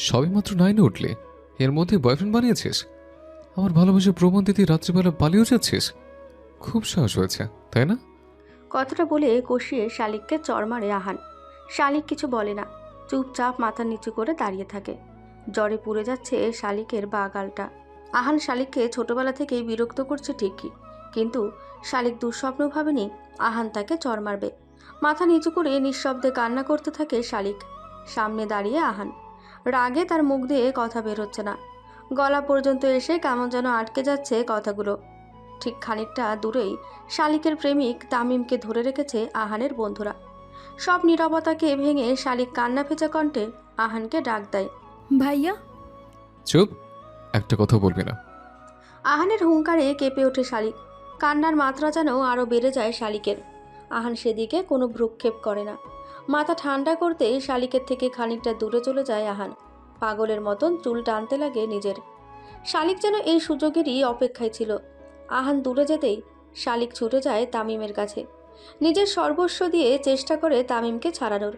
সবেমাত্র 9-এ উঠলে এর মধ্যে বয়ফ্রেন্ড বানিয়েছিস? আমার ভালোবাসা প্রমাণ দিতে রাত্রিবেলা পালিয়েও যাচ্ছিস? খুব সাহস হয়েছে, তাই না? কথাটা বলে কষিয়ে শালিককে চড় মারে আহান। শালিক কিছু বলে না, চুপচাপ মাথা নিচু করে দাঁড়িয়ে থাকে। জ্বরে পুড়ে যাচ্ছে শালিকের বা গালটা। আহান শালিককে ছোটবেলা থেকেই বিরক্ত করছে ঠিকই, কিন্তু শালিক দুঃস্বপ্ন ভাবেনি আহান তাকে চড় মারবে। মাথা নিচু করে নিঃশব্দে কান্না করতে থাকে শালিক। সামনে দাঁড়িয়ে আহান, রাগে তার মুখ দিয়ে কথা বের হচ্ছে না। গলা পর্যন্ত এসে কেমন যেন আটকে যাচ্ছে কথাগুলো। ঠিক খানিকটা দূরেই শালিকের প্রেমিক তামিমকে ধরে রেখেছে আহানের বন্ধুরা। সব নীরবতাকে ভেঙে শালিক কান্না ভেজা কণ্ঠে আহানকে ডাক দেয়। ভাইয়া। চুপ, একটা কথা বলবি না। আহানের হুঙ্কারে কেঁপে ওঠে শালিক। কান্নার মাত্রা যেন আরও বেড়ে যায় শালিকের। আহান সেদিকে কোনো ভ্রুক্ষেপ করে না। মাথা ঠান্ডা করতে শালিকের থেকে খানিকটা দূরে চলে যায় আহান। পাগলের মতন চুল টানতে লাগে নিজের। শালিক যেন এই সুযোগেরই অপেক্ষায় ছিল। আহান দূরে যেতেই শালিক ছুটে যায় তামিমের কাছে। নিজের সর্বস্ব দিয়ে চেষ্টা করে তামিমকে ছাড়ানোর।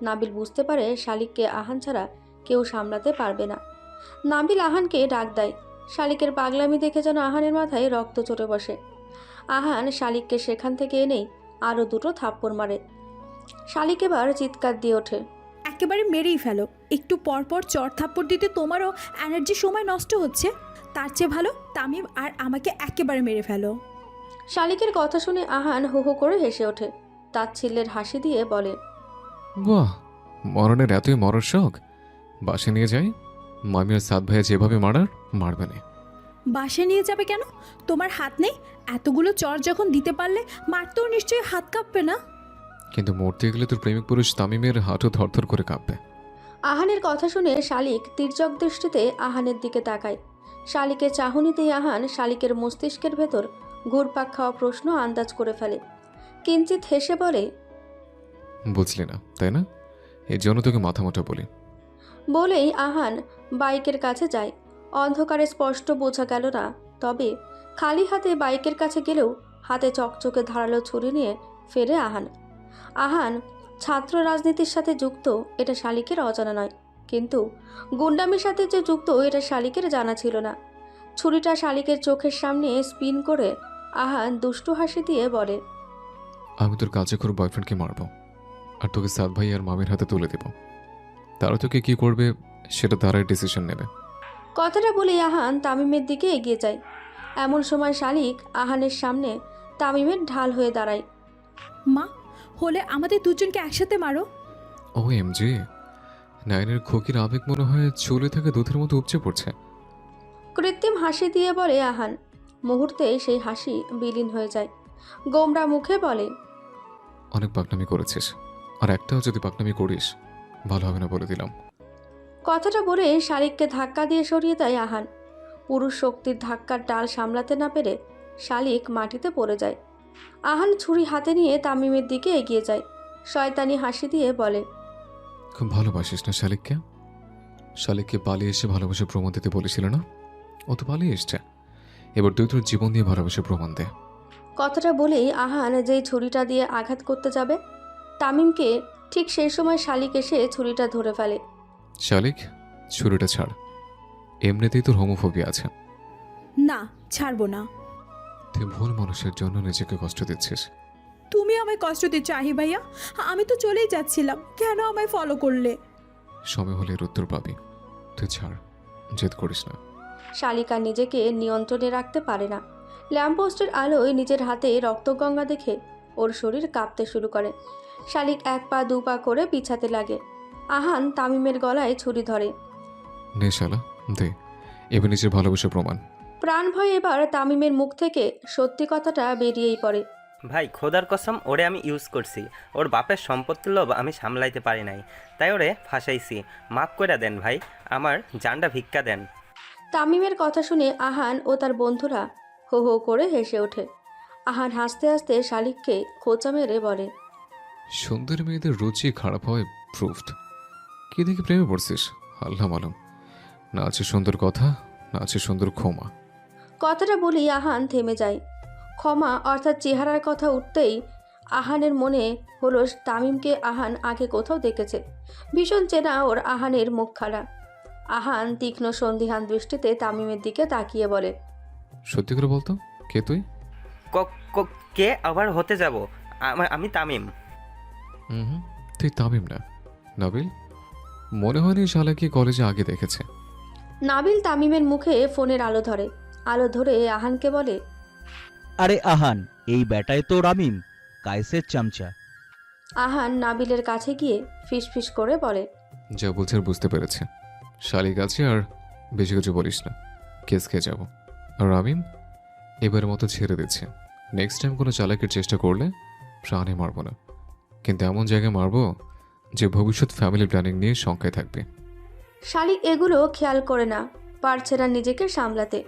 নাবিল বুঝতে পারে শালিককে আহান ছাড়া কেউ সামলাতে পারবে না। নাবিল আহানকে ডাক দেয়। শালিকের পাগলামি দেখে যেন আহানের মাথায় রক্ত চড়ে বসে। আহান শালিককে সেখান থেকে এনেই আরও দুটো থাপ্পড় মারে। শালিক এবার চিৎকার দিয়ে ওঠে। একেবারে মেরেই ফেলো। একটু পর পর চড় থাপ্পড় দিতে তোমারও এনার্জি সময় নষ্ট হচ্ছে। তার চেয়ে ভালো তামিম আর আমাকে একেবারে মেরে ফেলো। শালিকের কথা শুনে আহান হো হো করে হেসে ওঠে। তাচ্ছিল্যের হাসি দিয়ে বলে, বাহ, মরণের এতই মরার শখ? বাসে নিয়ে যাই, মামি আর সাদ ভাইয়া যেভাবে মারার মারবে না। বাসে নিয়ে যাবে কেন? তোমার হাত নেই? এতগুলো চড় যখন দিতে পারলে মারতেও নিশ্চয়ই হাত কাঁপবে না? কিন্তু মরতে গেলে তোর প্রেমিক পুরুষ তামিমের হাঁটু থরথর করে কাঁপবে। আহানের কথা শুনে শালিক তির্যক দৃষ্টিতে আহানের দিকে তাকায়। শালিকের চাহনিতেই আহান শালিকের মস্তিষ্কের ভেতর ঘুরপাক খাওয়া প্রশ্ন আন্দাজ করে ফেলে। কিঞ্চিত হেসে বলে, বুঝলি না, তাই না? এর জন্য তোকে মাথা মোটা বলি। বলেই আহান বাইকের কাছে যায়। অন্ধকারে স্পষ্ট বোঝা গেল না, তবে খালি হাতে বাইকের কাছে গেলেও হাতে চকচকে ধারালো ছুরি নিয়ে ফেরে আহান। আহান ছাত্র রাজনীতির সাথে যুক্ত এটা শালিকের অজানা নয়, কিন্তু গুন্ডামির সাথে যে যুক্ত এটা শালিকের জানা ছিল না। ছুরিটা শালিকের চোখের সামনে স্পিন করে আহান দুষ্টু হাসি দিয়ে বলে, আমি তোর কাজেখোর বয়ফ্রেন্ডকে মারবো, আর তোকে সাদ ভাই আর মামির হাতে তুলে দেব। তারা তোকে কি করবে সেটা তারাই ডিসিশন নেবে। কথাটা বলেই আহান তামিমের দিকে এগিয়ে যায়। এমন সময় শালিক আহানের সামনে তামিমের ঢাল হয়ে দাঁড়ায়। মা, হলে আমাদের দুজনকে একসাথে মারো। ও এম জি, নাইনের খোকির আবেগ মনে হয় চলে থেকে দুধের মতো উপচে পড়ছে। কৃত্রিম হাসি দিয়ে বলে আহান। মুহূর্তে সেই হাসি বিলীন হয়ে যায়। গোমরা মুখে বলে, অনেক পাকনামি করেছিস, আর একটাও যদি পাকনামি করিস ভালো হবে না বলে দিলাম। কথাটা বলে শালিককে ধাক্কা দিয়ে সরিয়ে দেয় আহান। পুরুষ শক্তির ধাক্কার ডাল সামলাতে না পেরে শালিক মাটিতে পড়ে যায়। আহান ছুরি হাতে নিয়ে তামিমের দিকে এগিয়ে যায়। শয়তানি হাসি দিয়ে বলে, খুব ভালোবাসিস না শালিককে? শালিককে পালিয়ে এসে ভালোবাসা প্রমাণ দিতে বলেছিল না? ও তো পালিয়ে এসছে, এবার তুই তোর জীবন দিয়ে ভালোবাসা প্রমাণ দে। কথাটা বলেই আহান যেই ছুরিটা দিয়ে আঘাত করতে যাবে, তামিমকে ঠিক সেই সময় শালিক এসে ছুরিটা ধরে ফেলে। শালিক, ছুরিটা ছাড়, এমনিতেই তোর হোমোফোবিয়া আছে। না, ছাড়বো না। তুই ভুল মানুষের জন্য নিজেকে কষ্ট দিচ্ছিস। তুমি আমায় কষ্ট দিচ্ছ আহি ভাইয়া। আমি তো চলেই যাচ্ছিলাম, কেন আমায় ফলো করলে? সময় হলে এর উত্তর পাবি। তুই ছাড়, জেদ করিস না। শালিকা নিজেকে নিয়ন্ত্রণে রাখতে পারে না। ল্যাম্পপোস্টের আলোয় নিজের হাতে রক্তগঙ্গা দেখে ওর শরীর কাঁপতে শুরু করে। শালিক এক পা দু পা করে পিছাতে লাগে। আহান তামিমের গলায় ছুরি ধরে। নে শালা, দে এবার নিজের ভালোবাসা প্রমাণ। প্রাণ ভয় এবার তামিমের মুখ থেকে সত্যি কথাটা বেরিয়েই পড়ে। ভাই খোদার কসম, ওরে আমি ইউজ করছি। ওর বাপের সম্পত্তির লোভ আমি সামলাইতে পারি নাই, তাই ওরে ফাঁসাইছি। মাফ করে দেন ভাই, আমার জানটা ভিক্ষা দেন। তামিমের কথা শুনে আহান ও তার বন্ধুরা হো হো করে হেসে ওঠে। আহান হাসতে হাসতে শালিককে খোঁচা মেরে বলে, সুন্দর মেয়েদের রুচি খারাপ হয় প্রুফড। কি দেখে প্রেমে পড়ছিস? আল্লাহ মালুম, না আছে সুন্দর কথা, না আছে সুন্দর ক্ষমা। কথাটা বলেই আহান থেমে যায়। ক্ষমা অর্থাৎ চেহারার কথা উঠতেই আহানের মনে হলো তামিমকে আহান আগে কোথাও দেখেছে। ভীষণ চেনা ওর আহানের মুখখানা। আহান তীক্ষ্ণ সন্দিহান দৃষ্টিতে তামিমের দিকে তাকিয়ে বলে, সত্যি করে বলতো, কে তুই? কে আবার হতে যাব? আমি তামিম। হুম, তুই তামিম না, নাবিল। মনে হয়নি শালাকে কলেজে আগে দেখেছে। নাবিল তামিমের মুখে ফোনের আলো ধরে। আলো ধরে আহানকে বলে, আরে আহান, এই ব্যাটায় তো রামিম, কায়েসের চামচা। আহান নাবিলের কাছে গিয়ে ফিসফিস করে বলে, যা বুঝার বুঝতে পেরেছে। শালিক আছে, আর বেশি কিছু বলিস না, কেস খেয়ে যাব। আর রামিম, এবারের মতো ছেড়ে দিচ্ছে। নেক্সট টাইম কোনো চালাকের চেষ্টা করলে প্রাণে মারবো না, কিন্তু এমন জায়গায় মারবো যে ভবিষ্যৎ ফ্যামিলি প্ল্যানিং নিয়ে শঙ্কায় থাকবে। শালিক এগুলো খেয়াল করে না, পারছে না নিজেকে সামলাতে।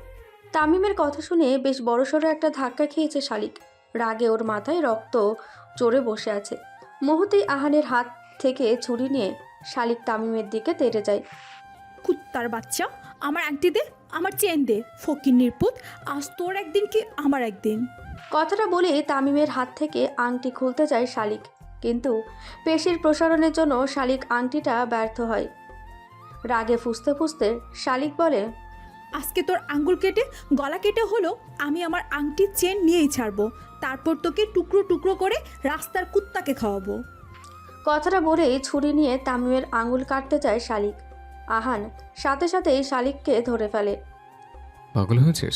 তামিমের কথা শুনে বেশ বড়সড় একটা ধাক্কা খেয়েছে শালিক। রাগে ওর মাথায় রক্ত চড়ে বসে আছে। মুহূর্তেই আহানের হাত থেকে ছুরি নিয়ে শালিক তামিমের দিকে তেড়ে যায়। কুত্তার বাচ্চা, আমার আংটি দে, আমার চেন দে, ফকির নির্পুত, আজ তোর একদিন কি আমার একদিন। কথাটা বলে তামিমের হাত থেকে আংটি খুলতে যায় শালিক, কিন্তু পেশির প্রসারণের জন্য শালিক আংটিটা ব্যর্থ হয়। রাগে ফুঁসতে ফুঁসতে শালিক বলে, আজকে তোর আঙ্গুল কেটে গলা কেটে হলো আমি আমার আংটির চেন নিয়েই ছাড়বো, তারপর তোকে টুকরো টুকরো করে রাস্তার কুত্তাকে খাওয়াবো। কথাটা বলেই ছুরি নিয়ে তামিমের আঙুল কাটতে যায় শালিক। আহান সাথে সাথেই শালিককে ধরে ফেলে। পাগল হয়েছিস?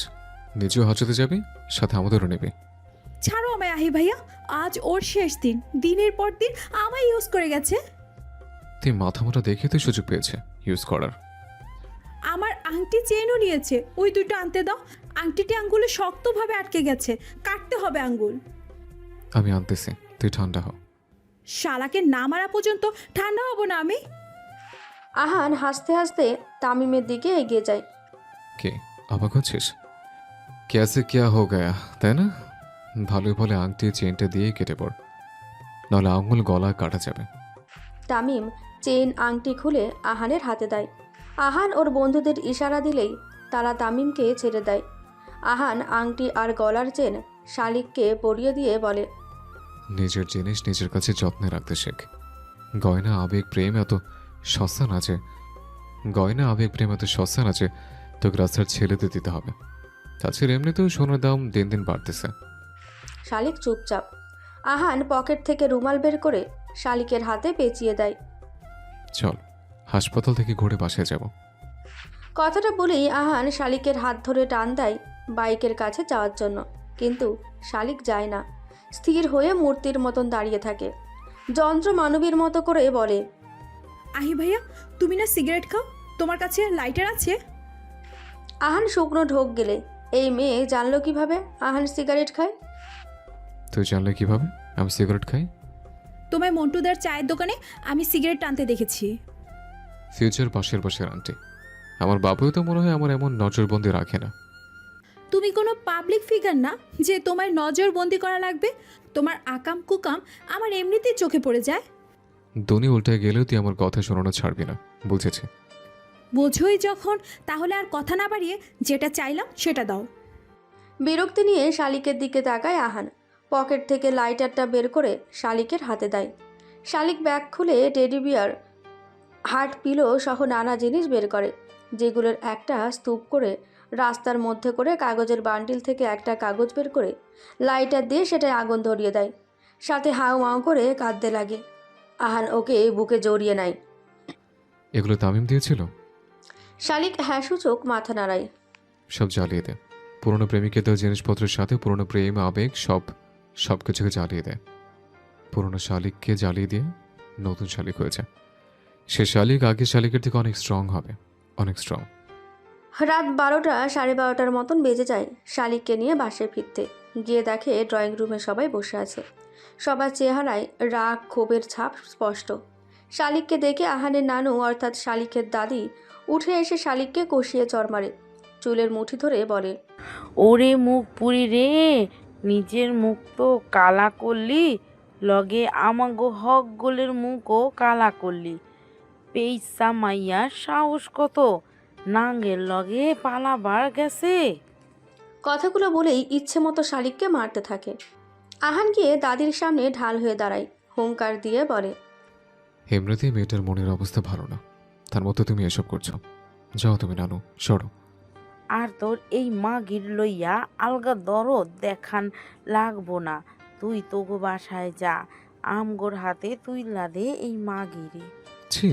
নিজেও হাঁচতে যাবি, সাথে আমাদেরও নেবে। ছাড়ো আমায় আহি ভাইয়া, আজ ওর শেষ দিন, দিনের পর দিন আমায় ইউজ করে গেছে। তুই মাথা মোটা দেখে তুই সুযোগ পেয়েছে ইউজ করার। আমার আংটি চেনও নিয়েছে, ওই দুটো আনতে দাও। আংটিটি আঙ্গুলে শক্তভাবে আটকে গেছে, কাটতে হবে আঙ্গুল। আমি আনতেছি, তুই ঠান্ডা হ। শালাকে না মারা পর্যন্ত ঠান্ডা হব না আমি। আহান হাসতে হাসতে তামিমের দিকে এগিয়ে যায়। কে অবাক হচ্ছিস? ক্যাসে ক্যা হো গায়া, তাই না? ভালোই ভালো আংটি চেনটা দিয়ে কেটে পড়, নাহলে আঙুল গলা কাটা যাবে। তামিম চেন আংটি খুলে আহানের হাতে দেয়। আহান ওর বন্ধুদের ইশারা দিলেই তারা তামিমকে ছেড়ে দেয়। আহান আংটি আর গলার চেন শালিককে পরিয়ে দিয়ে বলে, নিজের জিনিস নিজের কাছে যত্নে রাখতে শেখ। গয়না আবেগ প্রেম এত সস্তা না যে তোকে রাস্তার ছেলেদের দিতে হবে। তাছাড়া এমনিতেও সোনার দাম দিন দিন বাড়তেছে। শালিক চুপচাপ। আহান পকেট থেকে রুমাল বের করে শালিকের হাতে পেঁচিয়ে দেয়। চল, হাসপাতাল থেকে ঘুরে বাসায় যাব। কথাটা বলেই আহান শালিকের হাত ধরে টান দেয় বাইকের কাছে যাওয়ার জন্য, কিন্তু শালিক যায় না। স্থির হয়ে মূর্তির মতন দাঁড়িয়ে থাকে। যন্ত্র মানবীর মতো করে বলে, আহি ভাইয়া, তুমি না সিগারেট খাও, তোমার কাছে লাইটার আছে? আহান শুকনো ঢোক গেলে এই মেয়ে জানলো কিভাবে আহান সিগারেট খায়? তুই জানলে কিভাবে আমি সিগারেট খাই? তোমায় মন্টুদার চায়ের দোকানে আমি সিগারেট টানতে দেখেছি। ফিউচার পাশের আন্টি। আমার বাবুও তো মনে হয় আমার এমন নজরবন্দি রাখে না। তুমি কোনো পাবলিক ফিগার না যে তোমায় নজরবন্দি করা লাগবে। তোমার আকাম কুকাম আমার এমনিতেই চোখে পড়ে যায়। দনি উল্টায় গেলেও তুই আমার কথা শোনানো ছাড়বি না, বুঝেছি? বোঝোই যখন, তাহলে আর কথা না বাড়িয়ে যেটা চাইলাম সেটা দাও। বিরক্তি নিয়ে শালিকের দিকে তাকায় আহান। পকেট থেকে লাইটারটা বের করে শালিকের হাতে দেয়। শালিক ব্যাগ খুলে টেডি বিয়ার, হার্ট পিলো সহ নানা জিনিস বের করে, যেগুলোর একটা স্তূপ করে রাস্তার মধ্যে করে কাগজের বান্ডিল থেকে একটা কাগজ বের করে লাইটার দিয়ে সেটায় আগুন ধরিয়ে দেয়। সাথে হাউ মাউ করে কাঁদতে লাগে। আহান ওকে বুকে জড়িয়ে নেয়। এগুলো তামিম দিয়েছিল? শালিক হ্যাঁ সূচক মাথা নাড়ায়। সব জ্বালিয়ে দেয়। পুরনো প্রেমিকের দেওয়া জিনিসপত্রের সাথে পুরনো প্রেম আবেগ সব কিছুকে জ্বালিয়ে দেয়। পুরনো শালিককে জ্বালিয়ে দিয়ে নতুন শালিক হয়েছে। সে শালিক আগের শালিকের থেকে অনেক স্ট্রং হবে, অনেক স্ট্রং। রাত 12টা 12:30টার মতন বেজে যায় শালিককে নিয়ে বাসায় ফিরতে। গিয়ে দেখে ড্রয়িং রুমে সবাই বসে আছে। সবার চেহারায় রাগ ক্ষোভের ছাপ স্পষ্ট। শালিককে দেখে আহানের নানু অর্থাৎ শালিকের দাদি উঠে এসে শালিককে কষিয়ে চড় মারে। চুলের মুঠি ধরে বলে, ওরে মুখ পুরি রে, নিজের মুখ তো কালা করলি, লগে আমাগো হক গোলের মুখও কালা করলি। পেইসা মাইয়ার সাহস কত, নাঙ্গের লগে পালাবার গেছে। কথাগুলো বলেই ইচ্ছে মতো শালিককে মারতে থাকে। আহান গিয়ে দাদির সামনে ঢাল হয়ে দাঁড়ায়, হুঙ্কার দিয়ে বলে, এমনিতেই মেয়েটার মনের অবস্থা ভালো না, তার মতো তুমি এসব করছো। যাও তুমি নানু, সরো। আর তোর এই মাগির লইয়া আলগা দরদ দেখান লাগবো না। তুই তোগো বাসায় যা, আমগোর হাতে তুইলা দে এই মাগিরে। ছি,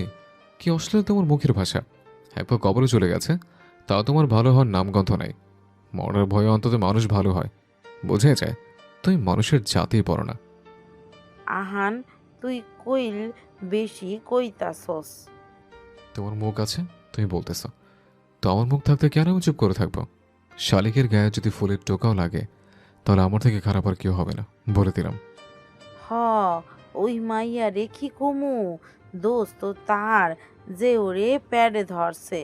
কি অশ্লীল তোমার মুখের ভাষা। একবার কবরে চলে গেছে, তাও তোমার ভালো হওয়ার নামগন্ধ নাই। মরার ভয়ে অন্তত মানুষ ভালো হয়, বোঝাই যায়। তুমি মানুষের জাতেই পড়ো না। আহান, তুই কইল বেশি কইতাছস। তোমার মুখ আছে, তুমি বলতেছ, তো আমার মুখ থাকতে কেন আমি চুপ করে থাকবো? শালিকের গায়ে যদি ফুলের টোকাও লাগে, তাহলে আমার থেকে খারাপ আর কেউ হবে না, বলে দিলাম। হ, ওই মাইয়া রে কি কমু, দোস্ত তার যে ওরে প্যাডে ধরছে,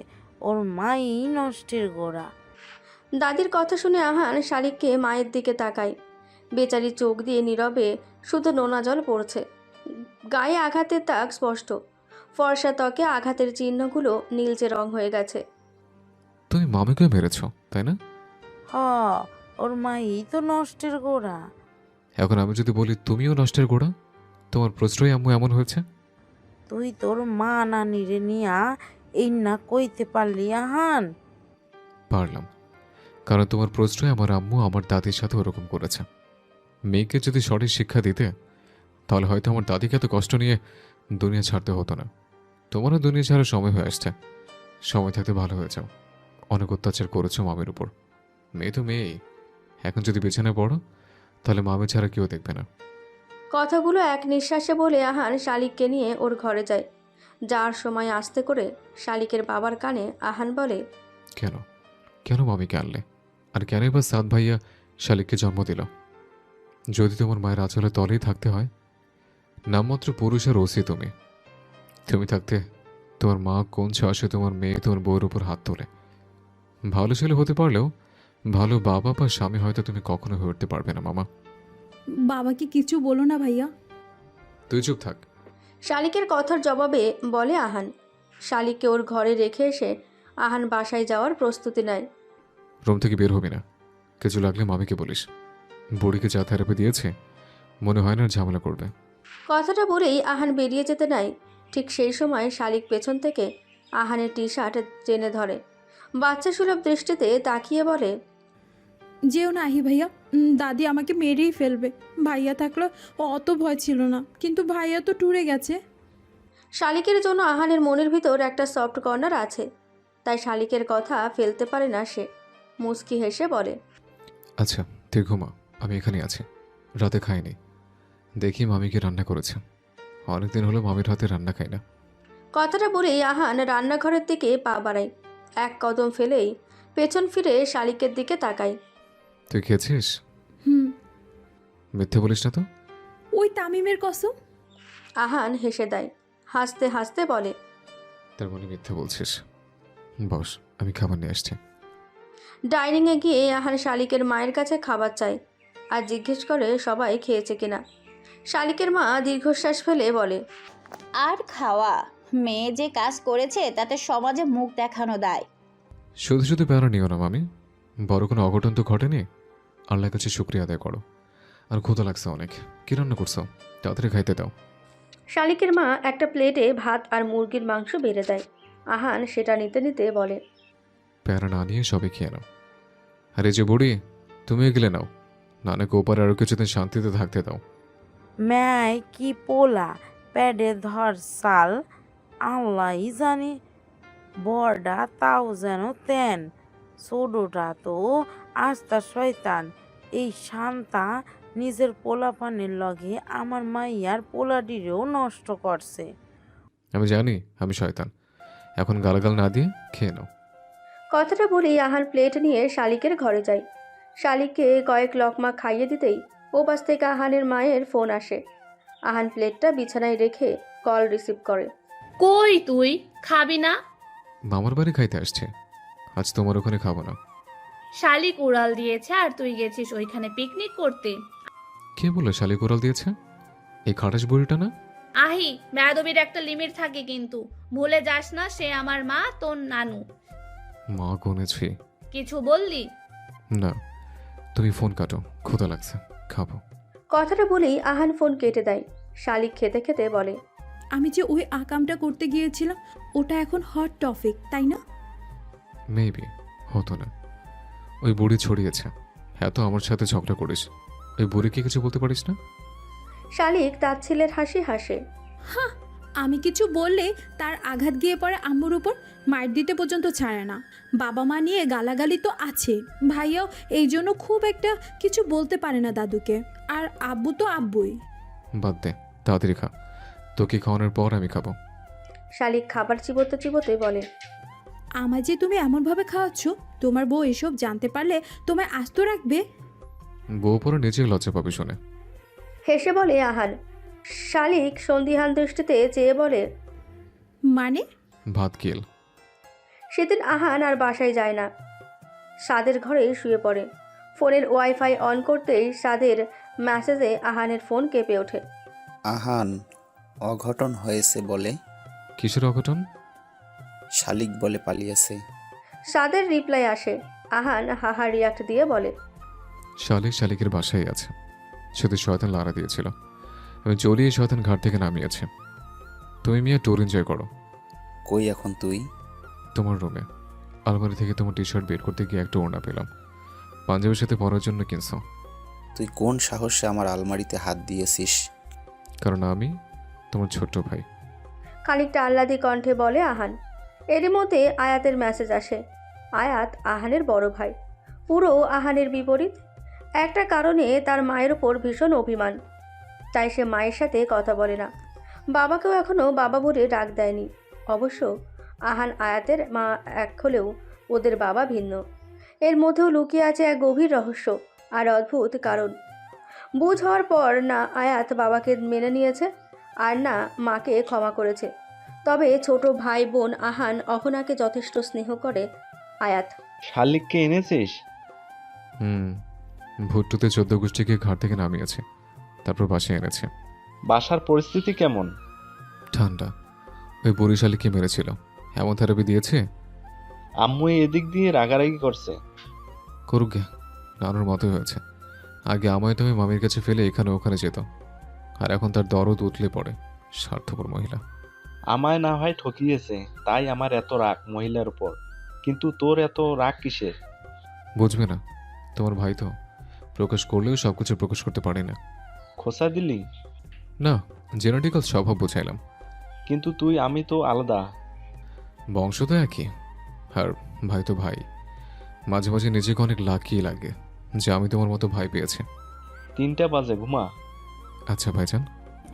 ওর মাই নষ্টের গোড়া। দাদির কথা শুনে আহান শালিককে মায়ের দিকে তাকায়। বেচারি চোখ দিয়ে নীরবে শুধু নোনা জল পড়ছে। গায়ে আঘাতের দাগ স্পষ্ট, ফর্সা ত্বকে আঘাতের চিহ্নগুলো নীলচে রং হয়ে গেছে। তুমি মামিকে মেরেছ, তাই না? হ, ওর মাই তো নষ্টের গোড়া। এখন আমি যদি বলি তুমিও নষ্টের গোড়া, তোমার প্রশ্রয় আম্মু এমন হয়েছে? তুই তোর মা নানিরে নিয়া এই না কইতে পারলি আহান? পারলাম, কারণ তোমার প্রশ্রয় আমার আম্মু আমার দাদির সাথে ওরকম করেছে। মেয়েকে যদি সঠিক শিক্ষা দিতে, তাহলে হয়তো আমার দাদিকে এত কষ্ট নিয়ে দুনিয়া ছাড়তে হতো না। তোমারও দুনিয়া ছাড়ার সময় হয়ে আসছে, সময় থাকতে ভালো হয়ে যাও। অনেক অত্যাচার করেছো মামির উপর। মেয়ে তো মেয়েই, এখন যদি বিছানায় পড়ো, তাহলে মামি ছাড়া কেউ দেখবে না। কথাগুলো এক নিঃশ্বাসে বলে আহান শালিককে নিয়ে ওর ঘরে যায়। যাওয়ার সময় আস্তে করে শালিকের বাবার কানে আহান বলে, কেন কেন মামিকে আনলে? আর কেনই বা সাদ ভাইয়া শালিককে জন্ম দিল? যদি তোমার মায়ের আঁচলে তলেই থাকতে হয়, নামমাত্র পুরুষ আর ওসি তুমি। তুমি থাকতে তোমার মা কোন সাহসে তোমার মেয়ে তোমার বউয়ের উপর হাত তোলে? ভালো ছেলে হতে পারলেও ভালো বাবা বা স্বামী হয়তো তুমি কখনো হয়ে উঠতে পারবে না মামা। বাবাকে কিছু বলো না ভাইয়া। তুই চুপ থাক। শালিকের কথার জবাবে বলে আহান। শালিককে ওর ঘরে রেখে এসে আহান বাসায় যাওয়ার প্রস্তুতি নেয়। রুম থেকে বের হবি না, কিছু লাগলে মামিকে বলিস। বুড়িকে যা থেরাপি দিয়েছে, মনে হয় না আর ঝামেলা করবে। কথাটা বলেই আহান বেরিয়ে যেতে নেয়। ঠিক সেই সময় শালিক পেছন থেকে আহানের টি শার্ট টেনে ধরে। বাচ্চা সুলভ দৃষ্টিতে তাকিয়ে বলে, যেও না আহি ভাইয়া, দাদি আমাকে মেরেই ফেলবে। ভাইয়া থাকলে অত ভয় ছিল না, কিন্তু ভাইয়া তো টুরে গেছে। শালিকের জন্য আহানের মনের ভিতর একটা সফট কর্নার আছে, তাই শালিকের কথা ফেলতে পারে না সে। মুচকি হেসে বলে, আচ্ছা তুই ঘুমা, আমি এখানে আছি। রাতে খাইনি, দেখি মামিকে রান্না করেছে। অনেকদিন হলো মামির হাতে রান্না খাই না। কথাটা বলেই আহান রান্নাঘরের দিকে পা বাড়ায়। এক কদম ফেলেই পেছন ফিরে শালিকের দিকে তাকায়। তুই খেয়েছিস? হুম। মিথ্যে বলিস না তো? ওই তামিমের কসম। আহান হেসে দেয়, হাসতে হাসতে বলে, তার মানে মিথ্যে বলছিস। বস, আমি খাবার নিয়ে আসছি। ডাইনিংয়ে গিয়ে আহান শালিকের মায়ের কাছে খাবার চায় আর জিজ্ঞেস করে সবাই খেয়েছে কিনা। শালিকের মা দীর্ঘশ্বাস ফেলে বলে, আর খাওয়া, মেয়ে যে কাজ করেছে তাতে সমাজে মুখ দেখানো দায়। শুধু শুধু প্যারা নিও না মামি, বড় কোনো অঘটন তো ঘটেনি। আল্লাহর কাছে শুক্রিয়া আদায় করো। আর ক্ষুধা লাগছে অনেক। কি রান্না করছো? তাড়াতাড়ি খাইতে দাও। শালিকের মা একটা প্লেটে ভাত আর মুরগির মাংস বেড়ে দেয়। আহান সেটা নিতে নিতে বলে, প্যারা না নিয়ে সবে খেয়ে নাও। আর এই যে বুড়ি, তুমিও গেলে নাও, নানাকে ওপারে আরও কিছুদিন শান্তিতে থাকতে দাও। ম্যায় কি পোলা, প্যাডে ধর সাল, আল্লাহ জানি। বড়টা তাও যেন তেন, ছোটটা তো আস্তা শয়তান। এই শান্তা নিজের পোলাপানের লগে আমার মাইয়ার পোলাটিরেও নষ্ট করছে। আমি জানি আমি শয়তান, এখন গালাগাল না দিয়ে খেয়ে নাও। কথাটা বলেই আহান প্লেট নিয়ে শালিকের ঘরে যায়। শালিককে কয়েক লকমা খাইয়ে দিতেই ওপাশ থেকে আহানের মায়ের ফোন আসে। আহান প্লেটটা বিছানায় রেখে কল রিসিভ করে। কই তুই খাবি না? মামার বাড়ি খাইতে আসছে, আজ তোমার ওখানে খাবো না। শালিক উড়াল দিয়েছে আর তুই গেছিস ওইখানে পিকনিক করতে। কে বললো শালি কোরাল দিয়েছে? এই খাটাস বুড়িটা না? আহি, বেয়াদবির একটা লিমিট থাকে কিন্তু, ভুলে যাস না সে আমার মা, তোর নানু। মা গুনেছি। কিছু বললি? না, তুমি ফোন কাটো, ক্ষুধা লাগছে, খাবো। কথাটা বলেই আহান ফোন কেটে দেয়। শালিক খেতে খেতে বলে, আমি যে ওই আকামটা করতে গিয়েছিলাম, ওটা এখন হট টপিক, তাই না? মেবি, হতো না। ওই বুড়ি ছড়িয়েছে। হ্যাঁ, তো আমার সাথে ঝগড়া করিস, ওই বুড়িকে কিছু বলতে পারিস না? শালিক তার ছেলের হাসি হাসে। আমি কিছু বললে তার আঘাত গিয়ে পড়ে আম্মুর উপর, মার দিতে পর্যন্ত ছাড়ে না। বাবা মা নিয়ে গালাগালি তো আছে, ভাইয়াও এই জন্য খুব একটা কিছু বলতে পারে না দাদুকে। আর আব্বু তো আব্বুই। বাদ দে, তাড়াতাড়ি খা। তোকে খাওয়ানোর পর আমি খাবো। শালিক খাবার চিবোতে চিবোতে বলে। আমায় যে তুমি এমনভাবে খাওয়াচ্ছ, তোমার বউ এসব জানতে পারলে তোমায় আস্ত রাখবে। বউ পরে নিজেই লজ্জা পাবে শুনে। হেসে বলে আহান। শালিক সন্দিহান দৃষ্টিতে চেয়ে বলে, মানে? ভাত কিল। সেদিন আহান আর বাসায় যায় না, সাদের ঘরেই শুয়ে পড়ে। ফোনের ওয়াইফাই অন করতেই সাদের মেসেজে আহানের ফোন কেঁপে ওঠে। আহান, অঘটন হয়েছে বলে। কিসের অঘটন? শালিক বলে পালিয়েছে। সাদের রিপ্লাই আসে। আহান হাহা রিয়াক্ট দিয়ে বলে, শালিক শালিকের বাসায় আছে। সেদিন শয়তান লাড়া দিয়েছিল, আমি চলিয়ে শয়তান ঘাট থেকে নামিয়েছে। তুমি মিয়া ট্যুর এনজয় করো। কই এখন তুই? তোমার রুমে। আলমারি থেকে তোমার টি শার্ট বের করতে গিয়ে একটা ওড়না পেলাম, পাঞ্জাবের সাথে পরার জন্য কিনছো। তুই কোন সাহসে আমার আলমারিতে হাত দিয়েছিস? কারণ আমি তোমার ছোট্ট ভাই। খানিকটা আহ্লাদি কণ্ঠে বলে আহান। এরই মধ্যে আয়াতের মেসেজ আসে। আয়াত আহানের বড় ভাই, পুরো আহানের বিপরীত। একটা কারণে তার মায়ের ওপর ভীষণ অভিমান, তাই সে মায়ের সাথে কথা বলে না। বাবাকেও এখনও বাবা বলে ডাক দেয়নি। অবশ্য আহান আয়াতের মা এক হলেও ওদের বাবা ভিন্ন। এর মধ্যেও লুকিয়ে আছে এক গভীর রহস্য আর অদ্ভুত কারণ। বুঝ হওয়ার পর না আয়াত বাবাকে মেনে নিয়েছে, আর না মাকে ক্ষমা করেছে। তবে ছোট ভাই বোন আহান অহনাকে যথেষ্ট স্নেহ করে। আয়াত, শালিককে এনেছিস? ভুট্টুতে 14 গোষ্ঠীকে ঘাট থেকে নামিয়েছে, তারপর বাসায় এনেছে। বাসার পরিস্থিতি কেমন? ঠান্ডা। ওই বুড়ি শালিককে মেরেছিল, এমন থেরাপি দিয়েছে। আম্মু এদিক দিয়ে রাগারাগি করছে। করুক গে, নানুর মতোই হয়েছে। আগে আমায় তুমি মামির কাছে ফেলে এখানে ওখানে যেত, আর এখন তার দরদ উতলে পড়ে। স্বার্থপর মহিলা। আমায় না হয় ঠকিয়েছে, তাই আমার এত রাগ মহিলার উপর। কিন্তু তোর এত রাগ কিসের? বুঝবে না, তোমার ভাই তো প্রকাশ করলেও সব কিছু প্রকাশ করতে পারে না। খোসা দিলি? না, জেনেটিক্যাল স্বভাব বোঝাইলাম। কিন্তু তুই আমি তো আলাদা। বংশ তো একই, আর ভাই তো ভাই। মাঝে মাঝে নিজেকে অনেক লাকি লাগে যে আমি তোমার মতো ভাই পেয়েছি। 3টা বাজে, ঘুমা। আচ্ছা ভাইজান।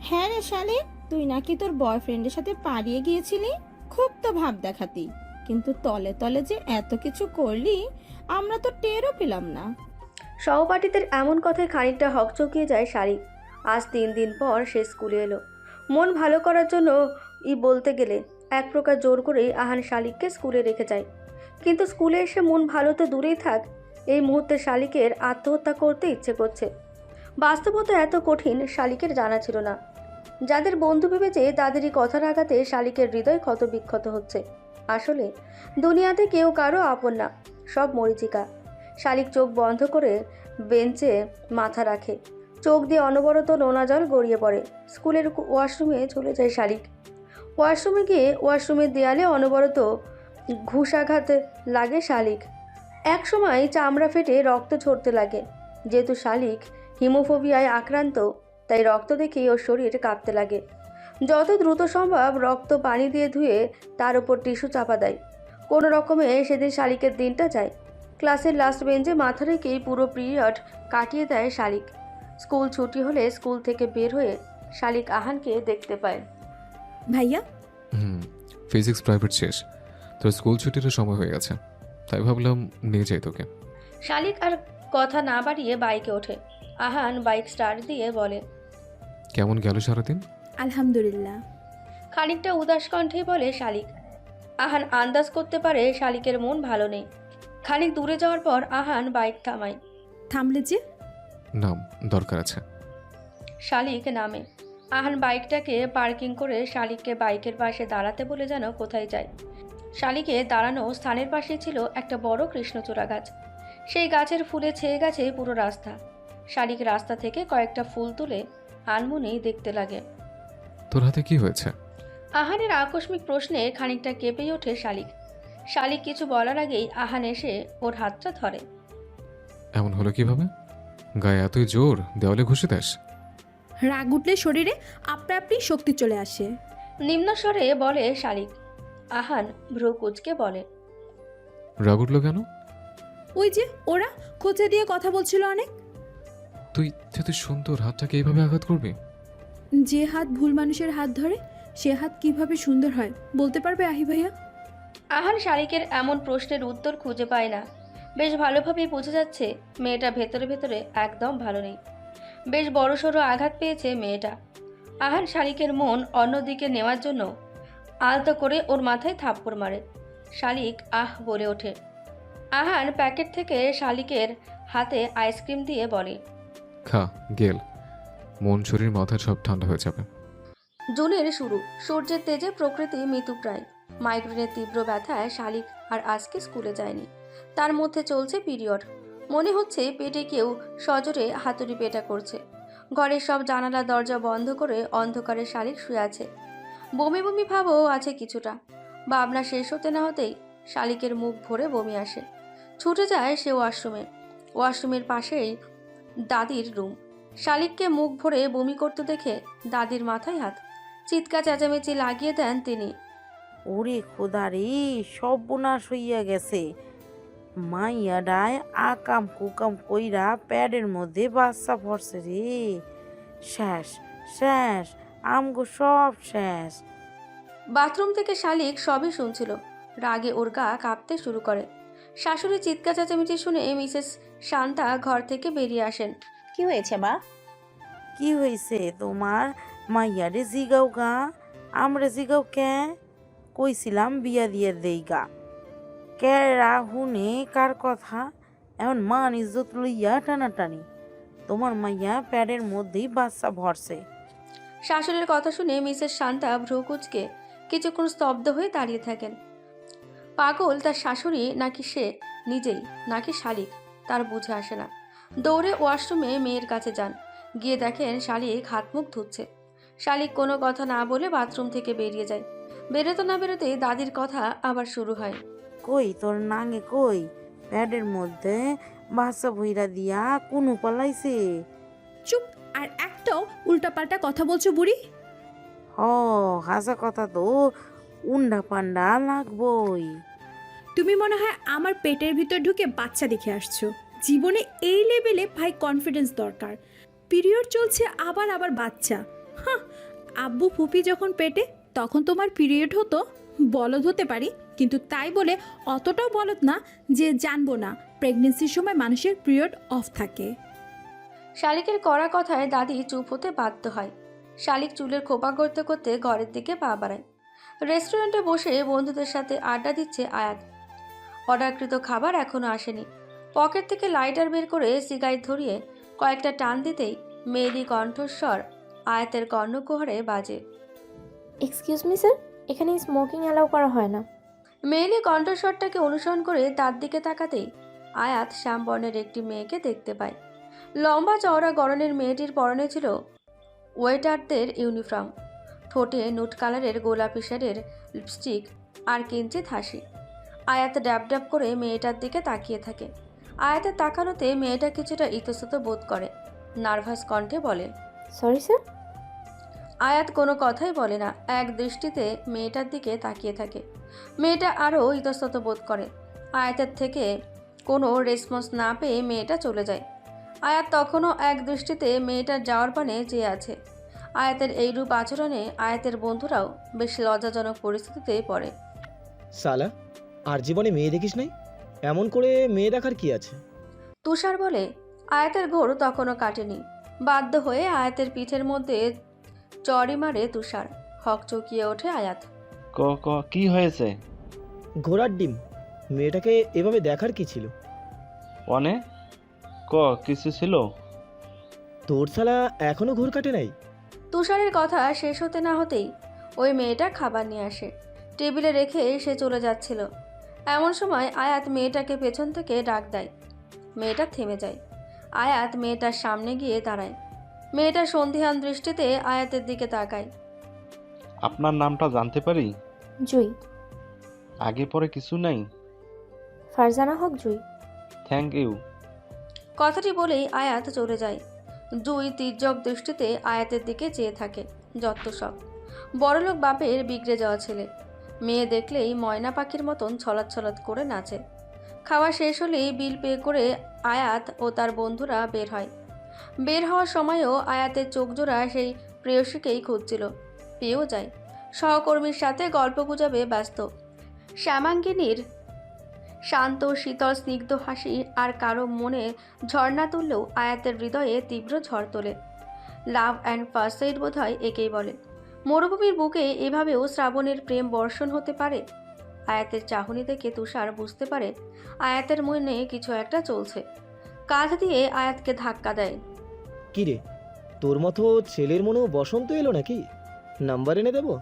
হ্যাঁ রে শালে, তুই নাকি তোর বয়ফ্রেন্ডের সাথে পালিয়ে গিয়েছিলি। খুব তো ভাব দেখাতি, কিন্তু তলে তলে যে এত কিছু করলি আমরা তো টেরও পেলাম না। সহপাঠীদের এমন কথায় খানিকটা হকচকিয়ে যায় শালিক। আজ 3 দিন পর সে স্কুলে এলো। মন ভালো করার জন্য বলতে গেলে এক প্রকার জোর করেই আহান শালিককে স্কুলে রেখে যায়। কিন্তু স্কুলে এসে মন ভালো তো দূরেই থাক, এই মুহূর্তে শালিকের আত্মহত্যা করতে ইচ্ছে করছে। বাস্তবতা এত কঠিন শালিকের জানা ছিল না। যাদের বন্ধু ভেবেছে তাদেরই কথার আঘাতে শালিকের হৃদয় ক্ষত বিক্ষত হচ্ছে। আসলে দুনিয়াতে কেউ কারো আপন না, সব মরীচিকা। শালিক চোখ বন্ধ করে বেঞ্চে মাথা রাখে, চোখ দিয়ে অনবরত নোনা জল গড়িয়ে পড়ে। স্কুলের ওয়াশরুমে চলে যায় শালিক। ওয়াশরুমে গিয়ে ওয়াশরুমের দেয়ালে অনবরত ঘুষাঘাত লাগে শালিক। এক সময় চামড়া ফেটে রক্ত ঝরতে লাগে। যেহেতু শালিক হিমোফোবিয়ায় আক্রান্ত, তাই রক্ত দেখেই ওর শরীর কাঁপতে লাগে। যত দ্রুত সম্ভব রক্ত পানি দিয়ে ধুয়ে তার উপর টিস্যু চাপা দেয়। কোনো রকমে সেদিন শালিকের দিনটা যায়। ক্লাসের লাস্ট বেঞ্চে মাথা রেখেই পুরো পিরিয়ড কাটিয়ে দেয় শালিক। স্কুল ছুটি হলে স্কুল থেকে বের হয়ে শালিক আহানকে দেখতে পায়। ভাইয়া, ফিজিক্স প্রাইভেট শেষ, তোর স্কুল ছুটিরও সময় হয়ে গেছে, তাই ভাবলাম নিয়ে যাই তোকে। শালিক আর কথা না বাড়িয়ে বাইকে ওঠে। আহান বাইক স্টার্ট দিয়ে বলে, কেমন গেল সারাদিন? আলহামদুলিল্লাহ। খানিকটা উদাস কণ্ঠেই বলে শালিক। আহান আন্দাজ করতে পারে শালিকের মন ভালো নেই। খানিক দূরে যাওয়ার পর আহান বাইক থামায়। থামলে যে? নাম, দরকার আছে। শালিক নামে। আহান বাইকটাকে পার্কিং করে শালিককে বাইকের পাশে দাঁড়াতে বলে যেন কোথায় যায়। শালিকে দাঁড়ানো স্থানের পাশে ছিল একটা বড় কৃষ্ণচূড়া গাছ। সেই গাছের ফুলে ছেয়ে গেছে পুরো রাস্তা। শালিক রাস্তা থেকে কয়েকটা ফুল তুলে আনমনেই দেখতে লাগে। তোর হাতে কি হয়েছে? আহানের আকস্মিক প্রশ্নে খানিকটা কেঁপেই ওঠে শালিক। শালিক কিছু বলার আগেই আহান এসে ওর হাতটা ধরে। এমন হলো কিভাবে? গায়ে এতই জোর, দেওয়ালে ঘুষে দেস? রাগ উঠলে শরীরে আপনা আপনি শক্তি চলে আসে। নিম্ন স্বরে বলে শালিক। আহান ভ্রু কুচকে বলে, রাগ উঠলো কেন? ওই যে ওরা খোঁচা দিয়ে কথা বলছিল অনেক। তুই তুই সুন্দর হাতটাকে এইভাবে আঘাত করবি? যে হাত ভুল মানুষের হাত ধরে সে হাত কিভাবে সুন্দর হয় বলতে পারবে আহি ভাইয়া? আহান শালিকের এমন প্রশ্নের উত্তর খুঁজে পায় না। বেশ ভালোভাবেই বোঝা যাচ্ছে মেয়েটা ভেতরে ভেতরে একদম ভালো নেই। বেশ বড়সড় আঘাত পেয়েছে মেয়েটা। আহান শালিকের মন অন্যদিকে নেওয়ার জন্য আলতো করে ওর মাথায় থাপ্পড় মারে। শালিক আহ বলে ওঠে। আহান প্যাকেট থেকে শালিকের হাতে আইসক্রিম দিয়ে বলে, খা গেল, মন শরীর মাথা সব ঠান্ডা হয়ে যাবে। জুনের শুরু, সূর্যের তেজে প্রকৃতি মৃত্যুপ্রায়। মাইগ্রেনের তীব্র ব্যথায় শালিক আর আজকে স্কুলে যায়নি। তার মধ্যে চলছে পিরিয়ড। মনে হচ্ছে পেটে কেউ সজোরে হাতুড়ি পেটা করছে। ঘরের সব জানালা দরজা বন্ধ করে অন্ধকারে শালিক শুয়ে আছে। বমি বমি ভাবও আছে কিছুটা। ভাবনা শেষ হতে না হতেই শালিকের মুখ ভরে বমি আসে। ছুটে যায় সে ওয়াশরুমে। ওয়াশরুমের পাশেই দাদির রুম। শালিককে মুখ ভরে বমি করতে দেখে দাদির মাথায় হাত। চিৎকার চেঁচামেচি লাগিয়ে দেন তিনি। ওরে খোদা রে, সর্বনাশ হইয়া গেছে। মাইয়াডায় আকাম কুকাম কইরা প্যাডের মধ্যে বাচ্চা পড়ছে রে। শেষ শেষ, আমগো সব শেষ। বাথরুম থেকে শালিক সবই শুনছিল। রাগে ওর গা কাঁপতে শুরু করে। শাশুড়ি চিৎকার চেঁচামেচি শুনে মিসেস শান্তা ঘর থেকে বেরিয়ে আসেন। কি হয়েছে মা? কি হয়েছে তোমার? মাইয়ারে জিগাও গা। আমরা জিগাও কে? কইছিলাম বিয়া দিয়ে দেই গা। কেরা হুনে কার কথা? এমন মান ইজ্জত লইয়া টানাটানি। তোমার মাইয়া প্যাডের মধ্যেই বাচ্চা ভরছে। শাশুড়ির কথা শুনে মিসেস শান্তা ভ্রু কুঁচকে কিছুক্ষণ স্তব্ধ হয়ে দাঁড়িয়ে থাকেন। পাগল তার শাশুড়ি নাকি সে নিজেই নাকি শালিক তার বুঝে আসে না। দৌড়ে ওয়াশরুমে মেয়ের কাছে যান। গিয়ে দেখেন শালিক হাত মুখ ধুচ্ছে। শালিক কোনো কথা না বলে বাথরুম থেকে বেরিয়ে যায়। বেরোতে না বেরোতেই দাদির কথা আবার শুরু হয়। কই তোর নাঙে কই? প্যাডের মধ্যে বাচ্চা ভইরা দিয়া কুনু পালাইছে। চুপ, আর একটাও উল্টাপাল্টা কথা বলছো বুড়ি। হ, হাসা কথা তো উন্ডা পান্ডা লাগবই। তুমি মনে হয় আমার পেটের ভিতর ঢুকে বাচ্চা দেখে আসছো। জীবনে এই লেভেলে ভাই কনফিডেন্স দরকার। পিরিয়ড চলছে আবার আবার বাচ্চা। হ্যাঁ, আব্বু ফুপি যখন পেটে তখন তোমার পিরিয়ড হতো। বলদ হতে পারি, কিন্তু তাই বলে অতটাও বলদ না যে জানবো না প্রেগনেন্সির সময় মানুষের পিরিয়ড অফ থাকে। শালিকের কড়া কথায় দাদি চুপ হতে বাধ্য হয়। শালিক চুলের খোপা করতে করতে ঘরের দিকে পা বাড়ায়। রেস্টুরেন্টে বসে বন্ধুদের সাথে আড্ডা দিচ্ছে আয়াত। অর্ডারকৃত খাবার এখনো আসেনি। পকেট থেকে লাইটার বের করে সিগারেট ধরিয়ে কয়েকটা টান দিতেই মেয়েলি কণ্ঠস্বর আয়াতের কর্ণকুহরে বাজে। এক্সকিউজ মি স্যার, এখানে স্মোকিং অ্যালাউ করা হয় না। মেয়েলি কণ্ঠস্বরটাকে অনুসরণ করে তার দিকে তাকাতেই আয়াত শ্যামবর্ণের একটি মেয়েকে দেখতে পায়। লম্বা চওড়া গড়নের মেয়েটির পরনে ছিল ওয়েটারদের ইউনিফর্ম। ঠোঁটে নুট কালারের গোলাপি শেডের লিপস্টিক আর কিঞ্চিত হাসি। আয়াত ড্যাব ড্যাব করে মেয়েটার দিকে তাকিয়ে থাকে। আয়াতের তাকানোতে মেয়েটা কিছুটা ইতস্তত বোধ করে। নার্ভাস কণ্ঠে বলে, সরি স্যার। আয়াত কোনো কথাই বলে না, এক দৃষ্টিতে মেয়েটার দিকে তাকিয়ে থাকে। মেয়েটা আরও ইতস্তত বোধ করে। আয়াতের থেকে কোনো রেসপন্স না পেয়ে মেয়েটা চলে যায়। আয়াত তখনও এক দৃষ্টিতে মেয়েটার যাওয়ার পানে চেয়ে আছে। আয়াতের এইরূপ আচরণে আয়াতের বন্ধুরাও বেশ লজ্জাজনক পরিস্থিতিতে পড়ে। সালা, আর জীবনে মেয়ে দেখিস নাই? এমন করে মেয়ে দেখার কি আছে? তুষার বলে। আয়াতের ঘোর তখনও কাটেনি। বাধ্য হয়ে আয়াতের পিঠের মধ্যে চড়ি মারে তুষার। হক চকিয়ে ওঠে আয়াত। কি হয়েছে? ঘোড়ার ডিম, মেয়েটাকে এভাবে দেখার কি ছিল? অনে কিছু ছিল? তোর শালা এখনো ঘোর কাটে নাই? তুষারের কথা শেষ হতে না হতেই ওই মেয়েটা খাবার নিয়ে আসে। টেবিলে রেখে সে চলে যাচ্ছিল। এমন সময় আয়াত মেয়েটাকে পেছন থেকে ডাক দেয়। মেয়েটা থেমে যায়। আয়াত মেয়েটার সামনে গিয়ে দাঁড়ায়। মেয়েটা সন্ধিহান দৃষ্টিতে আয়াতের দিকে তাকায়। আপনার নামটা জানতে পারি? জুই। আগে পরে কিছু নাই? ফারজানা হক জুই। Thank you. কথাটি বলেই আয়াত চলে যায়। জুই তির্যক দৃষ্টিতে আয়াতের দিকে চেয়ে থাকে। যত সব বড়লোক বাপের বিগড়ে যাওয়া ছেলে, মেয়ে দেখলেই ময়না পাখির মতন ছলাৎ ছলাৎ করে নাচে। খাওয়া শেষ হলেই বিল পে করে আয়াত ও তার বন্ধুরা বের হয়। বের হওয়ার সময়ও আয়াতের চোখজোড়া সেই প্রেয়সীকেই খুঁজছিল, পেয়েও যায়। সহকর্মীর সাথে গল্পগুজবে ব্যস্ত। শ্যামাঙ্গিনীর শান্ত শীতল স্নিগ্ধ হাসি আর কারো মনে ঝর্ণা তুললেও আয়াতের হৃদয়ে তীব্র ঝড় তোলে। লাভ অ্যান্ড ফার্স্ট সাইট বোধ হয় একেই বলে। মরুভূমির বুকে এভাবেও শ্রাবণের প্রেম বর্ষণ হতে পারে। আয়াতের চাহনি দেখে তুষার বুঝতে পারে আয়াতের মনে কিছু একটা চলছে। কাঁধ দিয়ে আয়াতকে ধাক্কা দেয়। কি রে, তোর মতো ছেলের মনেও বসন্ত এলো নাকি? নাম্বার এনে দেবো?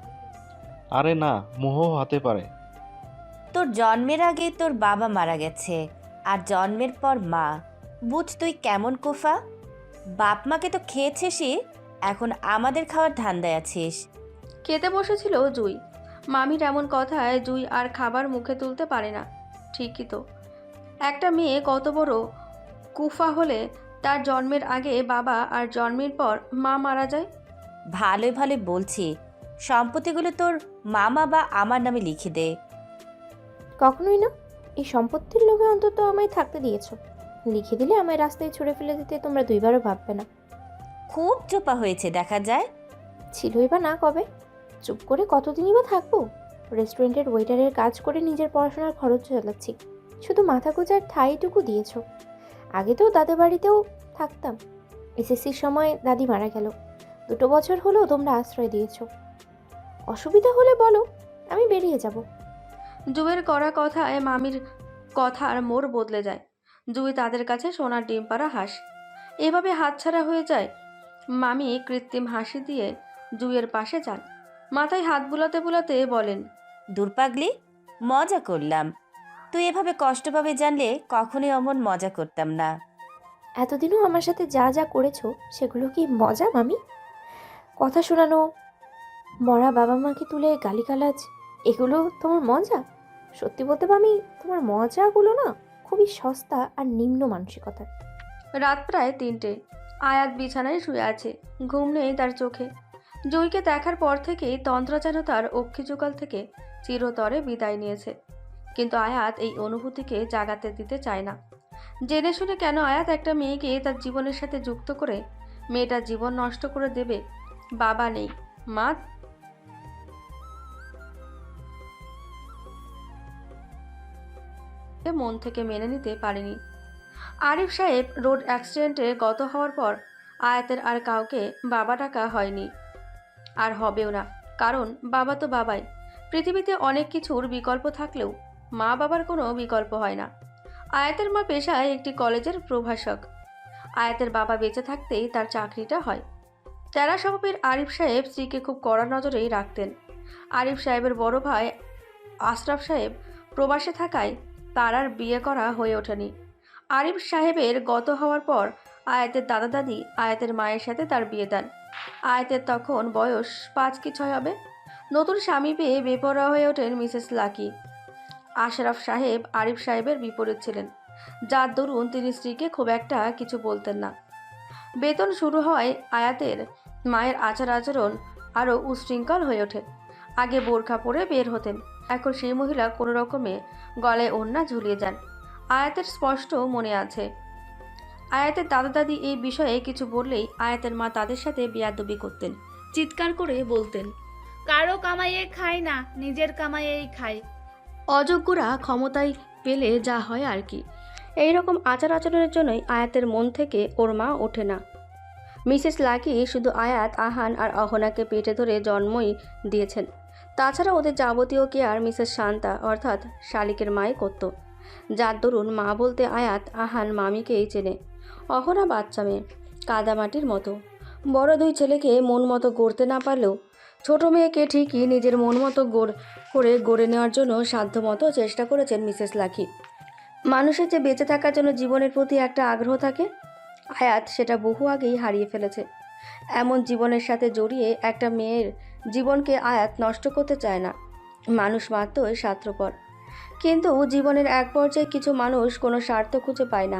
আরে না, মোহ হতে পারে। তোর জন্মের আগে তোর বাবা মারা গেছে, আর জন্মের পর মা। বুঝ তুই কেমন কোফা? বাপ মাকে তো খেয়েছিসই, এখন আমাদের খাওয়ার ধান্দায় আছিস। খেতে বসেছিল জুই। মামির এমন কথায় জুই আর খাবার মুখে তুলতে পারে না। ঠিকই তো, একটা মেয়ে কত বড় কুফা হলে তার জন্মের আগে বাবা আর জন্মের পর মা মারা যায়। ভালোই ভালোই বলছি, সম্পত্তিগুলো তোর মামা বা আমার নামে লিখে দে। কখনোই না। এই সম্পত্তির লোভে অন্তত আমায় থাকতে দিয়েছো। লিখে দিলে আমায় রাস্তায় ছুঁড়ে ফেলে দিতে তোমরা দুইবারও ভাববে না। খুব চোপা হয়েছে দেখা যায়। ছিলই বা না কবে। চুপ করে কতদিনই বা থাকবো? রেস্টুরেন্টের ওয়েটারের কাজ করে নিজের পড়াশোনার খরচ চালাচ্ছি। শুধু মাথা গোজার ঠাঁইটুকু দিয়েছো। আগে তো দাদা বাড়িতেও থাকতাম। এসএসসির সময় দাদি মারা গেল। 2 বছর হলেও তোমরা আশ্রয় দিয়েছো। অসুবিধা হলে বলো, আমি বেরিয়ে যাব। জুইয়ের করা কথায় মামির কথার মোড় বদলে যায়। জুই তাদের কাছে সোনার ডিম পাড়া হাঁস। এভাবে হাতছাড়া হয়ে যায়। মামি কৃত্রিম হাসি দিয়ে জুইয়ের পাশে যান। মাথায় হাত বুলাতে বুলাতে বলেন, দূর পাগলি, মজা করলাম। তুই এভাবে কষ্ট পাবে জানলে কখনোই অমন মজা করতাম না। এতদিনও আমার সাথে যা যা করেছো সেগুলো কি মজা মামি? কথা শোনানো, মরা বাবা মাকে তুলে গালিগালাজ, এগুলো তোমার মজা? সত্যি বলতে মামি, তোমার মজাগুলো না খুবই সস্তা আর নিম্ন মানসিকতার। রাত প্রায় 3টে। আয়াত বিছানায় শুয়ে আছে, ঘুম নেই তার চোখে। জুইকে দেখার পর থেকেই তন্ত্র যেন তার অক্ষিযুগল থেকে চিরতরে বিদায় নিয়েছে। কিন্তু আয়াত এই অনুভূতিকে জাগাতে দিতে চায় না। জেনে শুনে কেন আয়াত একটা মেয়েকে তার জীবনের সাথে যুক্ত করে মেয়েটার জীবন নষ্ট করে দেবে? বাবা নেই, মা মন থেকে মেনে নিতে পারেনি। আরিফ সাহেব রোড অ্যাক্সিডেন্টে গত হওয়ার পর আয়াতের আর কাউকে বাবা ডাকা হয়নি, আর হবেও না। কারণ বাবা তো বাবাই। পৃথিবীতে অনেক কিছুর বিকল্প থাকলেও মা বাবার কোনো বিকল্প হয় না। আয়াতের মা পেশায় একটি কলেজের প্রভাষক। আয়াতের বাবা বেঁচে থাকতেই তার চাকরিটা হয়। তেরা স্বভাবের আরিফ সাহেব স্ত্রীকে খুব কড়া নজরেই রাখতেন। আরিফ সাহেবের বড় ভাই আশরাফ সাহেব প্রবাসে থাকায় তার আর বিয়ে করা হয়ে ওঠেনি। আরিফ সাহেবের গত হওয়ার পর আয়াতের দাদা দাদি আয়াতের মায়ের সাথে তার বিয়ে দেন। আয়াতের তখন বয়স 5 কি 6 হবে। নতুন স্বামী পেয়ে বেপরোয়া হয়ে ওঠেন মিসেস লাকি। আশরাফ সাহেব আরিফ সাহেবের বিপরীত ছিলেন, যার দরুন তিনি স্ত্রীকে খুব একটা কিছু বলতেন না। বেতন শুরু হয় আয়াতের মায়ের আচার আচরণ আরও উশৃঙ্খল হয়ে ওঠে। আগে বোরখা পরে বের হতেন, এখন সেই মহিলা কোনো রকমে গলায় ওড়না ঝুলিয়ে যান। আয়াতের স্পষ্ট মনে আছে। আয়াতের দাদা দাদি এই বিষয়ে কিছু বললেই আয়াতের মা তাদের সাথে বেয়াদবি করতেন, চিৎকার করে বলতেন, কারো কামাইয়ে খায় না, নিজের কামাইয়েই খায়। অযোগ্যরা ক্ষমতায় পেলে যা হয় আর কি। এই রকম আচার আচরণের জন্যই আয়াতের মন থেকে ওর মা ওঠে না। মিসেস লাকি শুধু আয়াত, আহান আর অহনাকে পেটে ধরে জন্মই দিয়েছেন। তাছাড়া ওদের যাবতীয় কেয়ার মিসেস শান্তা অর্থাৎ শালিকের মাই করত, যার দরুন মা বলতে আয়াত, আহান মামিকেই চেনে। অহনা বাচ্চা মেয়ে, কাদামাটির মতো। বড় 2 ছেলেকে মন মতো গড়তে না পারলেও ছোট মেয়েকে ঠিকই নিজের মন মতো গড়ে নেওয়ার জন্য সাধ্যমতো চেষ্টা করেছেন মিসেস লাকি। মানুষের যে বেঁচে থাকার জন্য জীবনের প্রতি একটা আগ্রহ থাকে, আয়াত সেটা বহু আগেই হারিয়ে ফেলেছে। এমন জীবনের সাথে জড়িয়ে একটা মেয়ের জীবনকে আয়াত নষ্ট করতে চায় না। মানুষ মাত্রই স্বার্থপর। কিন্তু জীবনের এক পর্যায়ে কিছু মানুষ কোনো স্বার্থ খুঁজে পায় না।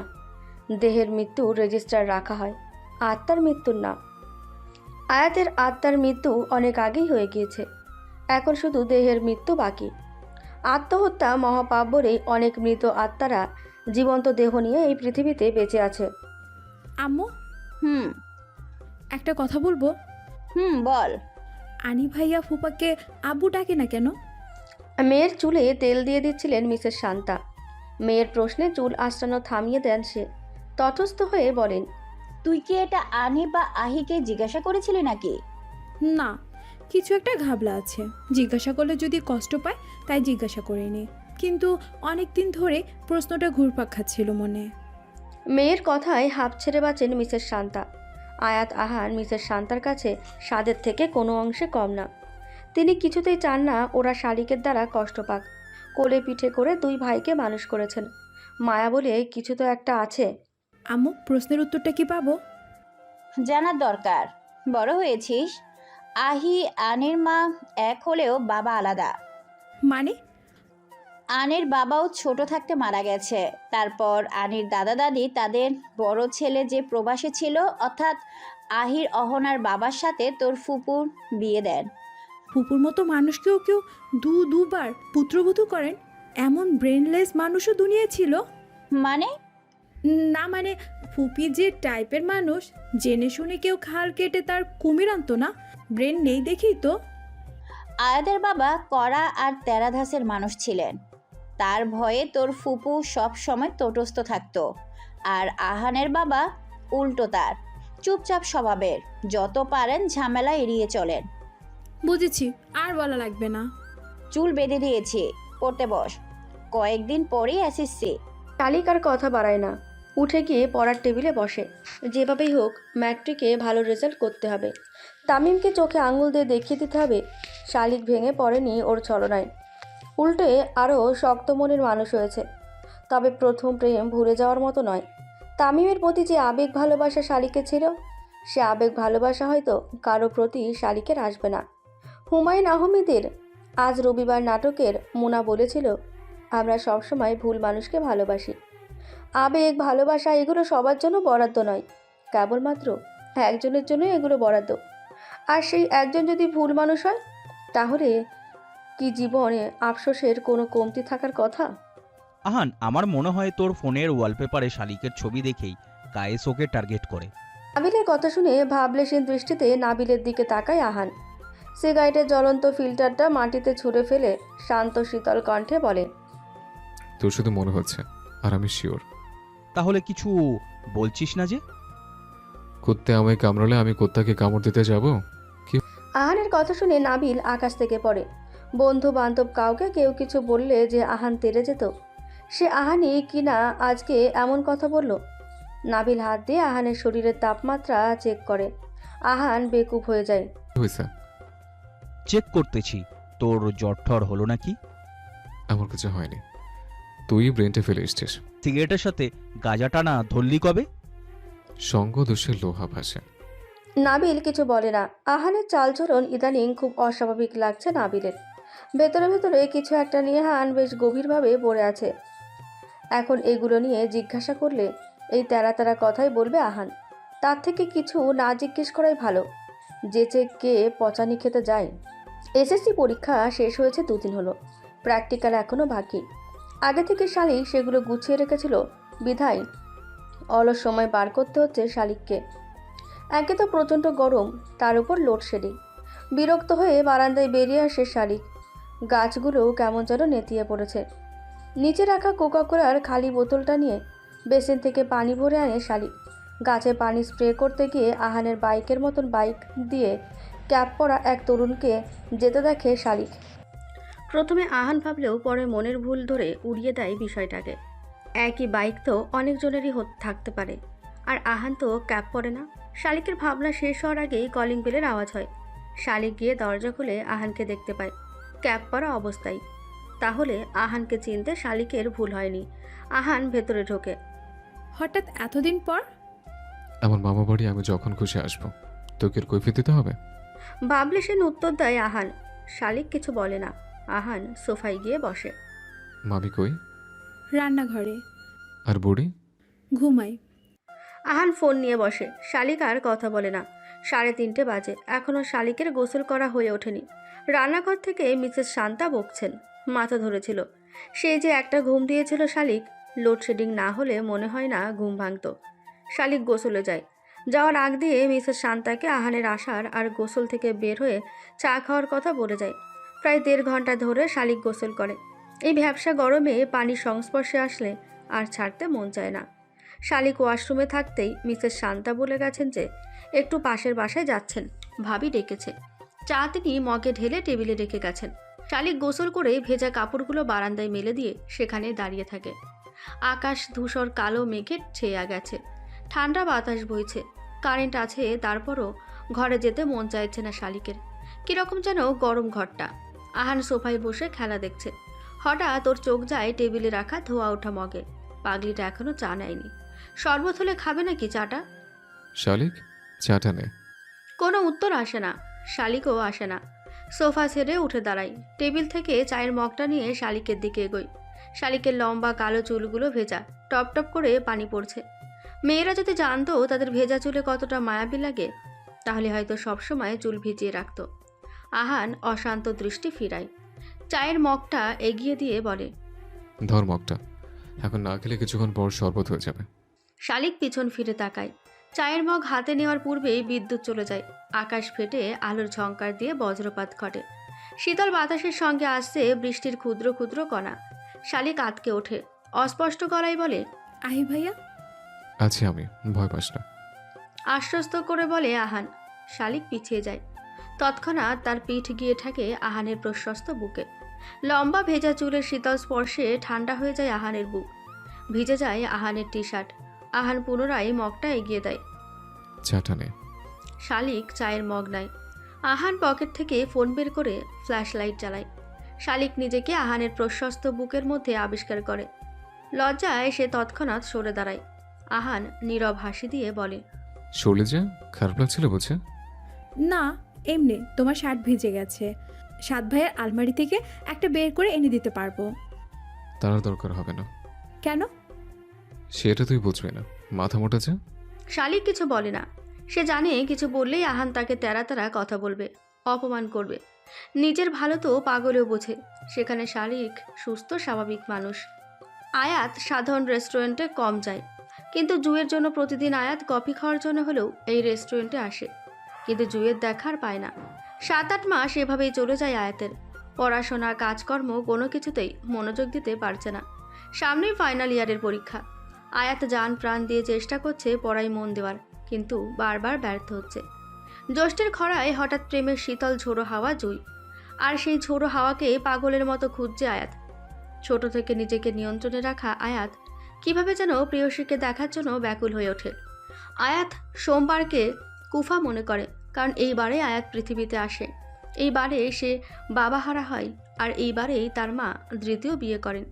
দেহের মৃত্যুর রেজিস্টার রাখা হয়, আত্মার মৃত্যুর না। আয়াতের আত্মার মৃত্যু অনেক আগেই হয়ে গিয়েছে, এখন শুধু দেহের মৃত্যু বাকি। আত্মহত্যা মহাপাপ বলে অনেক মৃত আত্মারা জীবন্ত দেহ নিয়ে এই পৃথিবীতে বেঁচে আছে। আম্মু, হুম একটা কথা বলবো। বল। আনি ভাইয়া ফুপাকে আব্বু ডাকে না কেন? মেয়ের চুলে তেল দিয়ে দিচ্ছিলেন মিসেস শান্তা। মেয়ের প্রশ্নে চুল আঁচড়ানো থামিয়ে দেন সে। তটস্থ হয়ে বলেন, তুই কি এটা আনি বা আহিকে জিজ্ঞাসা করেছিলি নাকি? না, কিছু একটা ঘাবলা আছে। জিজ্ঞাসা করলে যদি কষ্ট পায় তাই জিজ্ঞাসা করিনি, কিন্তু অনেক দিন ধরে প্রশ্নটা ঘুরপাক খাচ্ছিল মনে। মেয়ের কথায় হাঁপ ছেড়ে বাঁচেন মিসেস শান্তা। আয়াত আহান মিসেস শান্তার কাছে স্বাদের থেকে কোনো অংশে কম না। তিনি কিছুতেই চান না ওরা শালিকের দ্বারা কষ্ট পাক। কোলে পিঠে করে দুই ভাইকে মানুষ করেছেন, মায়া বলে কিছু তো একটা আছে। আম্মু, প্রশ্নের উত্তরটা কি পাবো? জানার দরকার। বড় হয়েছিস। আহি আনির মা এক হলেও বাবা আলাদা। মানে? আনির বাবাও ছোট থাকতে মারা গেছে। তারপর আনির দাদা দাদি তাদের বড় ছেলে যে প্রবাসে ছিল, অর্থাৎ আহির অহনার বাবার সাথে তোর ফুপুর বিয়ে দেন। ফুপুর মতো মানুষকেও কেউ দুবার পুত্রবধূ করেন? এমন ব্রেনলেস মানুষও দুনিয়ায় ছিল? মানে? না মানে, ফুপি যে টাইপের মানুষ, জেনে শুনে কেউ খাল কেটে তার কুমির আনতো না। ব্রেন নেই দেখেই তো। আয়াদের বাবা কড়া আর তেরাধাসের মানুষ ছিলেন। তার ভয়ে তোর ফুপু সব সময় তটস্থ থাকতো। আর আহানের বাবা উল্টো, তার চুপচাপ স্বভাবের, যত পারেন ঝামেলা এড়িয়ে চলেন। বুঝেছি, আর বলা লাগবে না। চুল বেঁধে দিয়েছি, পড়তে বস, কয়েকদিন পরেই এসএসসি। শালিক আর কথা বাড়ায় না, উঠে গিয়ে পড়ার টেবিলে বসে। যেভাবেই হোক ম্যাট্রিকে ভালো রেজাল্ট করতে হবে। তামিমকে চোখে আঙুল দিয়ে দেখিয়ে দিতে হবে শালিক ভেঙে পড়েনি ওর ছলনায়, উল্টে আরও শক্ত মনের মানুষ হয়েছে। তবে প্রথম প্রেম ভুলে যাওয়ার মতো নয়। তামিমের প্রতি যে আবেগ ভালোবাসা শালিকের ছিল, সে আবেগ ভালোবাসা হয়তো কারো প্রতি শালিকের আসবে না। হুমায়ুন আহমেদের আজ রবিবার নাটকের মুনা বলেছিল, আমরা সবসময় ভুল মানুষকে ভালোবাসি। আবেগ ভালোবাসা এগুলো সবার জন্য বরাদ্দ নয়, কেবলমাত্র একজনের জন্য এগুলো বরাদ্দ। আর সেই একজন যদি ভুল মানুষ হয়, তাহলে কি জীবনে আফসোসের কোনো কমতি থাকার কথা? আহান, আমার মনে হয় তোর ফোনের ওয়ালপেপারে শালিকের ছবি দেখেই কায়েস ওকে টার্গেট করে। নাবিলের কথা শুনে ভাবলেশীন দৃষ্টিতে নাবিলের দিকে তাকায় আহান। সিগারেটের জ্বলন্ত ফিল্টারটা মাটিতে ছুঁড়ে ফেলে শান্ত শীতল কণ্ঠে বলে, তোর শুধু মনে হচ্ছে, আর আমি শিওর। তাহলে কিছু বলছিস না যে? কুত্তে আমায় কামড়ালে আমি কুত্তাকে কামড় দিতে যাব? আহানের কথা শুনে নাবিল আকাশ থেকে পড়ে। বন্ধু বান্ধব কাউকে কেউ কিছু বললে যে আহান তেড়ে যেত, সে আহানই কিনা আজকে এমন কথা বলল। নাবিল হাত দিয়ে আহানের শরীরের তাপমাত্রা চেক করে। আহান বেকুব হয়ে যায়। হয়েছে? চেক করতেছি। তোর জ্বর ঠর হলো নাকি? আমার কিছু হয়নি, তুই ব্রেনটে ফেলে এসছিস। সিগারেটের সাথে গাঁজা টানা ধরলি কবে? সঙ্গ দোষে লোহা ভাসে। নাবিল কিছু বলে না। আহানের চালচলন ইদানিং খুব অস্বাভাবিক লাগছে নাবিলের। ভেতরে ভেতরে কিছু একটা নিয়ে আহান বেশ গভীরভাবে পড়ে আছে। এখন এগুলো নিয়ে জিজ্ঞাসা করলে এই তেরা তেরা কথাই বলবে আহান। তার থেকে কিছু না জিজ্ঞেস করাই ভালো। যেচে কে পচানি খেতে যায়। এসএসসি পরীক্ষা শেষ হয়েছে 2 দিন হলো, প্র্যাকটিক্যাল এখনও বাকি। আগে থেকে শালিক সেগুলো গুছিয়ে রেখেছিল বিধায় অলস সময় বার করতে হচ্ছে শালিককে। একে তো প্রচণ্ড গরম, তার উপর লোডশেডিং। বিরক্ত হয়ে বারান্দায় বেরিয়ে আসে শালিক। গাছগুলো কেমন যেন নেতিয়ে পড়েছে। নিচে রাখা কোকাকোলার খালি বোতলটা নিয়ে বেসিন থেকে পানি ভরে আনে শালিক। গাছে পানি স্প্রে করতে গিয়ে আহানের বাইকের মতন বাইক দিয়ে ক্যাপ পরা এক তরুণকে যেতে দেখে শালিক। প্রথমে আহান ভাবলেও পরে মনের ভুল ধরে উড়িয়ে দেয় বিষয়টাকে। একই বাইক তো অনেকজনেরই থাকতে পারে, আর আহান তো ক্যাপ পরে না। শালিকের ভাবনা শেষ হওয়ার আগেই কলিং বেলের আওয়াজ হয়। শালিক গিয়ে দরজা খুলে আহানকে দেখতে পায় ক্যাপ পরা অবস্থায়। তাহলে আহানকে চিনতে শালিকের ভুল হয়নি। আহান ভেতরে ঢোকে। হঠাৎ এতদিন পর? আমার মামা বাড়ি আমি যখন খুশি আসবো, তোকে কৈফিয়ত দিতে হবে? বাবলেশন উত্তর দেয় আহান। শালিক কিছু বলে না। আহান সোফায় গিয়ে বসে। মামি কই? রান্নাঘরে। আর বুড়ি? ঘুমাই। আহান ফোন নিয়ে বসে। শালিক আর কথা বলে না। 3:30 বাজে, এখনও শালিকের গোসল করা হয়ে ওঠেনি। রান্নাঘর থেকে মিসেস শান্তা বকছেন। মাথা ধরেছিল। সে যে একটা ঘুম দিয়েছিল শালিক, লোডশেডিং না হলে মনে হয় না ঘুম ভাঙত। শালিক গোসলে যায়। যাওয়ার আগ দিয়ে মিসেস শান্তাকে আহানের আসার আর গোসল থেকে বের হয়ে চা খাওয়ার কথা বলে যায়। প্রায় 1.5 ঘন্টা ধরে শালিক গোসল করে। এই ভ্যাপসা গরমে পানির সংস্পর্শে আসলে আর ছাড়তে মন চায় না। শালিক ওয়াশরুমে থাকতেই মিসেস শান্তা বলে গেছেন যে একটু পাশের বাসায় যাচ্ছেন, ভাবি ডেকেছে। চা তিনি মগে ঢেলে টেবিলে রেখে গেছেন। শালিক গোসল করে ভেজা কাপড়গুলো বারান্দায় মেলে দিয়ে সেখানে দাঁড়িয়ে থাকে। আকাশ ধূসর কালো মেঘে ছেয়ে গেছে। ঠান্ডা বাতাস বইছে। কারেন্ট আছে, তারপরও ঘরে যেতে মন চাইছে না শালিকের। কীরকম যেন গরম ঘরটা। আহান সোফায় বসে খেলা দেখছে। হঠাৎ ওর চোখ যায় টেবিলে রাখা ধোয়া ওঠা মগে। পাগলিটা এখনো চা নেয়নি। শরবত হলে খাবে নাকি চাটা? শালিক, চাটা নে। কোনো উত্তর আসে না। শালিকও আসে না। সোফা ছেড়ে উঠে দাঁড়াই। টেবিল থেকে চায়ের মগটা নিয়ে শালিকের দিকে এগোই। শালিকের লম্বা কালো চুলগুলো ভেজা, টপ টপ করে পানি পড়ছে। মেয়েরা যদি জানতো তাদের ভেজা চুলে কতটা মায়াবী লাগে, তাহলে হয়তো সবসময় চুল ভিজিয়ে রাখত। আহান অশান্ত দৃষ্টি ফিরায়। চায়ের মগটা এগিয়ে দিয়ে বলে, ধর মগটা, এখন না খেলে কিছুক্ষণ পর শরবত হয়ে যাবে। শালিক পিছন ফিরে তাকায়। চায়ের মগ হাতে নেওয়ার পূর্বেই বিদ্যুৎ চলে যায়। আকাশ ফেটে আলোর ঝংকার দিয়ে বজ্রপাত ঘটে। শীতল বাতাসের সঙ্গে আসছে বৃষ্টির ক্ষুদ্র ক্ষুদ্র কণা। শালিক আতকে ওঠে। অস্পষ্ট গলায় বলে, আহি ভাইয়া। আছি আমি, ভয় পাস না। আশ্বস্ত করে বলে আহান। শালিক পিছিয়ে যায়। তৎক্ষণাৎ তার পিঠ গিয়ে ঠেকে আহানের প্রশস্ত বুকে। লম্বা ভেজা চুলের শীতল স্পর্শে ঠান্ডা হয়ে যায় আহানের বুক। ভিজে যায় আহানের টি শার্ট। আহান পুনরায় মগটা এগিয়ে দেয়। চাটা নে। শালিক চায়ের মগ নেয়। আহান পকেট থেকে ফোন বের করে ফ্ল্যাশ লাইট জ্বালায়। শালিক নিজেকে আহানের প্রশস্ত বুকের মধ্যে আবিষ্কার করে। লজ্জায় সে তৎক্ষণাৎ সরে দাঁড়ায়। আহান নীরব হাসি দিয়ে বলে, শরীরে যে খারাপ লাগছিল বুঝে? না, এমনি তোমার শার্ট ভিজে গেছে। সাত ভাইয়ের আলমারি থেকে একটা বের করে এনে দিতে পারবো। তার দরকার হবে না। কেন? সেটা তুই বুঝবি না, মাথা মোটা যে। শালিক কিছু বলে না। সে জানে কিছু বললেই আহান তাকে তেরা তেরা কথা বলবে, অপমান করবে। নিজের ভালো তো পাগলেও বোঝে। সেখানে শালিক সুস্থ স্বাভাবিক মানুষ। আয়াত সাধারণ রেস্টুরেন্টে কম যায়, কিন্তু জুয়ের জন্য প্রতিদিন আয়াত কফি খাওয়ার জন্য হলেও এই রেস্টুরেন্টে আসে। কিন্তু জুয়ের দেখার পায় না। 7-8 মাস এভাবেই চলে যায় আয়াতের। পড়াশোনা, কাজকর্ম কোনো কিছুতেই মনোযোগ দিতে পারছে না। সামনেই ফাইনাল ইয়ারের পরীক্ষা। আয়াত জান প্রাণ দিয়ে চেষ্টা করছে পড়ায় মন দেওয়ার, কিন্তু বারবার ব্যর্থ হচ্ছে। জ্যৈষ্ঠের খরায় হঠাৎ প্রেমের শীতল ঝোড়ো হাওয়া জুই, আর সেই ঝোড়ো হাওয়াকে পাগলের মতো খুঁজছে আয়াত। ছোট থেকে নিজেকে নিয়ন্ত্রণে রাখা আয়াত কিভাবে যেন প্রেয়সীকে দেখার জন্য ব্যাকুল হয়ে ওঠে। আয়াত সোমবারকে কুফা মনে করে, কারণ এইবারে আয়াত পৃথিবীতে আসে। এইবারে সে বাবাহারা হয়, আর এইবারেই তার মা দ্বিতীয় বিয়ে করেন।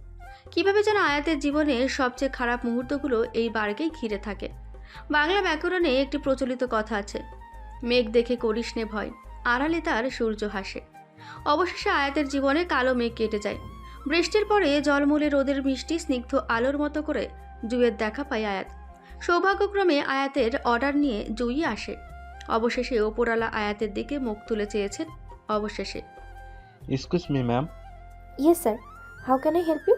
কিভাবে যেন আয়াতের জীবনে সবচেয়ে খারাপ মুহূর্তগুলো এই বারকেই ঘিরে থাকে। বাংলা ব্যাকরণে একটি প্রচলিত কথা আছে, মেঘ দেখে করিস নে ভয়, আড়ালে তার সূর্য হাসে। অবশেষে আয়াতের জীবনে কালো মেঘ কেটে যায়। বৃষ্টির পরে জলমূলে রোদের মিষ্টি স্নিগ্ধ আলোর মতো করে জুইয়ের দেখা পায় আয়াত। সৌভাগ্যক্রমে আয়াতের অর্ডার নিয়ে জুই আসে। অবশেষে ওপরালা আয়াতের দিকে মুখ তুলে চেয়েছেন। অবশেষে। Excuse me ma'am. Yes sir, how can I help you?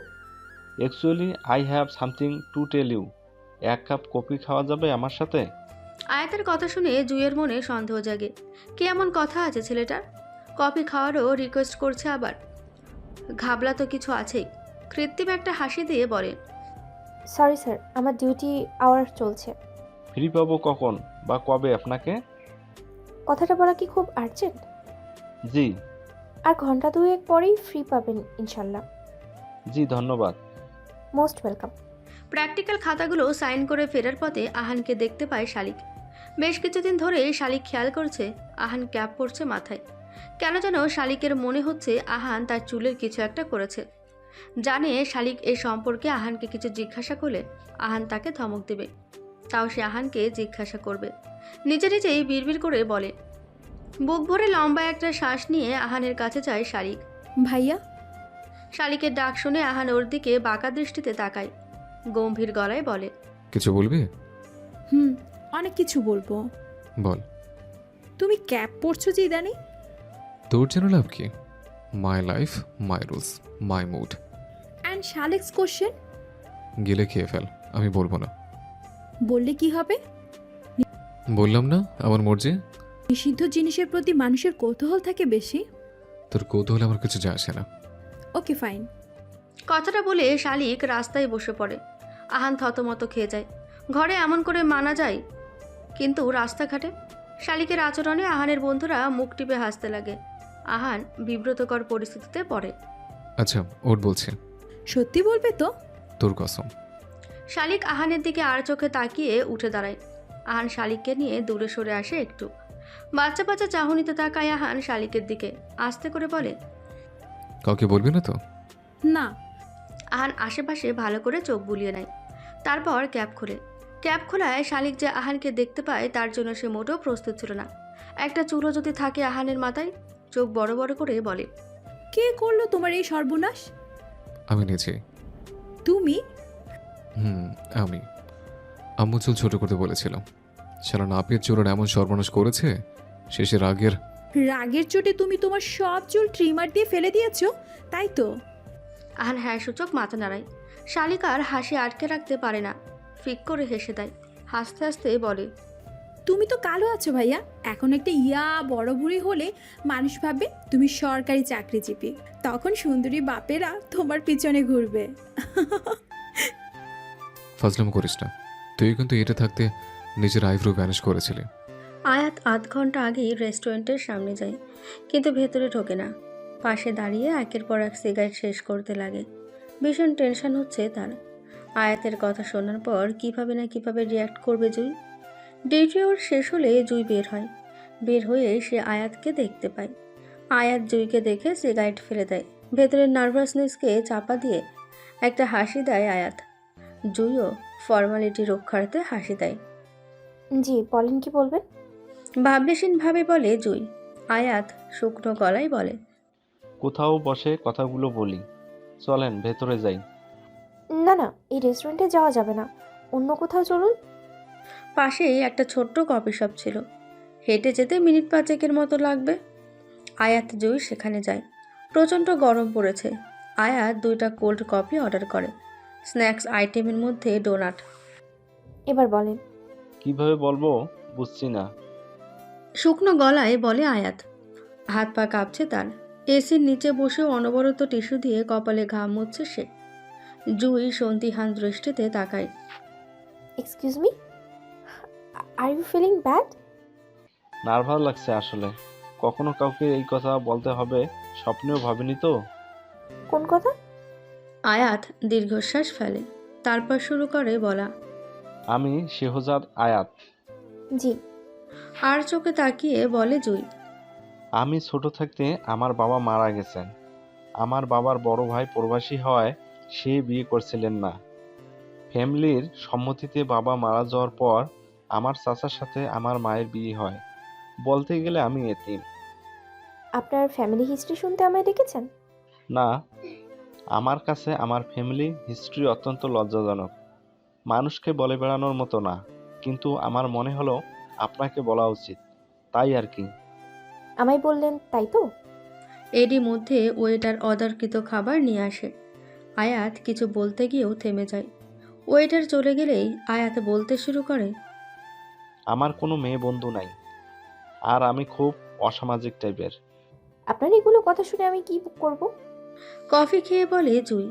Actually I have something to tell you. 1 cup coffee খাওয়া যাবে আমার সাথে? আয়াতের কথা শুনে জুইয়ের মনে সন্দেহ জাগে। কে এমন কথা আছে ছেলেটার? কফি খাওয়ারও রিকোয়েস্ট করছে আবার। ঘাবলা তো কিছু আছেই। কৃত্রিম একটা হাসি দিয়ে বলে, সরি স্যার, আমার ডিউটি আওয়ার চলছে। ফ্রি পাবো কখন বা কবে আপনাকে? কথাটা বলা কি খুব আর্জেন্ট? জি। আর ঘন্টা 2 পরেই ফ্রি পাবেন ইনশাল্লাহ। জি ধন্যবাদ। Most welcome. প্র্যাকটিক্যাল খাতাগুলো সাইন করে ফেরার পথে আহানকে দেখতে পায় শালিক। বেশ কিছুদিন ধরে শালিক খেয়াল করছে আহান ক্যাপ পরছে মাথায়। কেন যেন শালিকের মনে হচ্ছে আহান তার চুলের কিছু একটা করেছে। জানে শালিক এই সম্পর্কে আহানকে কিছু জিজ্ঞাসা করলে আহান তাকে ধমক দেবে। তাও সে আহানকে জিজ্ঞাসা করবে। নিজে নিজেই বিড়বিড় করে বলে। বুক ভরে লম্বা একটা শ্বাস নিয়ে আহানের কাছে যায় শালিক। ভাইয়া। শালিকের ডাক শুনে আহান ওর দিকে বাঁকা দৃষ্টিতে তাকায়, গম্ভীর গলায় বলে, কিছু বলবি? অনেক কিছু বলবো। বল। তুমি ক্যাপ পরছো যে ইদানি। তোর যেন লাভ কি? My life, my rules, my mood. And শালিক্স কোশ্চেন? গেলে খেয়ে ফেল, আমি বলবো না। বললে কি হবে? বললাম না আমার মর্জি। নিষিদ্ধ জিনিসের প্রতি মানুষের কৌতূহল থাকে বেশি। তোর কৌতূহলে আমার কিছু যায় আসে না। Okay fine. কথাটা বলে শালিক রাস্তায় বসে পড়ে। আহান থতমত খেয়ে যায়। ঘরে এমন করে মানা যায়, কিন্তু রাস্তাঘাটে শালিকের আচরণে আহানের বন্ধুরা মুখ টিপে হাসতে লাগে। আহান বিব্রতকর পরিস্থিতিতে পড়ে। আচ্ছা ওট বলছি। সত্যি বলবে তো? তোর কসম। শালিক আহানের দিকে আর চোখে তাকিয়ে উঠে দাঁড়ায়। আহান শালিককে নিয়ে দূরে সরে আসে একটু। বাচ্চা বাচ্চা চাহনিতে তাকায় আহান শালিকের দিকে, আস্তে করে বলে, কাউকে বলবি না তো? না। আহান আশেপাশে ভালো করে চোখ বুলিয়ে নেয়, তারপর ক্যাপ খোলে। ক্যাপ খোলায় শালিক যে আহানকে দেখতে পায় তার জন্য সে মোটেও প্রস্তুত ছিল না। একটা চুলও যদি থাকে আহানের মাথায়, চোখ বড় বড় করে বলে, কে করলো তোমার এই সর্বনাশ? আমি নিজে। তুমি? আমি। আম্মু চুল ছোট করতে বলেছিলাম, শালা নাপিত চুলের এমন সর্বনাশ করেছে, শেষে রাগের চোটে তুমি তোমার সব চুল ট্রিমার দিয়ে ফেলে দিয়েছো, তাই তো? আহান হ্যাঁ সূচক মাথা নাড়ায়। শালিক আর হাসি আটকে রাখতে পারে না, ফিক করে হেসে দেয়। হাসতে হাসতে বলে, তুমি তো কালো আছো ভাইয়া। এখন একটা বড় বুড়ি হলে মানুষ ভাববে তুমি সরকারি চাকরিজীবী। তখন সুন্দরী বাপেরা তোমার পিছনে ঘুরবে। ফাজলাম করিস না। তুই কিন্তু এটা থাকতে নিজের আইব্রো ভ্যানিশ করেছিলি। আয়াত আধ ঘন্টা আগেই রেস্টুরেন্টের সামনে যায়, কিন্তু ভেতরে ঢোকে না। পাশে দাঁড়িয়ে একের পর এক সিগারেট শেষ করতে লাগে। ভীষণ টেনশন হচ্ছে তার। আয়াতের কথা শোনার পর কিভাবে না কিভাবে রিয়্যাক্ট করবে জুই। ডিউটি ওর শেষ হলে জুই বের হয়। বের হয়ে সে আয়াতকে দেখতে পায়। আয়াত জুইকে দেখে সিগারেট ফেলে দেয়। ভেতরের নার্ভাসনেসকে চাপা দিয়ে একটা হাসি দেয় আয়াত। জুইও ফর্মালিটি রক্ষার্থে হাসি দেয়। জি বলেন, কি বলবেন? ভাবলেশীনভাবে বলে জুই। আয়াত শুকনো গলায় বলে, কোথাও বসে কথাগুলো বলি, চলেন ভেতরে যাই। না না, এই রেস্টুরেন্টে যাওয়া যাবে না, অন্য কোথাও চলুন। পাশেই একটা ছোট্ট কফি শপ ছিল, হেঁটে যেতে মিনিট 5 মতো লাগবে। আয়াত জুই সেখানে যায়। প্রচণ্ড গরম পড়েছে। আয়াত 2টা কোল্ড কফি অর্ডার করে, স্ন্যাক্স আইটেমের মধ্যে ডোনাট। এবার বলেন। কিভাবে বলবো বুঝছি না। শুকনো গলায় বলে আয়াত। হাত পা কাঁপছে তার। এসির নিচে বসে অনবরত টিস্যু দিয়ে কপালে ঘাম মুছছে সে। জুই সন্দিহান দৃষ্টিতে তাকায়। Excuse me, are you feeling bad? Nervous লাগছে আসলে। কখনো কাউকে এই কথা বলতে হবে স্বপ্নেও ভাবিনি তো। কোন কথা? আয়াত দীর্ঘশ্বাস ফেলে, তারপর শুরু করে বলা, আমি শেহজাদ আয়াত। জি। আর চোখে তাকিয়ে বলে জুই। আমি ছোট থাকতে আমার বাবা মারা গেছেন। আমার বাবার বড় ভাই প্রবাসী হওয়ায় সে বিয়ে করছিলেন না। ফ্যামিলির সম্মতিতে বাবা মারা যাওয়ার পর আমার চাচার সাথে আমার মায়ের বিয়ে হয়। বলতে গেলে আমি এতিম। আপনার ফ্যামিলি হিস্ট্রি শুনতে আমায় ডেকেছেন? না, আমার কাছে আমার ফ্যামিলি হিস্ট্রি অত্যন্ত লজ্জাজনক। মানুষকে বলে বেড়ানোর মতো না, কিন্তু আমার মনে হলো আপনাকে বলা উচিত, তাই আর কি। আমায় বললেন তাই তো? এরই মধ্যে ওয়েটার অর্ডারকৃত খাবার নিয়ে আসে। আয়াত কিছু বলতে গিয়েও থেমে যায়। ওয়েটার চলে গেলেই আয়াত বলতে শুরু করে, আমার কোনো মেয়ে বন্ধু নাই, আর আমি খুব অসামাজিক টাইপের। আপনার এগুলো কথা শুনে আমি কি করব? কফি খেয়ে বলে জুই।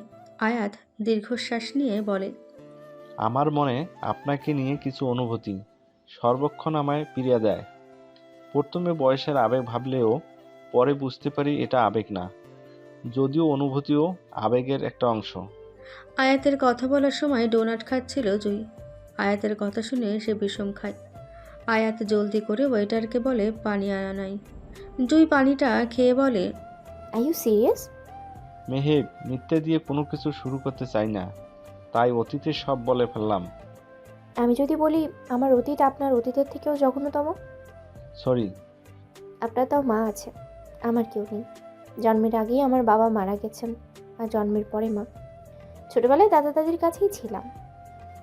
আয়াত দীর্ঘশ্বাস নিয়ে বলে, আমার মনে আপনাকে নিয়ে কিছু অনুভূতি সর্বক্ষণ আমায় পীড়া দেয়। প্রথমে বয়সের আবেগ ভাবলেও পরে বুঝতে পারি এটা আবেগ না, যদিও অনুভূতিও আবেগের একটা অংশ। আয়াতের কথা বলার সময় ডোনাট খাচ্ছিল জুই। আয়াতের কথা শুনে সে বিষম খায়। আয়াত জলদি করে ওয়েটারকে বলে পানি আনা নাই। জুই পানিটা খেয়ে বলে, আর ইউ সিরিয়াস? মেহেব, মিথ্যে দিয়ে কোনো কিছু শুরু করতে চাই না, তাই অতীতে সব বলে ফেললাম। আমি যদি বলি আমার অতীত আপনার অতীতের থেকেও জঘন্যতম? সরি। আপনার তাও মা আছে, আমার কেউ নেই। জন্মের আগেই আমার বাবা মারা গেছেন, আর জন্মের পরে মা। ছোটবেলায় দাদা দাদির কাছেই ছিলাম।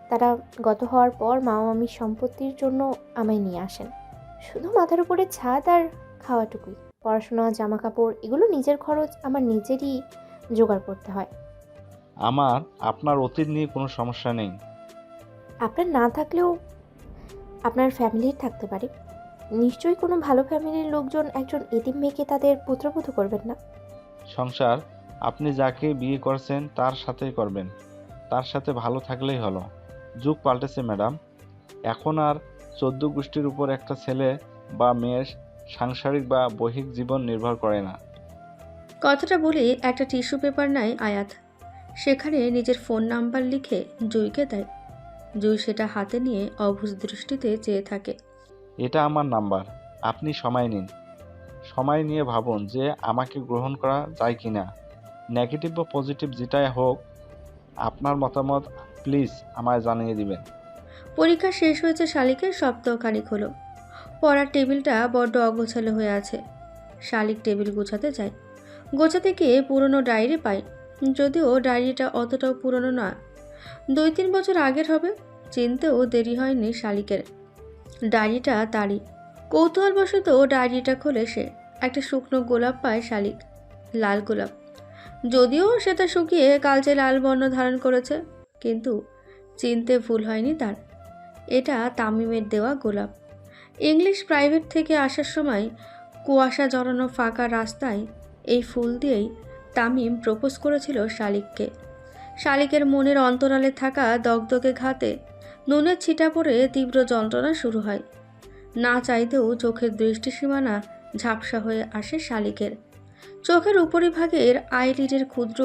তারা গত হওয়ার পর মা ও মামির সম্পত্তির জন্য আমায় নিয়ে আসেন। শুধু মাথার উপরে ছাদ আর খাওয়াটুকুই। পড়াশোনা, জামা কাপড় এগুলো নিজের খরচ আমার নিজেরই জোগাড় করতে হয়। আমার আপনার অতীত নিয়ে কোনো সমস্যা নেই। আপনার না থাকলেও আপনার ফ্যামিলির থাকতে পারে। নিশ্চয়ই কোনো ভালো ফ্যামিলির লোকজন একজন এতিম মেয়েকে তাদের পুত্রবধূ করবেন না। সংসার আপনি যাকে বিয়ে করছেন তার সাথেই করবেন, তার সাথে ভালো থাকলেই হলো। যুগ পাল্টেছে ম্যাডাম। এখন আর 14 গোষ্ঠীর উপর একটা ছেলে বা মেয়ের সাংসারিক বা বৈহিক জীবন নির্ভর করে না। কথাটা বলে একটা টিস্যু পেপার নেয় আয়াত। সেখানে নিজের ফোন নাম্বার লিখে জুইকে দেয়। জুই সেটা হাতে নিয়ে অবুঝ দৃষ্টিতে চেয়ে থাকে। এটা আমার নাম্বার, আপনি সময় নিন। সময় নিয়ে ভাবুন যে আমাকে গ্রহণ করা যায় কি না। নেগেটিভ বা পজিটিভ যেটাই হোক, আপনার মতামত প্লিজ আমায় জানিয়ে দিবেন। পরীক্ষা শেষ হয়েছে শালিকের সপ্তাহখানিক হলো। পড়ার টেবিলটা বড্ড অগোছালো হয়ে আছে। শালিক টেবিল গোছাতে যায়। গোছাতে গিয়ে পুরনো ডায়েরি পায়, যদিও ডায়েরিটা অতটাও পুরনো না, 2-3 বছর আগের হবে। চিনতেও দেরি হয়নি শালিকের। ডায়েরিটা তারই। কৌতূহলবশত ডায়েরিটা খোলে সে। একটা শুকনো গোলাপ পায় শালিক, লাল গোলাপ। যদিও সেটা শুকিয়ে কালচে লাল বর্ণ ধারণ করেছে, কিন্তু চিনতে ভুল হয়নি তার। এটা তামিমের দেওয়া গোলাপ। ইংলিশ প্রাইভেট থেকে আসার সময় কুয়াশা জড়ানো ফাঁকা রাস্তায় এই ফুল দিয়েই তামিম প্রপোজ করেছিল শালিককে। শালিকের মনের অন্তরালে থাকা দগদগে ঘাতে নুনের ছিটা পড়ে তীব্র যন্ত্রণা শুরু হয়। না চাইতেও চোখের দৃষ্টিসীমানা ঝাপসা হয়ে আসে শালিকের। চোখের উপরিভাগের আইলিডের ক্ষুদ্র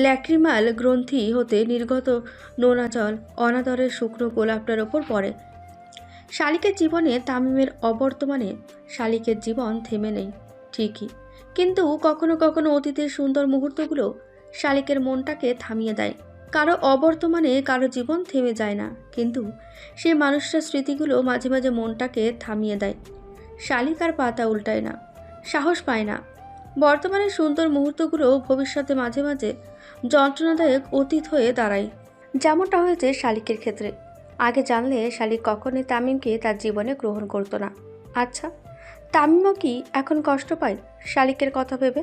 ল্যাক্রিমাল গ্রন্থি হতে নির্গত নোনা জল অনাদরের শুকনো গোলাপটার ওপর পড়ে। শালিকের জীবনে তামিমের অবর্তমানে শালিকের জীবন থেমে নেই ঠিকই, কিন্তু কখনো কখনো অতীতের সুন্দর মুহূর্তগুলো শালিকের মনটাকে থামিয়ে দেয়। কারো অবর্তমানে কারো জীবন থেমে যায় না, কিন্তু সেই মানুষটার স্মৃতিগুলো মাঝে মাঝে মনটাকে থামিয়ে দেয়। শালিক আর পাতা উল্টায় না, সাহস পায় না। বর্তমানে সুন্দর মুহূর্তগুলো ভবিষ্যতে মাঝে মাঝে যন্ত্রণাদায়ক অতীত হয়ে দাঁড়ায়, যেমনটা হয়েছে শালিকের ক্ষেত্রে। আগে জানলে শালিক কখনোই তামিমকে তার জীবনে গ্রহণ করতো না। আচ্ছা, তামিমও কি এখন কষ্ট পায় শালিকের কথা ভেবে?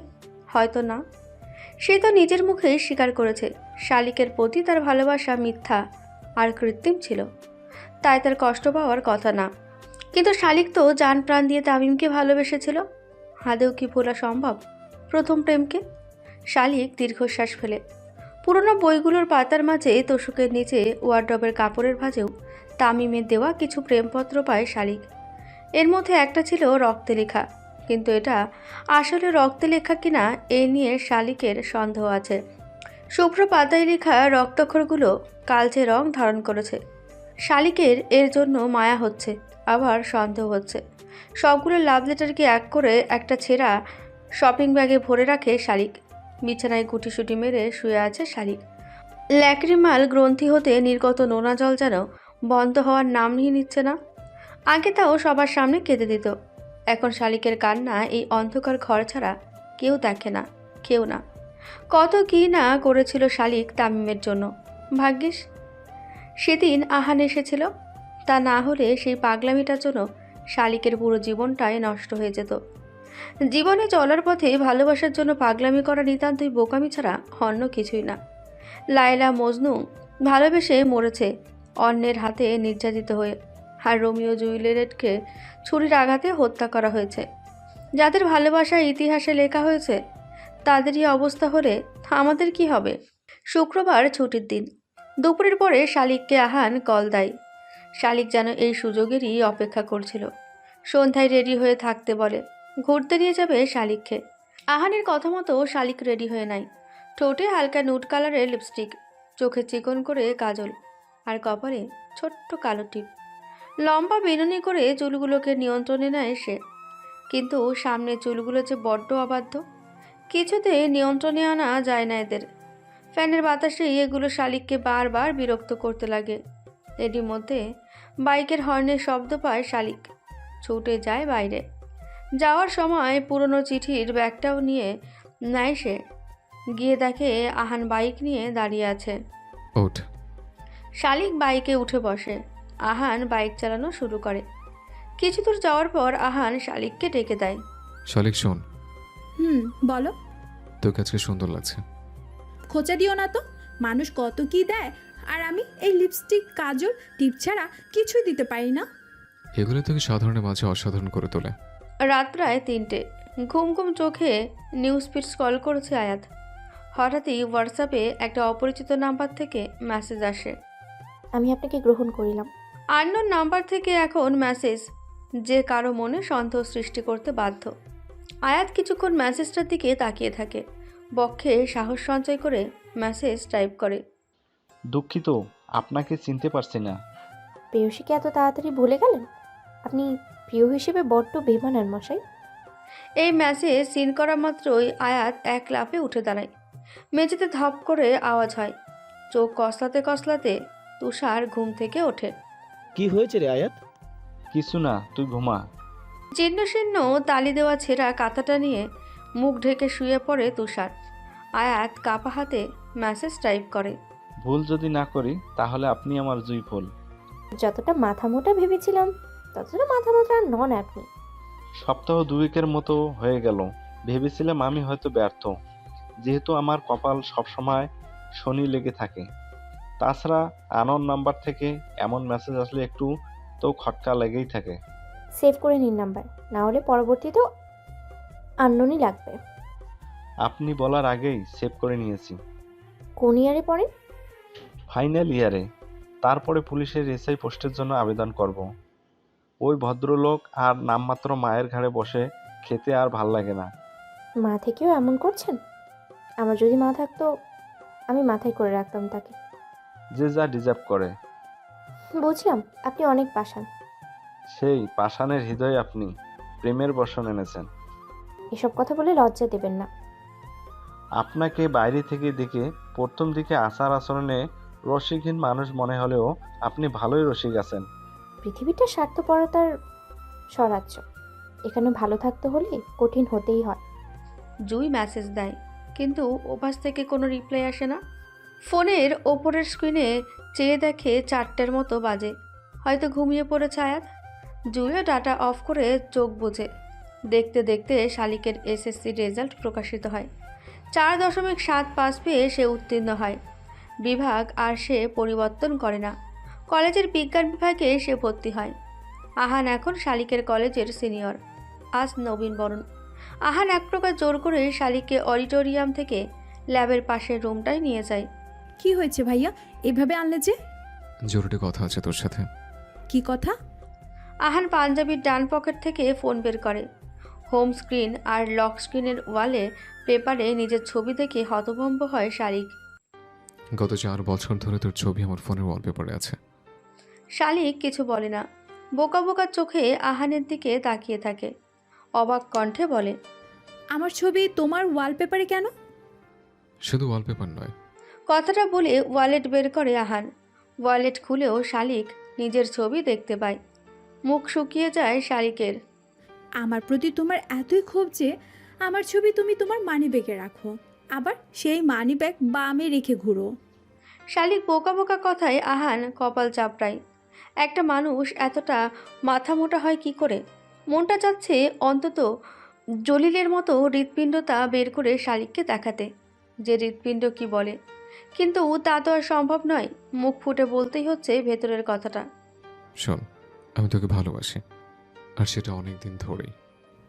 হয়তো না। সে তো নিজের মুখেই স্বীকার করেছে শালিকের প্রতি তার ভালোবাসা মিথ্যা আর কৃত্রিম ছিল, তাই তার কষ্ট পাওয়ার কথা না। কিন্তু শালিক তো জান প্রাণ দিয়ে তামিমকে ভালোবেসেছিল। আদেও কি ভোলা সম্ভব প্রথম প্রেমকে? শালিক দীর্ঘশ্বাস ফেলে। পুরনো বইগুলোর পাতার মাঝে তোষকের নিচে ওয়ার্ডরবের কাপড়ের ভাঁজেও তামিমের দেওয়া কিছু প্রেমপত্র পায় শালিক। এর মধ্যে একটা ছিল রক্তে লেখা, কিন্তু এটা আসলে রক্তে লেখা কিনা এ নিয়ে শালিকের সন্দেহ আছে। শুভ্র পাতায় লেখা রক্তাক্ষরগুলো কালচে রং ধারণ করেছে। শালিকের এর জন্য মায়া হচ্ছে, আবার সন্দেহ হচ্ছে। সবগুলো লাভ লেটারকে এক করে একটা ছেঁড়া শপিং ব্যাগে ভরে রাখে শালিক। বিছানায় গুটিসুটি মেরে শুয়ে আছে শালিক। ল্যাক্রিমাল গ্রন্থি হতে নির্গত নোনা জল যেন বন্ধ হওয়ার নাম নিয়ে নিচ্ছে না। আগে তাও সবার সামনে কেঁদে দিত, এখন শালিকের কান্না এই অন্ধকার ঘর ছাড়া কেউ দেখে না, কেউ না। কত কী না করেছিল শালিক তামিমের জন্য। ভাগ্যিস সেদিন আহান এসেছিল, তা না হলে সেই পাগলামিটার জন্য শালিকের পুরো জীবনটাই নষ্ট হয়ে যেত। জীবনে চলার পথে ভালোবাসার জন্য পাগলামি করা নিতান্তই বোকামি ছাড়া অন্য কিছুই না। লায়লা মজনু ভালোবেসে মরেছে অন্যের হাতে নির্যাতিত হয়ে, আর রোমিও জুলিয়েটকে ছুরির আঘাতে হত্যা করা হয়েছে। যাদের ভালোবাসার ইতিহাসে লেখা হয়েছে তাদেরই অবস্থা হলে আমাদের কি হবে? শুক্রবার ছুটির দিন। দুপুরের পরে শালিককে আহান কল দেয়। শালিক যেন এই সুযোগেরই অপেক্ষা করছিল। সন্ধ্যায় রেডি হয়ে থাকতে বলে, ঘুরতে নিয়ে যাবে শালিককে। আহানের কথা মতো শালিক রেডি হয়ে নেয়। ঠোঁটে হালকা নুট কালারের লিপস্টিক, চোখে চিকন করে কাজল, আর কপালে ছোট্ট কালো টিপ। লম্বা বেনুনি করে চুলগুলোকে নিয়ন্ত্রণে নেয় সে, কিন্তু সামনে চুলগুলো যে বড্ড অবাধ্য, কিছুতে নিয়ন্ত্রণে আনা যায় না এদের। ফ্যানের বাতাসে এগুলো শালিককে বারবার বিরক্ত করতে লাগে। এরই মধ্যে বাইকের হর্নের শব্দ পায় শালিক, ছুটে যায় বাইরে। যাওয়ার সময় পুরনো চিঠির ব্যাগটাও নিয়ে নেয় সে। গিয়ে দেখে আহান বাইক নিয়ে দাঁড়িয়ে আছে। ওঠ। শালিক বাইকে উঠে বসে। আহান বাইক চালানো শুরু করে। কিছু দূর যাওয়ার পর আহান শালিককে ডেকে দেয়। শালিক শোন, বলো। তোকে আজকে সুন্দর লাগছে। খোঁচা দিও না তো, মানুষ কত কি দেয়, আর আমি এই লিপস্টিক কাজল টিপ ছাড়া কিছুই দিতে পারি না। এগুলো তোকে সাধারণের মাঝে অসাধারণ করে তোলে। রাত প্রায় 3টে। ঘুম ঘুম চোখে নিউজ ফিড স্ক্রল করেছে আয়াত। হঠাৎই হোয়াটসঅ্যাপে একটা অপরিচিত নাম্বার থেকে মেসেজ আসে। আমি আপনাকে গ্রহণ করিলাম। আননোন নাম্বার থেকে এখন মেসেজ, যে কারো মনে সন্দেহ সৃষ্টি করতে বাধ্য। আয়াত কিছুক্ষণ মেসেজটার দিকে তাকিয়ে থাকে, বক্ষে সাহস সঞ্চয় করে মেসেজ টাইপ করে। দুঃখিত, আপনাকে চিনতে পারছি না। প্রেয়সীকে এত তাড়াতাড়ি ভুলে গেলেন? আপনি প্রিয় হিসেবে বড্ড বেমানান মশাই। এই মেসেজ সিন করা মাত্রই আয়াত এক লাফে উঠে দাঁড়ায়। মেঝেতে ধপ করে আওয়াজ হয়। চোখ কসলাতে কসলাতে তুষার ঘুম থেকে ওঠে। কি হয়েছে রে আয়াত? কিছু না, তুই ঘুমা। চিহ্ন শীর্ণ তালি দেওয়া ছেঁড়া কাঁথাটা নিয়ে মুখ ঢেকে শুয়ে পড়ে তুষার। আয়াত কাপা হাতে মেসেজ টাইপ করে। ভুল যদি না করি তাহলে আপনি আমার জুই ফুল। যতটা মাথা মোটা ভেবেছিলাম ততটা মাথা মোটা নন আপনি। সপ্তাহ 2 মতো হয়ে গেল। ভেবেছিলাম আমি হয়তো ব্যর্থ, যেহেতু আমার কপাল সবসময় শনি লেগে থাকে। তাছাড়া আননোন নাম্বার থেকে এমন মেসেজ আসলে একটু তো খটকা লেগেই থাকে। সেভ করে নিন নাম্বার, না হলে পরবর্তীতেও আননোনই লাগবে। আপনি বলার আগেই সেভ করে নিয়েছি। কোন ইয়ারে পড়েন? ফাইনাল ইয়ারে। তারপরে পুলিশের এসআই পোস্টের জন্য আবেদন করব। ওই ভদ্রলোক আর নামমাত্র মায়ের ঘাড়ে বসে খেতে আর ভাল লাগে না। মা থেকেও এমন করছেন? আমার যদি মা থাকতো আমি মাথায় করে রাখতাম তাকে। যে যা ডিজার্ভ করে। বুঝলাম আপনি অনেক পাষাণ। সেই পাষাণের হৃদয়ে আপনি প্রেমের বর্ষণ এনেছেন। এসব কথা বলে লজ্জা দেবেন না। আপনাকে বাইরে থেকে দেখে প্রথম দিকে আচার আচরণে রসিকহীন মানুষ মনে হলেও আপনি ভালোই রসিক আছেন। পৃথিবীটা স্বার্থপরতার স্বরাজ্য। এখানে ভালো থাকতে হলে কঠিন হতেই হয়। জুই মেসেজ দেয়, কিন্তু ওপাশ থেকে কোনো রিপ্লাই আসে না। ফোনের ওপরের স্ক্রিনে চেয়ে দেখে 4টের মতো বাজে। হয়তো ঘুমিয়ে পড়েছে আয়াত। জুইও ডাটা অফ করে চোখ বুজে। দেখতে দেখতে শালিকের এসএসসি রেজাল্ট প্রকাশিত হয়। 4.75 পেয়ে সে উত্তীর্ণ হয়। বিভাগ আর সে পরিবর্তন করে না। কলেজের বিজ্ঞান বিভাগে সে ভর্তি হয়। আহান এখন শালিকের কলেজের সিনিয়র। আজ নবীনবরণ। আহান এক প্রকার জোর করে শালিককে অডিটোরিয়াম থেকে ল্যাবের পাশের রুমটায় নিয়ে যায়। কি হয়েছে ভাইয়া, এভাবে আনলে যে? জরুরি কথা আছে তোর সাথে। কি কথা? আহান পাঞ্জাবির ডান পকেট থেকে ফোন বের করে। হোম স্ক্রিন আর লক স্ক্রিনের ওয়ালে পেপারে নিজের ছবি দেখে হতভম্ব হয় শালিক। গত 4 বছর ধরে তোর ছবি আমার ফোনের ওয়ালপেপারে আছে। শালিক কিছু বলে না, বোকা বোকা চোখে আহানের দিকে তাকিয়ে থাকে। অবাক কণ্ঠে বলে, আমার ছবি তোমার ওয়ালপেপারে কেন? শুধু ওয়ালপেপার নয়। কথাটা বলে ওয়ালেট বের করে আহান। ওয়ালেট খুলেও শালিক নিজের ছবি দেখতে পায়। মুখ শুকিয়ে যায় শালিকের। আমার প্রতি তোমার এতই ক্ষোভ যে আমার ছবি তুমি তোমার মানি ব্যাগে রাখো, আবার সেই মানি ব্যাগ বামে রেখে ঘুরো। শালিক বোকা বোকা কথায় আহান কপাল চাপড়ায়। একটা মানুষ এতটা মাথা মোটা হয় কি করে? মনটা চাচ্ছে অন্তত জলিলের মতো হৃৎপিণ্ডটা বের করে শালিককে দেখাতে, যে হৃৎপিণ্ড কি বলে। কিন্তু তা তো আর সম্ভব নয়। মুখ ফুটে বলতেই হচ্ছে ভেতরের কথাটা। শোন, আমি তোকে ভালোবাসি, আর সেটা অনেক দিন ধরেই।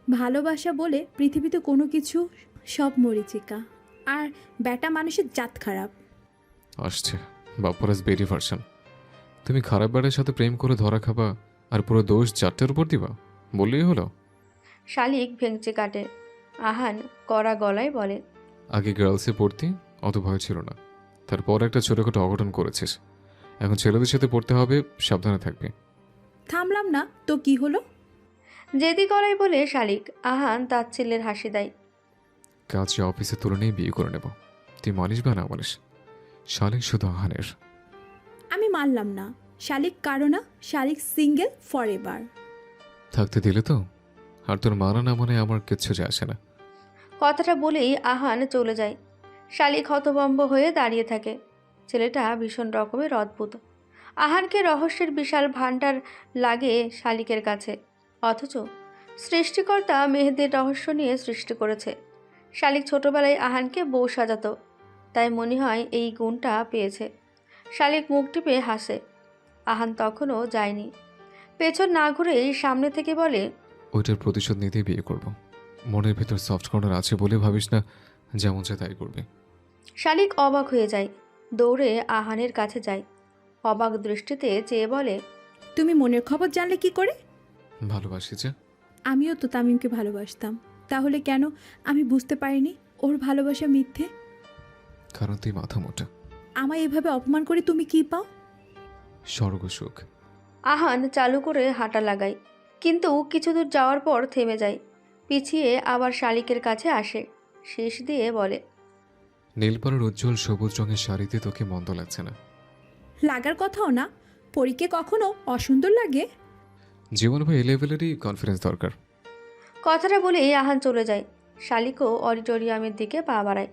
ভালোবাসা বলে পৃথিবীতে কোনো কিছু সব মরিচিকা, আর ব্যাটা মানুষের জাত খারাপ। আসছে বাপ্পারাজ বেরি ভার্সন। তুমি খারাপ ব্যাটার সাথে প্রেম করে ধরা খাবা, আর পুরো দোষ 4টের উপর দিবা, বললেই হলো। শালিক ভেঙচে কাটে। আহান কড়া গলায় বলে, আগে গার্লসে পড়তি, অত ভয় ছিল না। তারপর একটা ছোটোখাটো অঘটন করেছিস। এখন ছেলেদের সাথে পড়তে হবে, সাবধানে থাকবি। থামলাম না তো কি হলো? জেদি গলায় বলে শালিক। আহান তাচ্ছিল্যের হাসি দেয়। কাজে অফিসে তুলে নিয়ে বিয়ে করে নেব। তুই মানিস বা না মানিস, শালিক শুধু আহানের। আমি মানলাম না। শালিক কারো না, শালিক সিঙ্গেল ফর এভার। থাকতে দিলে তো? আর তোর মানা না মানে আমার কিচ্ছু যায় আসে না। কথাটা বলেই আহান চলে যায়। শালিক হতভম্ব হয়ে দাঁড়িয়ে থাকে। ছেলেটা ভীষণ রকমের অদ্ভুত। আহানকে রহস্যের বিশাল ভাণ্ডার লাগে শালিকের কাছে, অথচ সৃষ্টিকর্তা মেহেদির রহস্য নিয়ে সৃষ্টি করেছে। শালিক ছোটবেলায় আহানকে বউ সাজাতো, তাই মনে হয় এই গুণটা পেয়েছে। শালিক মুখ টিপে হাসে। আহান তখনও যায়নি। পেছন না ঘুরেই সামনে থেকে বলে, ওইটার প্রতিশোধ নিতেই বিয়ে করব। মনের ভেতর সফট কর্নার আছে বলে ভাবিস না যেমন চায় তাই করবে। শালিক অবাক হয়ে যায়, দৌড়ে আহানের কাছে যায়, অবাক দৃষ্টিতে চেয়ে বলে, তুমি মনের খবর জানলে কি করে? ভালোবাসি যে। আমিও তো তামিমকে ভালোবাসতাম, তাহলে কেন আমি বুঝতে পারিনি ওর ভালোবাসা মিথ্যে? কারণ তুই মাথা মোটা। আমায় এভাবে অপমান করে তুমি কি পাও? স্বর্গ সুখ। আহান চালু করে হাঁটা লাগায়, কিন্তু কিছু দূর যাওয়ার পর থেমে যায়। পিছিয়ে আবার শালিকের কাছে আসে, শেষ দিয়ে বলে, নীলপাড়ার উজ্জ্বল সবুজ রঙের শাড়িতে তোকে মন্দ লাগছে না? লাগার কথাও না, পরীকে কখনো অসুন্দর লাগে? জীবন ভাই এই লেভেলেরই কনফিডেন্স দরকার। কথাটা বলেই আহান চলে যায়। শালিকও অডিটোরিয়ামের দিকে পা বাড়ায়।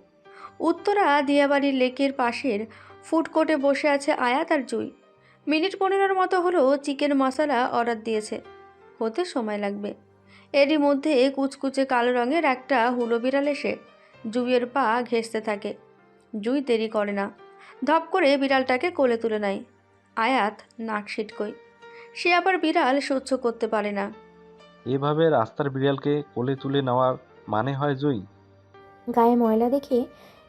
উত্তরা দিয়াবাড়ির লেকের পাশের ফুড কোর্টে বসে আছে আয়াত আর জুই। মিনিট 15 মতো হলো চিকেন মশলা অর্ডার দিয়েছে, হতে সময় লাগবে। এরই মধ্যে কুচকুচে কালো রঙের একটা হুলো বিড়াল এসে জুইয়ের পা ঘেঁষতে থাকে। জুই দেরি করে না, ধপ করে বিড়ালটাকে কোলে তুলে নেয়। আয়াত নাক সিটকই, সে আবার বিড়াল সহ্য করতে পারে না। এভাবে রাস্তার বিড়ালকে কোলে তুলে নেওয়ার মানে হয় জুই? গায়ে ময়লা দেখে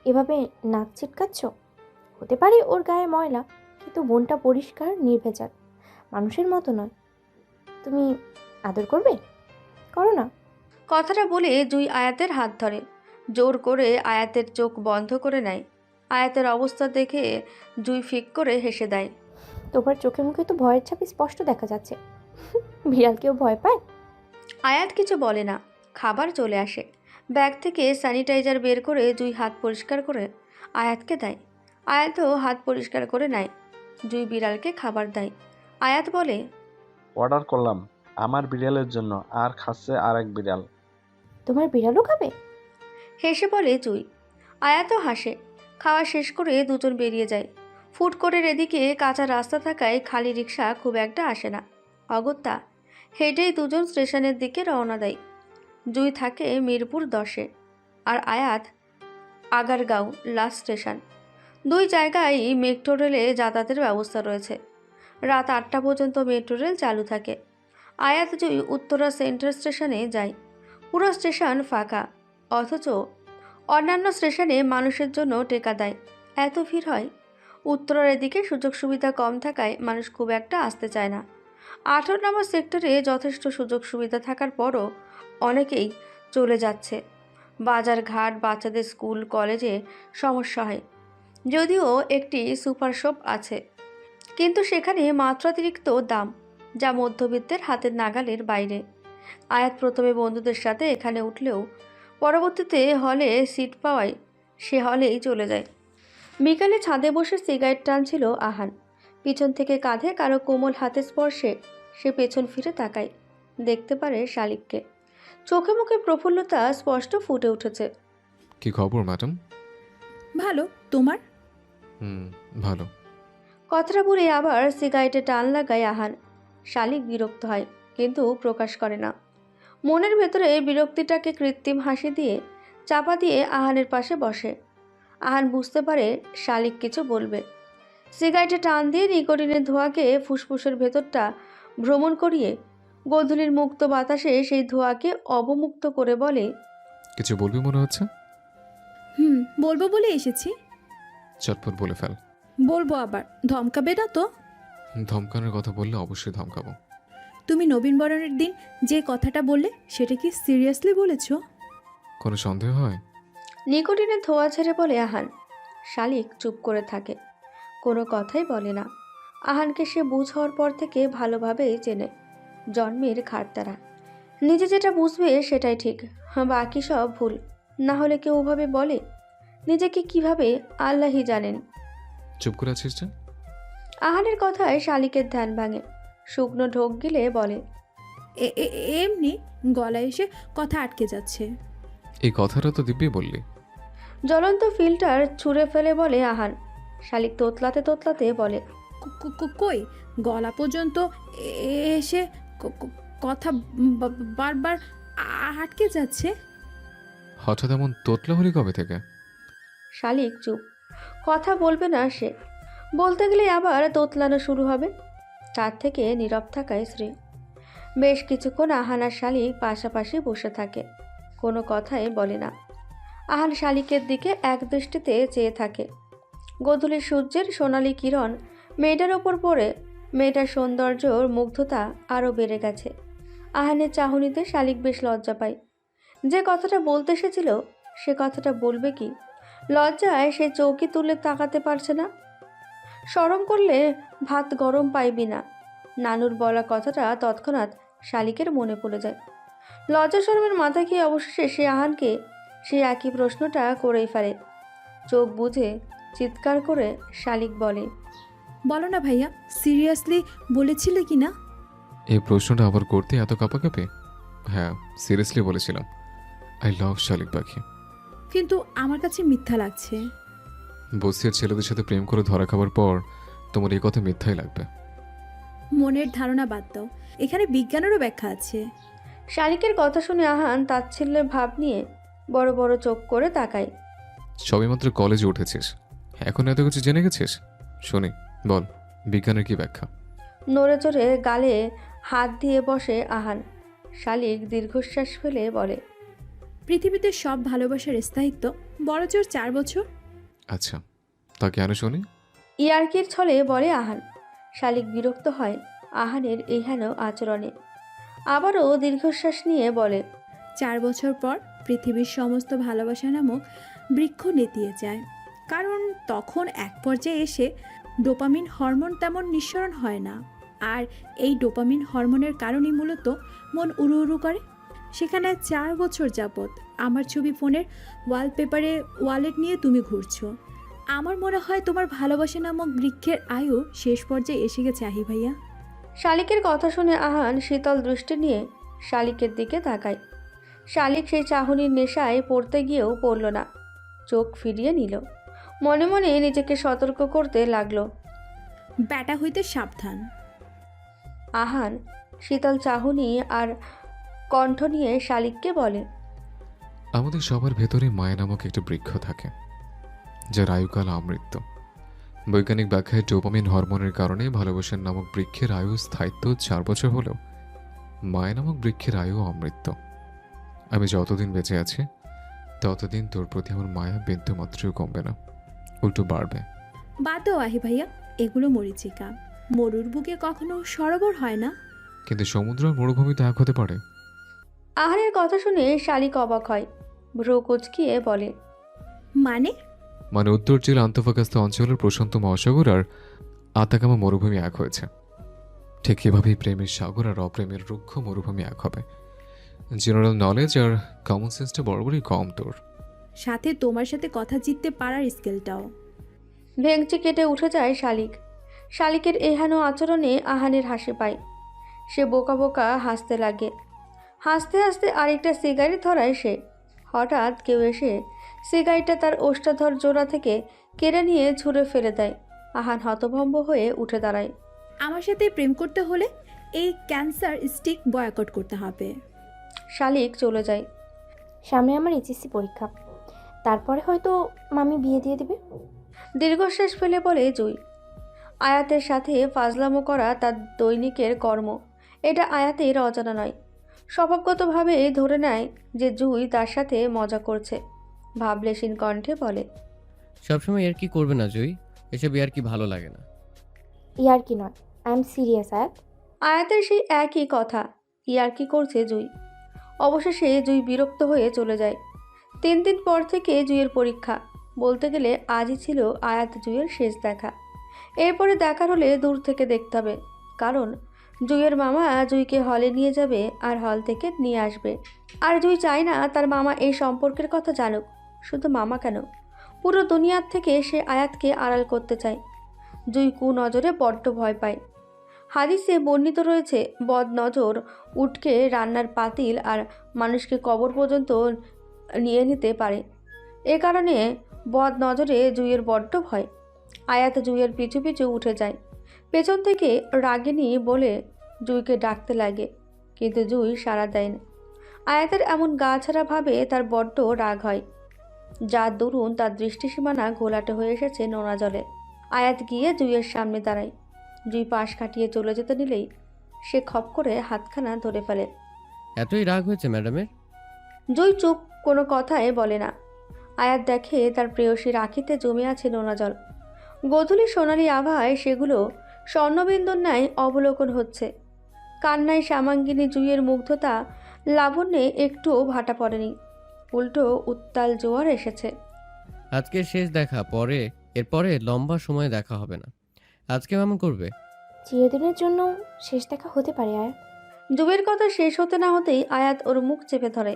এভাবে নাক ছিটকাচ্ছ? হতে পারে ওর গায়ে ময়লা, কিন্তু বোনটা পরিষ্কার নির্ভেজাল, মানুষের মতো নয়। তুমি আদর করবে? করো না। কথাটা বলে জুই আয়াতের হাত ধরে, জোর করে আয়াতের চোখ বন্ধ করে নেয়। আয়াতের অবস্থা দেখে জুই ফিক করে হেসে দেয়। তোমার চোখে মুখে তো ভয়ের ছাপ স্পষ্ট দেখা যাচ্ছে। বিড়াল কেউ ভয় পায়? আয়াত কিছু বলে না, খাবার চলে আসে। ব্যাগ থেকে স্যানিটাইজার বের করে জুই হাত পরিষ্কার করে আয়াতকে দেয়। আয়াতও হাত পরিষ্কার করে নেয়। জুই বিড়ালকে খাবার দেয়। আয়াত বলে, অর্ডার করলাম আমার বিড়ালের জন্য, আর খাচ্ছে আর এক বিড়াল। তোমার বিড়ালও খাবে? হেসে বলে জুই। আয়াতও হাসে। খাওয়া শেষ করে দুজন বেরিয়ে যায়। ফুড কোর্টের এদিকে কাঁচা রাস্তা থাকায় খালি রিক্সা খুব একটা আসে না। অগত্যা হেঁটেই দুজন স্টেশনের দিকে রওনা দেয়। জুই থাকে মিরপুর 10-এ, আর আয়াত আগারগাঁও লাস্ট স্টেশন। দুই জায়গায় মেট্রো রেলে যাতায়াতের ব্যবস্থা রয়েছে। রাত 8টা পর্যন্ত মেট্রো রেল চালু থাকে। আয়াত জুই উত্তরা সেন্ট্রাল স্টেশনে যায়। পুরো স্টেশন ফাঁকা, অথচ অন্যান্য স্টেশনে মানুষের জন্য টেকা দেয়। এত ভিড় হয়। উত্তরার এদিকে সুযোগ সুবিধা কম থাকায় মানুষ খুব একটা আসতে চায় না। 18 নম্বর সেক্টরে যথেষ্ট সুযোগ সুবিধা থাকার পরও অনেকেই চলে যাচ্ছে। বাজার ঘাট, বাচ্চাদের স্কুল কলেজে সমস্যা হয়। যদিও একটি সুপার শপ আছে, কিন্তু সেখানে মাত্রাতিরিক্ত দাম, যা মধ্যবিত্তের হাতের নাগালের বাইরে। আয়াত প্রথমে বন্ধুদের সাথে এখানে উঠলেও পরবর্তীতে হলে সিট পাওয়ায় সে হলেই চলে যায়। বিকালে ছাদে বসে সিগারেট টানছিল আহান। পিছন থেকে কাঁধে কারো কোমল হাতের স্পর্শে সে পেছন ফিরে তাকায়, দেখতে পারে শালিককে। চোখে মুখে প্রফুল্লতা স্পষ্ট ফুটে উঠেছে। কি খবর ম্যাডাম? ভালো, তোমার? ভালো। কথাটা বলে আবার সিগারেটে টান লাগায় আহান। শালিক বিরক্ত হয়, কিন্তু প্রকাশ করে না। মনের ভেতরে বিরক্তিটাকে কৃত্রিম হাসি দিয়ে চাপা দিয়ে আহানের পাশে বসে। আহান বুঝতে পারে শালিক কিছু বলবে। সিগারেটে টান দিয়ে নিকোটিনের ধোঁয়াকে ফুসফুসের ভেতরটা ভ্রমণ করিয়ে গোধূলির মুক্ত বাতাসে সেই ধোঁয়াকে অবমুক্ত করে বলে, কিছু বলবি মনে হচ্ছে? বলবো বলে এসেছি। চটপট বলে ফেল। বলবো আবার, ধমকাবে না তো? ধমকানোর কথা বললে অবশ্যই ধমকাবো। তুমি নবীন বরণের দিন যে কথাটা বললে সেটা কি সিরিয়াসলি বলেছ? কোনো সন্দেহ হয়? নিকোটিনের ধোঁয়া ছেড়ে বলে আহান। শালিক চুপ করে থাকে, কোনো কথাই বলে না। আহানকে সে বুঝ হওয়ার পর থেকে ভালোভাবেই চেনে, জন্মের খাটতারা। নিজে যেটা বুঝবে সেটাই ঠিক, বাকি সব ভুল। না হলে কেউ ওভাবে বলে? নিজেকে কিভাবে আল্লাহই জানেন। চুপ করে আছিস যে? আহানের কথায় শালিকের ধ্যান ভাঙে। শুকনো ঢোক গিলে বলে, এমনি গলায় এসে কথা আটকে যাচ্ছে। এই কথাটা তো দিব্যি বললি। জ্বলন্ত ফিল্টার ছুঁড়ে ফেলে বলে আহান। শালিক তোতলাতে তোতলাতে বলে, কই গলা পর্যন্ত এসে কথা বারবার আটকে যাচ্ছে। হঠাৎ এমন তোতলা হলি কবে থেকে? শালিক চুপ, কথা বলবে না সে। বলতে গেলে আবার তোতলানো শুরু হবে। তার থেকে নীরব থাকায় শ্রেয়। বেশ কিছুক্ষণ আহান আর শালিক পাশাপাশি বসে থাকে, কোনো কথাই বলে না। আহান শালিকের দিকে এক দৃষ্টিতে চেয়ে থাকে। গোধূলির সূর্যের সোনালি কিরণ মেয়েটার ওপর পড়ে মেয়েটার সৌন্দর্যর মুগ্ধতা আরও বেড়ে গেছে। আহানের চাহনিতে শালিক বেশ লজ্জা পায়। যে কথাটা বলতে এসেছিল সে কথাটা বলবে কি? লজ্জায় সে চৌকি তুলে তাকাতে পারছে না। শরম করলে ভাত গরম পাইবি না, নানুর বলা কথাটা তৎক্ষণাৎ শালিকের মনে পড়ে যায়। লজ্জা শরমের মাথা খেয়ে অবশেষে সে আহানকে সে একই প্রশ্নটা করেই ফেলে। চোখ বুঝে চিৎকার করে শালিক বলে, বলো না ভাইয়া, সিরিয়াসলি বলেছিলে কি না? এই প্রশ্নটা আবার করতে এত কাঁপাকাঁপি? হ্যাঁ, সিরিয়াসলি বলেছিলাম। আই লাভ শালিক পাখি। কিন্তু আমার কাছে মিথ্যা লাগছে। বস্তির ছেলেদের সাথে প্রেম করে ধরা খাবার পর তোমার এই কথা মিথ্যাই লাগবে। মনের ধারণা বাদ দাও, এখানে বিজ্ঞানেরও ব্যাখ্যা আছে। শালিকের কথা শুনে আহান তাচ্ছিল্যের ভাব নিয়ে বড় বড় চোখ করে তাকায়। সবেমাত্র কলেজে উঠেছিস, এখন এত কিছু জেনে গেছিস? শুনি, বল বিজ্ঞানের কি ব্যাখ্যা? নড়ে চড়ে গালে হাত দিয়ে বসে আহান। শালিক দীর্ঘশ্বাস ফেলে বলে, পৃথিবীতে সব ভালোবাসার স্থায়িত্ব বড়জোর 4 বছর। আচ্ছা, তা কেন শুনি? ইয়ার্কির ছলে বলে আহান। শালিক বিরক্ত হয় আহানের এই হেন আচরণে। আবারও দীর্ঘশ্বাস নিয়ে বলে, 4 বছর পর পৃথিবীর সমস্ত ভালোবাসা নামক বৃক্ষ নেতিয়ে যায়, কারণ তখন এক পর্যায়ে এসে ডোপামিন হরমোন তেমন নিঃসরণ হয় না। আর এই ডোপামিন হরমোনের কারণেই মূলত মন উড়ু উড়ু করে। সেখানে 4 বছর যাবৎ আমার ছবি ফোনের ওয়ালপেপারে ওয়ালেট নিয়ে তুমি ঘুরছো। আমার মনে হয় তোমার ভালোবাসা নামক বৃক্ষের আয়ু শেষ পর্যায়ে এসে গেছে আহি ভাইয়া। শালিকের কথা শুনে আহান শীতল দৃষ্টি নিয়ে শালিকের দিকে তাকায়। শালিক সেই চাহনির নেশায় পড়তে গিয়েও পড়ল না, চোখ ফিরিয়ে নিল। মনে মনে নিজেকে সতর্ক করতে লাগলো, ব্যাটা হইতে সাবধান। আহান শীতল চাহনি আর কণ্ঠ নিয়ে শালিককে বলে, আমাদের সবার ভেতরে মায়া নামক একটা বৃক্ষ থাকে, যার আয়ুকাল আমৃত্যু। বৈজ্ঞানিক ব্যাখ্যায় ডোপামিন হরমোনের কারণে ভালোবাসার নামক বৃক্ষের আয়ু স্থায়িত্ব 4 বছর হলেও মায়া নামক বৃক্ষের আয়ু অমৃত্যু। আমি যতদিন বেঁচে আছি ততদিন তোর প্রতি আমার মায়া বিন্দু মাত্রও কমবে না, উল্টো বাড়বে। বাদ দাও আহি ভাইয়া, এগুলো মরিচিকা। মরুর বুকে কখনো সরোবর হয় না। কিন্তু সমুদ্র আর মরুভূমিতে এক হতে পারে। আহানের কথা শুনে শালিক অবাক হয়, ভ্রু কুচকিয়ে বলে, মানে উত্তর চীন আন্তঃফাকাস্ত অঞ্চলের প্রশান্ত মহাসাগর আর আতাকামা মরুভূমি এক হয়েছে। ঠিক এভাবেই প্রেমের সাগর আর অপ্রেমের রুক্ষ মরুভূমি এক হবে। জেনারেল নলেজ আর কমন সেন্সটা বরাবরই কম তোর। সাথে তোমার সাথে কথা জিততে পারার স্কেলটাও। ভেঙচি কেটে উঠে যায় শালিক। শালিকের এহেন আচরণে আহানের হাসি পায়। সে বোকা বোকা হাসতে লাগে। হাসতে হাসতে আরেকটা সিগারেট ধরায় সে। হঠাৎ কেউ এসে সিগারেটটা তার ওষ্ঠাধর জোড়া থেকে কেড়ে নিয়ে ছুঁড়ে ফেলে দেয়। আহান হতভম্ব হয়ে উঠে দাঁড়ায়। আমার সাথে প্রেম করতে হলে এই ক্যান্সার স্টিক বয়কট করতে হবে। শালিক চলে যায়। সামনে আমার এইচএসসি পরীক্ষা, তারপরে হয়তো মামি বিয়ে দিয়ে দেবে। দীর্ঘশ্বাস ফেলে বলে জুই। আয়াতের সাথে ফাজলামো করা তার দৈনিকের কর্ম। এটা আয়াতের অজানা নয়। স্বভাবগতভাবে ধরে নেয় যে জুই তার সাথে মজা করছে। ভাবলেশীন কণ্ঠে বলে, সবসময় আর কি করবে না জুই, এসব আর কি ভালো লাগে না। ইয়ার কি নয়, আই এম সিরিয়াস আয়াত। আয়াতের সেই একই কথা, ইয়ার কি করছে জুই। অবশেষে জুই বিরক্ত হয়ে চলে যায়। 3 দিন পর থেকে জুইয়ের পরীক্ষা। বলতে গেলে আজই ছিল আয়াত জুইয়ের শেষ দেখা। এরপরে দেখার হলে দূর থেকে দেখতে হবে, কারণ জুইয়ের মামা জুইকে হলে নিয়ে যাবে আর হল থেকে নিয়ে আসবে। আর জুই চায় না তার মামা এই সম্পর্কের কথা জানুক। শুধু মামা কেন, পুরো দুনিয়ার থেকে সে আয়াতকে আড়াল করতে চায়। জুই কুনজরে বড্ড ভয় পায়। হাদিসে বর্ণিত রয়েছে বদনজর উটকে রান্নার পাতিল আর মানুষকে কবর পর্যন্ত নিয়ে নিতে পারে। এ কারণে বদনজরে জুঁইয়ের বড্ড ভয়। আয়াত জুঁইয়ের পিছু পিছু উঠে যায়। পেছন থেকে রাগিনী বলে জুঁইকে ডাকতে লাগে, কিন্তু জুঁই সাড়া দেয় না। আয়াতের এমন গা ছাড়া ভাবে তার বড্ড রাগ হয়। যার দরুন তার দৃষ্টিসীমানা ঘোলাটে হয়ে এসেছে নোনা জলে। আয়াত গিয়ে জুঁইয়ের সামনে দাঁড়ায়। জুঁই পাশ কাটিয়ে চলে যেতে নিলেই সে খপ করে হাতখানা ধরে ফেলে। এতই রাগ হয়েছে ম্যাডামের? জুঁই চুপ, কোনো কথাই বলে না। আয়াত দেখে তার প্রেয়সীর আখিতে জমে আছে নোনা জল। গোধূলি সোনালি আভায় সেগুলো স্বর্ণবিন্দুর ন্যায় অবলোকন হচ্ছে। কান্নায় শ্যামাঙ্গিনী জুঁইয়ের মুগ্ধতা লাবণ্যে একটুও ভাটা পড়েনি, উল্টো উত্তাল জোয়ার এসেছে। আজকে শেষ দেখা, এরপরে লম্বা সময় দেখা হবে না। আজকে এমন করবে? চিরদিনের জন্য শেষ দেখা হতে পারে আয়াত। জুঁইয়ের কথা শেষ হতে না হতেই আয়াত ওর মুখ চেপে ধরে,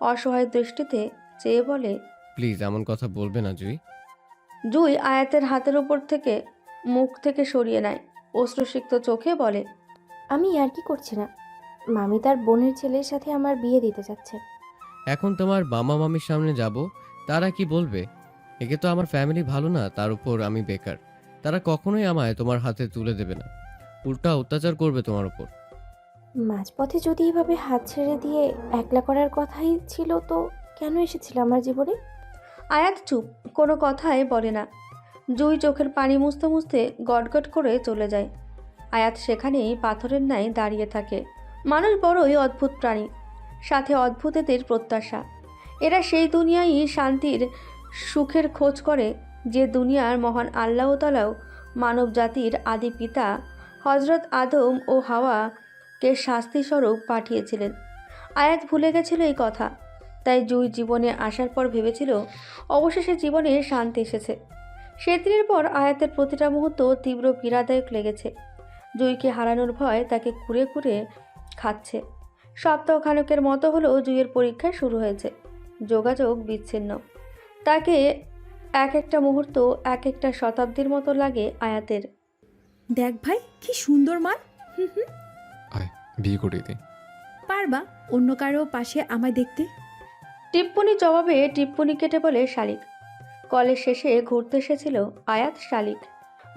অসহায় দৃষ্টিতে চেয়ে বলে, প্লিজ এমন কথা বলবে না জুই। জুঁই আয়াতের হাতের উপর থেকে মুখ থেকে সরিয়ে নেয়, অশ্রুসিক্ত চোখে বলে, আমি ইয়ার্কি করছি না। মামি তার বোনের ছেলের সাথে আমার বিয়ে দিতে যাচ্ছে। এখন তোমার মামা মামির সামনে যাব, তারা কি বলবে? একে তো আমার ফ্যামিলি ভালো না, তার উপর আমি বেকার। তারা কখনোই আমায় তোমার হাতে তুলে দেবে না, উল্টা অত্যাচার করবে তোমার উপর। মাঝপথে যদি এভাবে হাত ছেড়ে দিয়ে একলা করার কথাই ছিল তো কেন এসেছিল আমার জীবনে? আয়াত চুপ, কোনো কথাই বলে না। জুঁই চোখের পানি মুছতে মুছতে গটগট করে চলে যায়। আয়াত সেখানেই পাথরের ন্যায় দাঁড়িয়ে থাকে। মানুষ বড়ই অদ্ভুত প্রাণী, সাথে অদ্ভুত এদের প্রত্যাশা। এরা সেই দুনিয়ায় শান্তির সুখের খোঁজ করে যে দুনিয়ার মহান আল্লাহ তাআলাও মানব জাতির আদি পিতা হজরত আদম ও হাওয়াকে শাস্তিস্বরূপ পাঠিয়েছিলেন। আয়াত ভুলে গেছিল এই কথা, তাই জুঁই জীবনে আসার পর ভেবেছিল অবশেষে জীবনে শান্তি এসেছে। সেদিনের পর আয়াতের প্রতিটা মুহূর্ত তীব্র পীড়াদায়ক লেগেছে। জুঁইকে হারানোর ভয় তাকে কুরে কুরে খাচ্ছে। সপ্তাহখানেকের মতো হলো জুঁইয়ের পরীক্ষা শুরু হয়েছে। যোগাযোগ বিচ্ছিন্ন। তাকে এক একটা মুহূর্ত এক একটা শতাব্দীর মতো লাগে আয়াতের। দেখ ভাই, কি সুন্দর মাল। হুম হুম। আয় বিয়ে করিয়ে দিই। পারবা অন্য কারো পাশে আমায় দেখতে? টিপ্পনি জবাবে টিপ্পনি কেটে বলে শালিক। কলেজ শেষে ঘুরতে এসেছিল আয়াত শালিক।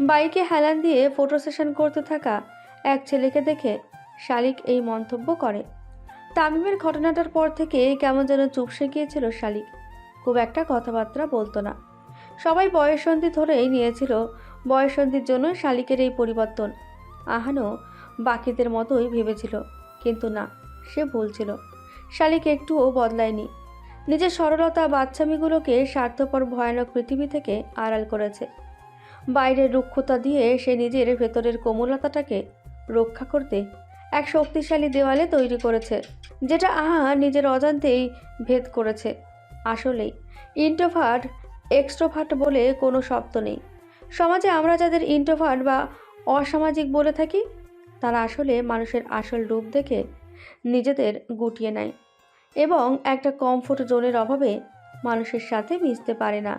বাইকে হেলান দিয়ে ফটো সেশন করতে থাকা এক ছেলেকে দেখে শালিক এই মন্তব্য করে। তামিমের ঘটনাটার পর থেকে কেমন যেন চুপসে গিয়েছিল শালিক। খুব একটা কথাবার্তা বলতো না। সবাই বয়ঃসন্ধি ধরেই নিয়েছিল। বয়ঃসন্ধির জন্য শালিকের এই পরিবর্তন। আহানও বাকিদের মতোই ভেবেছিল, কিন্তু না, সে ভুল ছিল। শালিক একটুও বদলায়নি। নিজের সরলতা বাচ্চামিগুলোকে স্বার্থপর ভয়ানক পৃথিবী থেকে আড়াল করেছে। বাইরের রুক্ষতা দিয়ে সে নিজের ভেতরের কোমলতাটাকে রক্ষা করতে এক শক্তিশালী দেওয়ালে তৈরি করেছে, যেটা নিজের অজান্তেই ভেদ করেছে। আসলেই ইন্ট্রোভার্ট এক্সট্রোভার্ট বলে কোনো শব্দ নেই। সমাজে আমরা যাদের ইন্ট্রোভার্ট বা অসামাজিক বলে থাকি, তারা আসলে মানুষের আসল রূপ দেখে নিজেদের গুটিয়ে নেয় এবং একটা কমফোর্ট জোনের অভাবে মানুষের সাথে মিশতে পারে না।